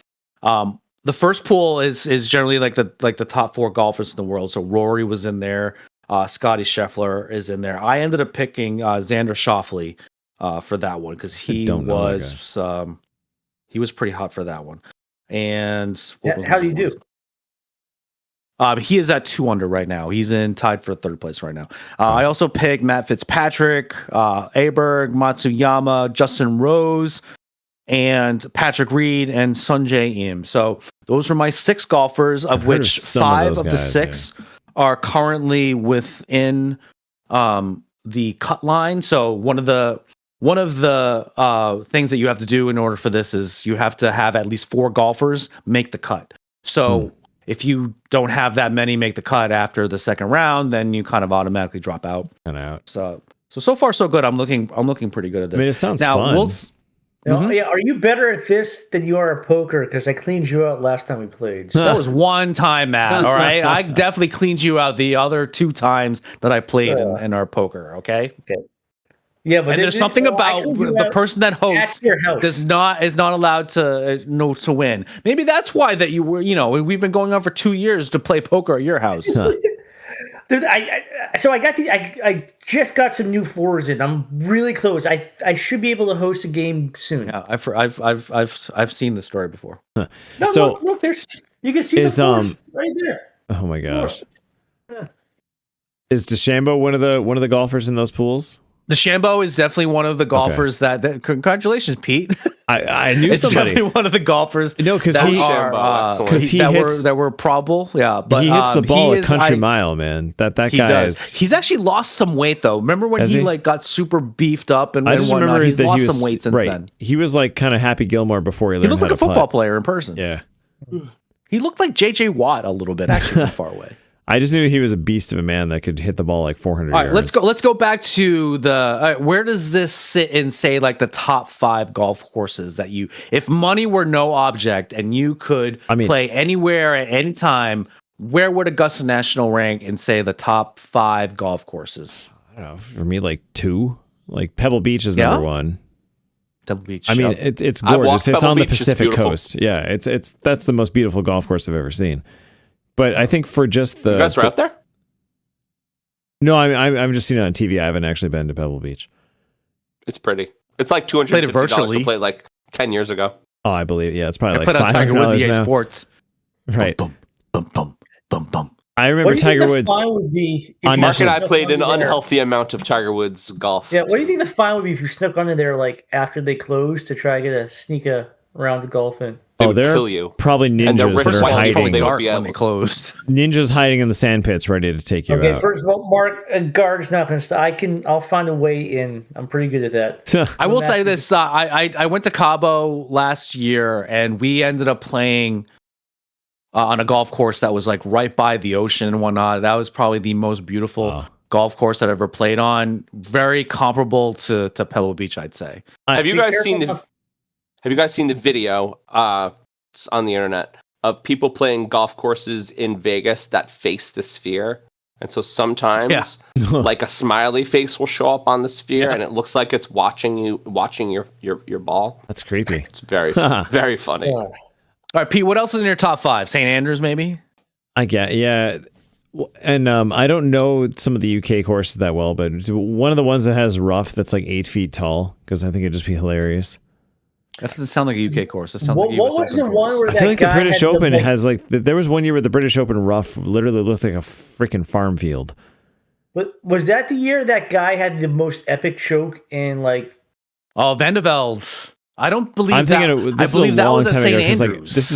A: The first pool is generally like the top 4 golfers in the world. So Rory was in there, Scotty Scheffler is in there. I ended up picking Xander Schauffele for that one because he was pretty hot for that one. And
C: how do you do?
A: He is at 2 under right now. He's tied for 3rd place right now. I also picked Matt Fitzpatrick, Aberg, Matsuyama, Justin Rose, and Patrick Reed and Sungjae Im. So those were my 6 golfers, of which 5 of the 6 are currently within the cut line. So one of the things that you have to do in order for this is you have to have at least 4 golfers make the cut. So if you don't have that many make the cut after the second round, then you kind of automatically drop out. So far so good. I'm looking pretty good at this.
E: I mean, it sounds fun.
C: Yeah, are you better at this than you are at poker? Because I cleaned you out last time we played.
A: So that was one time, Matt. All right, I definitely cleaned you out the other 2 times that I played in our poker. Okay.
C: Yeah, but
A: there's something about the person that hosts is not allowed to win. Maybe that's why that you were. We've been going on for 2 years to play poker at your house.
C: Dude, so I got these. I just got some new floors in. I'm really close. I should be able to host a game soon.
A: Yeah, I've seen the story before.
C: No,
E: So
C: look, there's you can see the floors right there.
E: Oh my gosh. Yeah. Is DeChambeau one of the golfers in those pools?
A: DeChambeau is definitely one of the golfers that congratulations, Pete.
E: I knew
A: it's
E: somebody.
A: Definitely one of the golfers.
E: No, because
A: that were probable. Yeah, but
E: he hits the ball a country mile, man. That guy is.
A: He's actually lost some weight though. Remember when he like got super beefed up and
E: I just remember
A: he's
E: that
A: lost
E: he was,
A: some weight since then.
E: He was like kind of Happy Gilmore before he learned.
A: He looked like a football player in person.
E: Yeah,
A: he looked like JJ Watt a little bit actually from far away.
E: I just knew he was a beast of a man that could hit the ball like 400 yards.
A: All right, let's go back to the where does this sit in, say, like the top 5 golf courses that you, if money were no object and you could play anywhere at any time, where would Augusta National rank in, say, the top 5 golf courses?
E: I don't know. For me, like 2. Like Pebble Beach is number 1.
A: Pebble Beach.
E: I mean, it's gorgeous. It's on the Pacific coast. Yeah, it's that's the most beautiful golf course I've ever seen. But I think for just the...
B: You guys were out there?
E: No, I'm just seeing it on TV. I haven't actually been to Pebble Beach.
B: It's pretty. It's like $250 to play like 10 years ago.
E: Oh, I believe. Yeah, it's probably
A: like $500 on Tiger Woods EA
E: now.
A: Sports.
E: Right.
A: Bum, bum, bum, bum, bum.
E: I remember Tiger Woods.
B: Mark and I played an unhealthy amount of Tiger Woods golf.
C: Yeah, what do you think the fine would be if you snuck under there like after they closed to try to get a sneak around to golf in?
B: They would kill you.
E: Probably ninjas that are hiding.
A: When they closed.
E: Ninjas hiding in the sand pits, ready to take you out.
C: Okay, first of all, Mark, a guard's not going to stop. I'll find a way in. I'm pretty good at that.
A: I will say this: I went to Cabo last year, and we ended up playing on a golf course that was like right by the ocean and whatnot. That was probably the most beautiful golf course I've ever played on. Very comparable to Pebble Beach, I'd say.
B: Have you guys seen the video it's on the internet of people playing golf courses in Vegas that face the sphere? And so sometimes like a smiley face will show up on the sphere and it looks like it's watching your ball.
E: That's creepy.
B: It's very very funny.
A: All right, Pete, what else is in your top 5? St. Andrews, maybe?
E: I get, yeah. And I don't know some of the UK courses that well, but one of the ones that has rough that's like 8 feet tall, because I think it'd just be hilarious.
A: That doesn't sound like a UK course. That sounds like a US
C: What was the one where
E: I feel like the British Open has like there was one year where the British Open rough literally looked like a freaking farm field.
C: But was that the year that guy had the most epic choke in like?
A: Oh, Van de Velde. I don't believe
E: I'm
A: that.
E: Thinking
A: I believe that was at St. Andrews.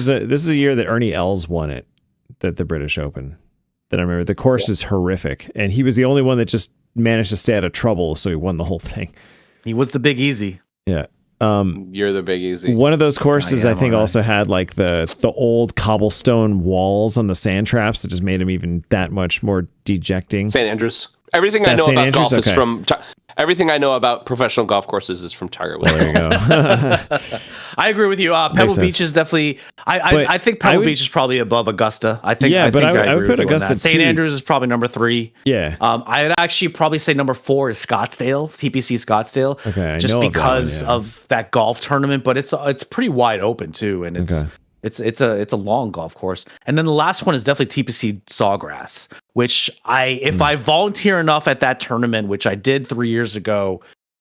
E: Like, this is a year that Ernie Els won it, the British Open. That I remember. The course is horrific, and he was the only one that just managed to stay out of trouble, so he won the whole thing.
A: He was the Big Easy.
E: Yeah.
B: You're the Big Easy.
E: One of those courses I think also had like the old cobblestone walls on the sand traps that just made them even that much more dejecting.
B: St. Andrews. Everything I know about golf is from everything I know about professional golf courses is from Tiger Woods.
E: There you go.
A: I agree with you. Pebble Beach is definitely. I think Pebble Beach is probably above Augusta. I think.
E: Yeah, but I would put Augusta.
A: St. Andrews is probably number 3.
E: Yeah.
A: I'd actually probably say number 4 is Scottsdale, TPC Scottsdale.
E: Okay.
A: Just because of that golf tournament, but it's pretty wide open too, and it's a long golf course. And then the last one is definitely TPC Sawgrass, which if I volunteer enough at that tournament, which I did 3 years ago,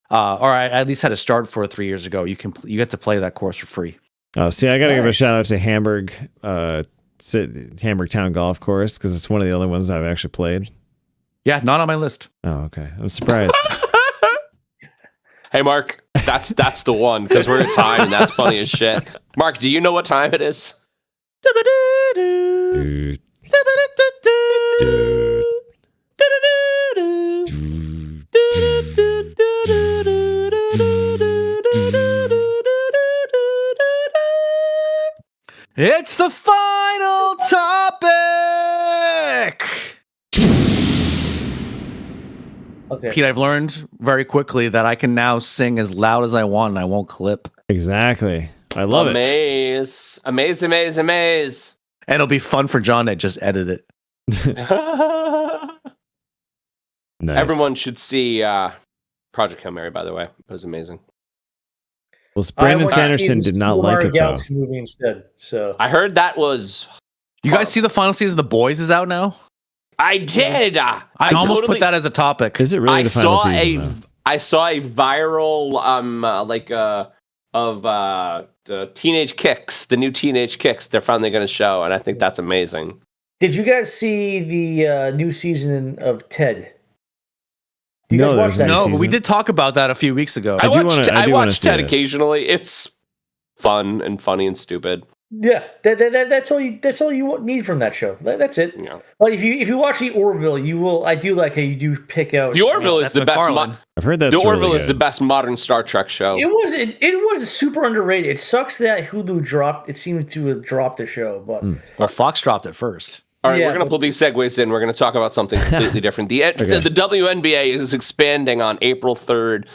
A: or I at least had to start for 3 years ago, you get to play that course for free.
E: Oh, see, I got to give a shout out to Hamburg Town Golf Course because it's one of the only ones I've actually played.
A: Yeah, not on my list.
E: Oh, okay. I'm surprised.
B: Hey, Mark, that's the one because we're at time and that's funny as shit. Mark, do you know what time it is?
E: Dude.
A: It's the final topic.
C: Okay.
A: Pete, I've learned very quickly that I can now sing as loud as I want and I won't clip.
E: Exactly. I love it.
B: Amaze. And
A: it'll be fun for John to just edit it.
E: Nice.
B: Everyone should see Project Hail Mary, by the way. It was amazing.
E: Well, Brandon Sanderson did not like it, though.
C: Movie instead, so
B: I heard that was...
A: You guys see the final season of The Boys is out now?
B: I did.
A: I almost
B: totally
A: put that as a topic.
E: Is it really the final season?
B: I saw a viral of the Teenage Kicks, the new Teenage Kicks. They're finally going to show, and I think that's amazing.
C: Did you guys see the new season of Ted? Do you guys watch that?
A: No, but we did talk about that a few weeks ago.
B: I watched Ted occasionally. It's fun and funny and stupid.
C: Yeah, that's all you need from that show. That's it.
B: Yeah.
C: But if you watch the Orville, you will. I do like how you do pick out.
B: The Orville is the best.
E: I've heard that.
B: The Orville is the best modern Star Trek show.
C: It was super underrated. It sucks that Hulu dropped. It seemed to have dropped the show, but
A: well, Fox dropped it first.
B: All right, we're going to pull these segues in. We're going to talk about something completely different. The WNBA is expanding on April 3rd.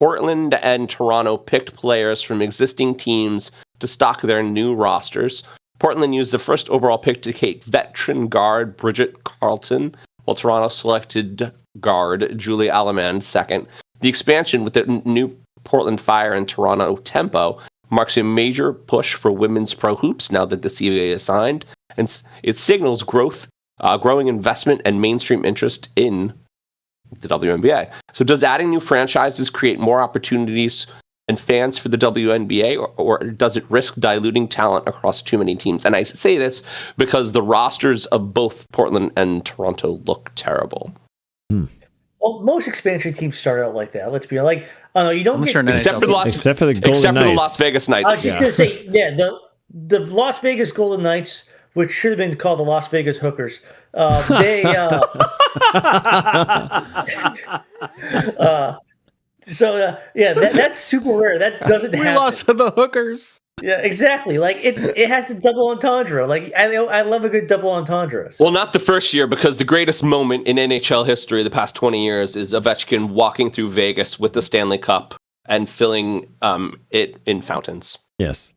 B: Portland and Toronto picked players from existing teams to stock their new rosters. Portland used the first overall pick to take veteran guard Bridget Carlton, while Toronto selected guard Julie Alamand second. The expansion with the new Portland Fire and Toronto Tempo marks a major push for women's pro hoops now that the CBA is signed, and it signals growing investment and mainstream interest in the WNBA. So does adding new franchises create more opportunities and fans for the WNBA, or does it risk diluting talent across too many teams? And I say this because the rosters of both Portland and Toronto look terrible.
C: Well, most expansion teams start out like that. Let's be like, you don't get
B: except for the Las Vegas Knights.
C: I was just gonna say, the Las Vegas Golden Knights, which should have been called the Las Vegas Hookers. That's super rare. That doesn't happen.
A: We lost to the Hookers.
C: Yeah, exactly. Like it has the double entendre. Like I love a good double entendre.
B: Well, not the first year, because the greatest moment in NHL history the past 20 years is Ovechkin walking through Vegas with the Stanley Cup and filling it in fountains.
E: Yes.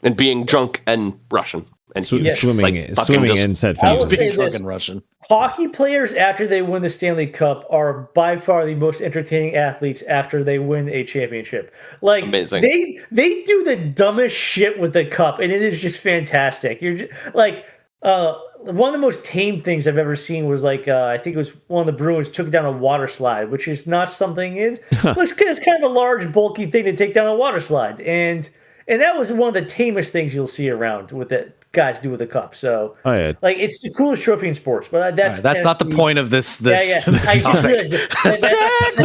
B: And being drunk and Russian. And
E: swimming in said fountains.
A: Drunk and Russian.
C: Hockey players, after they win the Stanley Cup, are by far the most entertaining athletes after they win a championship. Like,
B: amazing.
C: They do the dumbest shit with the cup, and it is just fantastic. You're just, like, one of the most tame things I've ever seen was like, I think it was one of the Bruins took down a water slide, which is not something it's kind of a large, bulky thing to take down a water slide, and that was one of the tamest things you'll see around with it. Guys do with a cup, so like it's the coolest trophy in sports. But that's
A: not the point of this.
C: I just realized that.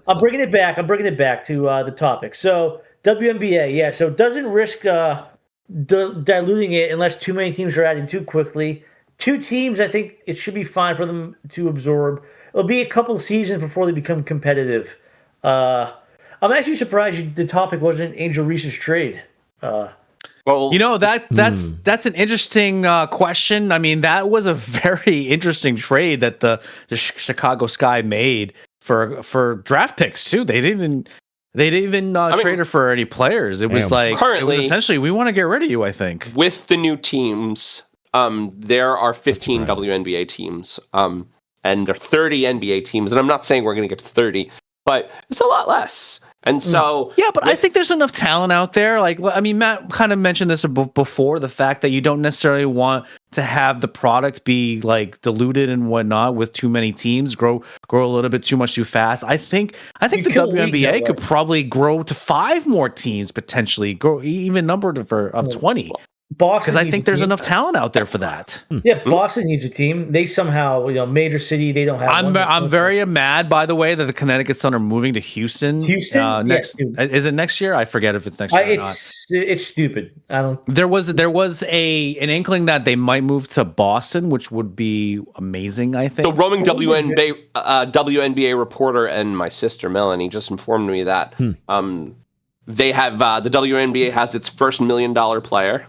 C: I'm bringing it back. I'm bringing it back to the topic. So WNBA, yeah. So it doesn't risk diluting it unless too many teams are added too quickly. 2 teams, I think it should be fine for them to absorb. It'll be a couple of seasons before they become competitive. I'm actually surprised the topic wasn't Angel Reese's trade.
A: Well, that's an interesting question. I mean, that was a very interesting trade that the Chicago Sky made for draft picks too. They didn't even trade her for any players. It was like currently, it was essentially, we want to get rid of you. I think
B: with the new teams, there are 15 WNBA teams, and there are 30 NBA teams. And I'm not saying we're going to get to 30, but it's a lot less. And so,
A: but I think there's enough talent out there. Like, I mean, Matt kind of mentioned this before, the fact that you don't necessarily want to have the product be like diluted and whatnot with too many teams, grow a little bit too much too fast. I think the WNBA could probably grow to 5 more teams, potentially grow even numbered of 20.
C: Boston,
A: because I think there's enough talent out there for that.
C: Yeah, Boston needs a team. They somehow, major city, they don't have.
A: I'm very mad, by the way, that the Connecticut Sun are moving to Houston. Next is it next year? I forget if it's next year.
C: It's stupid. I don't.
A: There was an inkling that they might move to Boston, which would be amazing. I think.
B: The roaming WNBA reporter and my sister Melanie just informed me that they have the WNBA has its first $1 million player.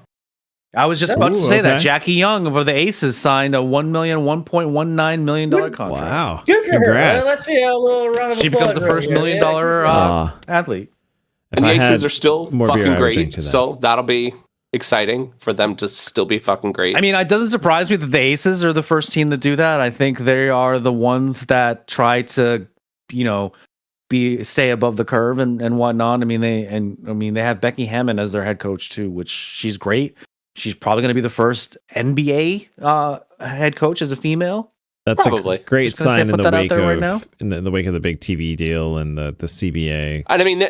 A: I was just about to say that Jackie Young of the Aces signed a $1.19 million contract.
E: Wow!
C: Good for
E: Congrats.
C: her. Let's see a little round of applause.
A: She becomes the first $1 million athlete.
B: And the Aces are still fucking great, so that'll be exciting for them to still be fucking great.
A: I mean, it doesn't surprise me that the Aces are the first team to do that. I think they are the ones that try to, stay above the curve and whatnot. I mean, they have Becky Hammond as their head coach too, which she's great. she's probably going to be the first NBA head coach as a female.
E: That's
B: Probably.
E: a great sign in the wake of
A: right
E: in the wake of the big TV deal and the CBA.
B: And I mean,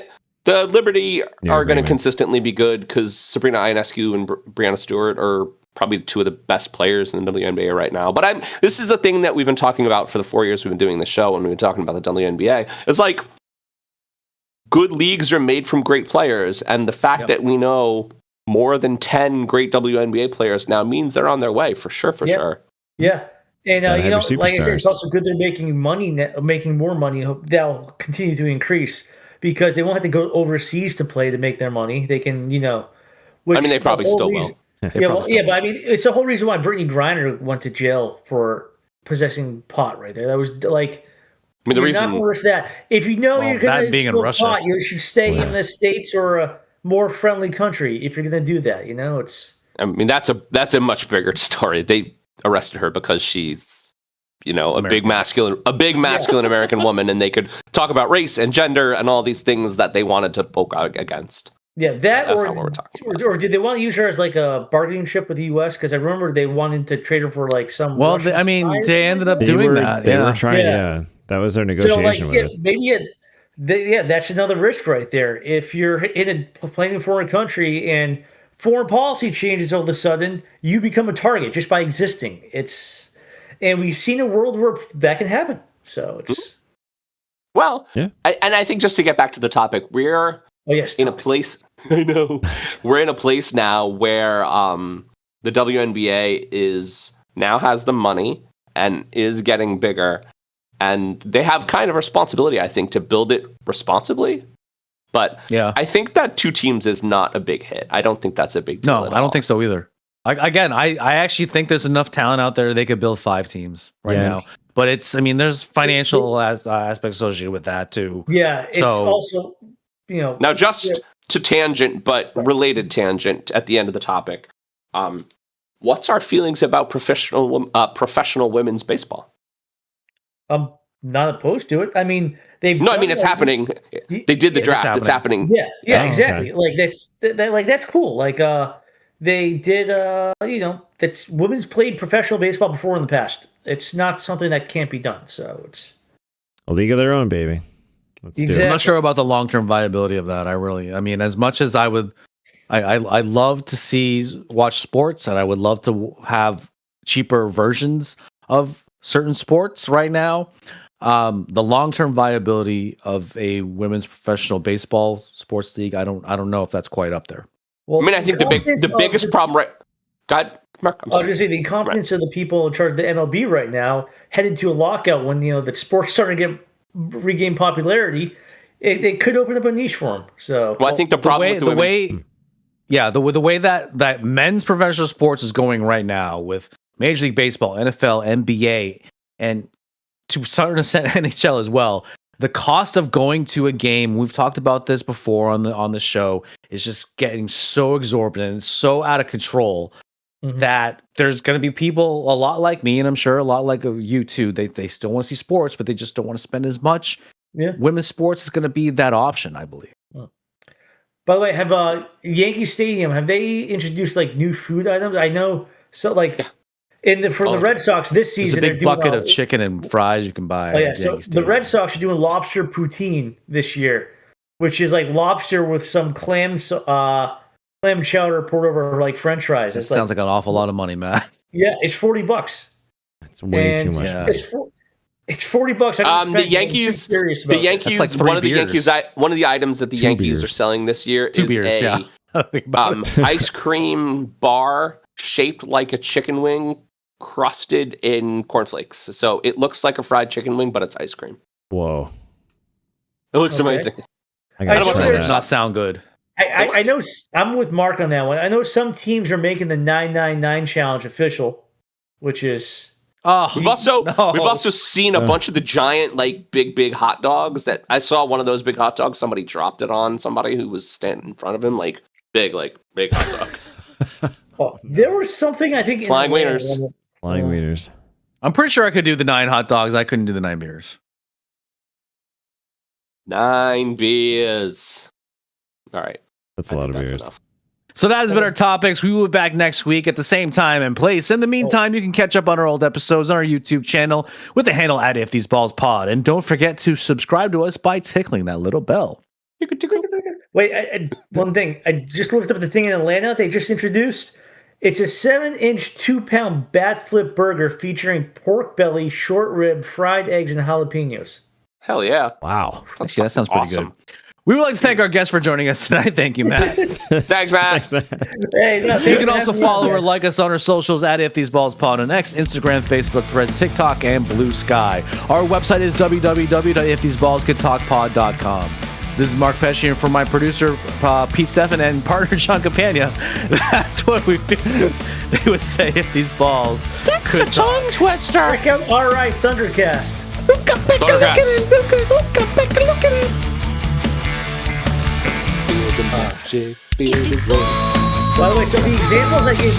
B: the Liberty
E: New
B: are going to
E: agreements.
B: consistently be good because Sabrina Ionescu and Brianna Stewart are probably two of the best players in the WNBA right now. But this is the thing that we've been talking about for the 4 years we've been doing the show, and we've been talking about the WNBA. It's like good leagues are made from great players, and the fact that we know more than 10 great WNBA players now means they're on their way for sure.
C: Yeah. And
E: Gotta have your
C: like I said, it's
E: superstars.
C: also good they're making money, making more money. That'll continue to increase because they won't have to go overseas to play to make their money. They can, which
B: I mean, they probably
C: the whole
B: still
C: reason-
B: will.
C: But I mean, it's the whole reason why Brittany Griner went to jail for possessing pot. Right there, that was like.
B: I mean, the
C: You're
B: reason
C: not going to risk that. If you know you're
A: that
C: going
A: being
C: to
A: in
C: smoke
A: Russia.
C: pot, you should stay in the States or a more friendly country. If you're going to do that, it's.
B: I mean, that's a much bigger story. They arrested her because she's, a big masculine American woman, and they could talk about race and gender and all these things that they wanted to poke out against.
C: Yeah,
B: That's not what we're talking about.
C: Or did they want to use her as like a bargaining chip with the U.S.? Because I remember they wanted to trade her for like some.
A: Well,
C: Russian
A: I mean,
C: spy or
A: they
C: something
A: ended
C: like
A: up
C: that?
A: doing that.
E: They
A: yeah.
E: were trying. Yeah, that was their negotiation with it.
C: Maybe that's another risk right there. If you're playing in a foreign country and foreign policy changes all of a sudden, you become a target just by existing. And we've seen a world where that can happen. So it's.
B: Well,
E: yeah.
B: I think just to get back to the topic, we're in a place. I know we're in a place now where the WNBA now has the money and is getting bigger, and they have kind of responsibility, I think, to build it responsibly. But I think that 2 teams is not a big hit. I don't think that's a big deal.
A: No, I don't think so either. I actually think there's enough talent out there they could build 5 teams now. But there's financial aspects associated with that too.
C: Yeah, it's also,
B: Now, just to tangent, but related tangent at the end of the topic, what's our feelings about professional women's baseball?
C: I'm not opposed to it. I mean,
B: it's happening. They did the draft. It's happening.
C: Yeah, exactly. Okay. Like that's cool. Like they did. That's women's played professional baseball before in the past. It's not something that can't be done. So it's
E: a league of their own, baby. Let's do it.
A: I'm not sure about the long-term viability of that. As much as I would, I love to watch sports, and I would love to have cheaper versions of certain sports right now. The long-term viability of a women's professional baseball sports league, I don't know if that's quite up there.
C: Well,
B: I think the biggest problem, right? God, Mark, I'm sorry.
C: I was going to say the incompetence of the people in charge of the MLB right now headed to a lockout when the sports starting to regain popularity. They could open up a niche for them. So,
B: I think the problem
A: the way that men's professional sports is going right now with Major League Baseball, NFL, NBA, and to a certain extent NHL as well. The cost of going to a game, we've talked about this before on the show, is just getting so exorbitant and so out of control that there's going to be people a lot like me, and I'm sure a lot like you too. They still want to see sports, but they just don't want to spend as much.
C: Yeah.
A: Women's sports is going to be that option, I believe.
C: By the way, have Yankee Stadium, have they introduced like new food items? I know. So like for the Red Sox this season,
A: there's a big bucket of chicken and fries you can buy.
C: Oh yeah, so the Red Sox are doing lobster poutine this year, which is like lobster with some clam chowder poured over like French fries.
A: That sounds like an awful lot of money, Matt.
C: Yeah, it's $40.
E: It's way too much.
A: Yeah.
C: It's $40.
B: The Yankees. The Yankees.
A: Like
B: one of the Yankees. One of the items that the Yankees are selling this year is a ice cream bar shaped like a chicken wing, crusted in cornflakes. So it looks like a fried chicken wing, but it's ice cream.
E: Whoa!
B: It looks amazing.
E: I gotta try
A: That does
E: that.
A: not sound good.
C: I know. I'm with Mark on that one. I know some teams are making the 999 challenge official, which is.
B: We've also seen a bunch of the giant, big hot dogs that I saw. One of those big hot dogs, somebody dropped it on somebody who was standing in front of him, big hot dog.
C: There was something I think
B: flying wieners.
E: Flying wieners.
A: I'm pretty sure I could do the 9 hot dogs. I couldn't do the 9 beers.
B: 9 beers. All right,
E: that's a lot of beers.
B: Enough.
A: So that has been our topics. We will be back next week at the same time and place. In the meantime, you can catch up on our old episodes on our YouTube channel with the handle at If These Balls Pod. And don't forget to subscribe to us by tickling that little bell.
C: Wait, one thing. I just looked up the thing in Atlanta they just introduced. It's a 7-inch, 2-pound bat flip burger featuring pork belly, short rib, fried eggs, and jalapenos.
B: Hell yeah.
E: Wow.
A: Actually, that sounds pretty good. We would like to thank our guests for joining us tonight. Thank you, Matt.
B: Thanks, Matt.
C: Hey,
A: you can also follow or like us on our socials at If These Balls Pod on X, Instagram, Facebook, Threads, TikTok, and Blue Sky. Our website is www.iftheseballscoulddtalkpod.com. This is Mark Pesci, and for my producer, Pete Steffen, and partner, John Campagna. That's what we feel they would say if these balls could talk.
B: Tongue twister.
C: All right, Thundercast.
A: Look at it.
C: By the way, so the examples I gave.